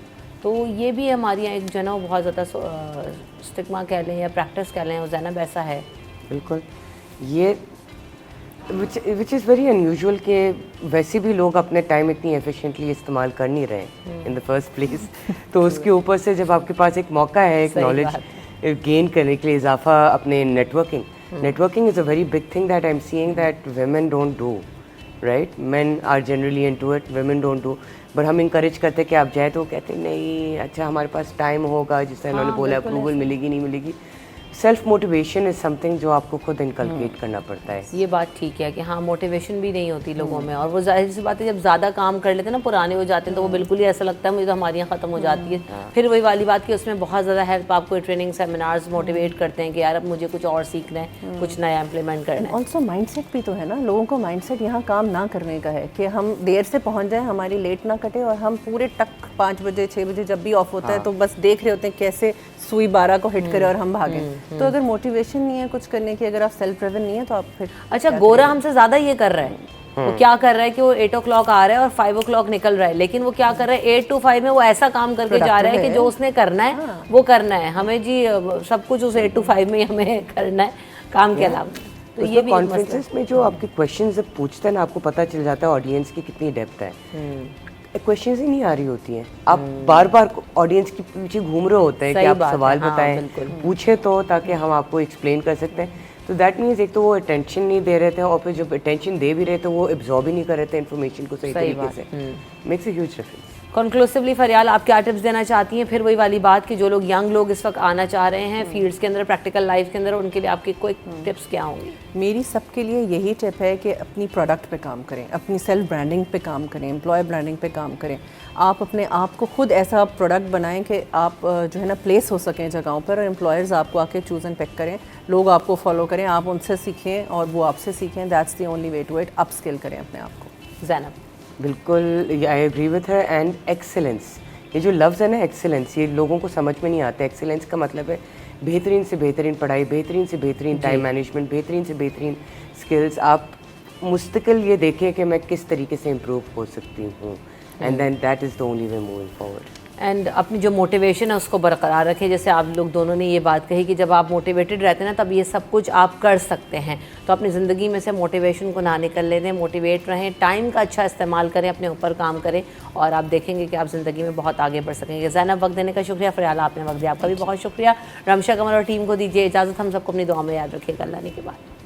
तो ये भी हमारे यहाँ एक जो है ना बहुत ज़्यादा स्टिग्मा कह लें या प्रैक्टिस कह लें, ज़ैनब ऐसा है। बिल्कुल, ये विच इज़ वेरी अनयूजुअल कि वैसे भी लोग अपने टाइम इतनी एफिशिएंटली इस्तेमाल कर नहीं रहे इन द फर्स्ट प्लेस। तो उसके ऊपर से जब आपके पास एक मौका है एक नॉलेज गेन करने के लिए, इजाफा अपने networking is a very big thing that I'm seeing that women don't do, right? Men are generally into it, women don't do. But हम encourage करते हैं कि आप जाए, तो कहते हैं नहीं, अच्छा हमारे पास टाइम होगा, जिस तरह इन्होंने बोला अप्रूवल मिलेगी नहीं मिलेगी। सेल्फ मोटिवेशन इज समथिंग जो आपको खुद इनकलकेट करना पड़ता है। ये बात ठीक है कि हाँ मोटिवेशन भी नहीं होती लोगों में, और वो जाहिर सी बात है जब ज़्यादा काम कर लेते हैं ना, पुराने हो जाते हैं, तो वो बिल्कुल ही ऐसा लगता है मुझे तो हमारी यहाँ ख़त्म हो जाती है। फिर वही वाली बात कि उसमें बहुत ज़्यादा हेल्प आपको ट्रेनिंग सेमिनार्स मोटिवेट करते हैं कि यार अब मुझे कुछ और सीखना है, कुछ नया इम्प्लीमेंट करना है। ऑल्सो माइंडसेट भी तो है ना, लोगों को माइंडसेट यहाँ काम ना करने का है कि हम देर से पहुँच जाएँ, हमारी लेट ना कटे, और हम पूरे टक 5 बजे 6 बजे जब भी ऑफ होता है तो बस देख रहे होते हैं कैसे सुई 12 को हिट करे और हम भागें। तो अगर मोटिवेशन नहीं है कुछ करने की, अगर आप सेल्फ ड्रिवन नहीं है तो आप फिर अच्छा गोरा हमसे ज़्यादा ये कर रहा है, वो क्या कर रहा है कि वो 8 o'clock आ रहा है और 5 o'clock निकल रहा है, लेकिन वो क्या कर रहा है 8 to 5 में वो ऐसा काम करके जा रहा है कि जो उसने करना है वो करना है। हमें जी सब कुछ उस 8 to 5 में हमें करना है काम के अलावा। तो ये भी कॉन्फ्रेंसेस में जो आपके क्वेश्चन जब पूछते हैं ना, आपको पता चल जाता है ऑडियंस की कितनी डेप्थ है। क्वेश्चंस ही नहीं आ रही होती हैं, आप बार बार ऑडियंस के पीछे घूम रहे होते हैं कि आप सवाल बताएं, पूछे तो ताकि हम आपको एक्सप्लेन कर सकते हैं। तो दैट मीन्स एक तो वो अटेंशन नहीं दे रहे थे, और फिर जब अटेंशन दे भी रहे तो वो एब्जॉर्ब ही नहीं कर रहे थे इन्फॉर्मेशन को सही तरीके से। Makes a huge difference. Conclusively फरियाल आप क्या टिप्स देना चाहती हैं? फिर वही वाली बात कि जो लोग यंग लोग इस वक्त आना चाह रहे हैं फील्ड्स के अंदर, प्रैक्टिकल लाइफ के अंदर, उनके लिए आपकी कोई टिप्स क्या होंगी? मेरी सबके लिए यही टिप है कि अपनी प्रोडक्ट पे काम करें, अपनी सेल्फ ब्रांडिंग पे काम करें, एम्प्लॉय ब्रांडिंग पे काम करें। आप अपने आप को खुद ऐसा प्रोडक्ट बनाएं कि आप जो है ना प्लेस हो सकें जगहों पर, और एम्प्लॉयर्स आपको आके चूज़ एंड पिक करें, लोग आपको फॉलो करें, आप उनसे सीखें और वो आपसे सीखें। That's the only way to it. Upskill करें अपने आप को। ज़ैनब? बिल्कुल, I agree with her. And excellence, ये जो लफ्ज़ है ना एक्सेलेंस, ये लोगों को समझ में नहीं आता। एक्सेलेंस का मतलब है बेहतरीन से बेहतरीन पढ़ाई, बेहतरीन से बेहतरीन टाइम मैनेजमेंट, बेहतरीन से बेहतरीन स्किल्स। आप मुस्तकिल ये देखें कि मैं किस तरीके से इम्प्रूव हो सकती हूँ, and then that is the only way moving forward. And अपनी जो मोटिवेशन है उसको बरकरार रखें। जैसे आप लोग दोनों ने ये बात कही कि जब आप मोटिवेटेड रहते हैं ना तब ये सब कुछ आप कर सकते हैं। तो अपनी ज़िंदगी में से मोटिवेशन को ना निकलने दें, मोटिवेट रहें, टाइम का अच्छा इस्तेमाल करें, अपने ऊपर काम करें और आप देखेंगे कि आप ज़िंदगी में बहुत आगे बढ़ सकेंगे। ज़ैनब, वक्त देने का शुक्रिया। फ़रियाल, आपने वक्त दिया, आपका भी बहुत शुक्रिया। रमशा कमर और टीम को दीजिए इजाज़त। हम सबको अपनी दुआ में याद रखिएगा। अल्लाह ने के बाद।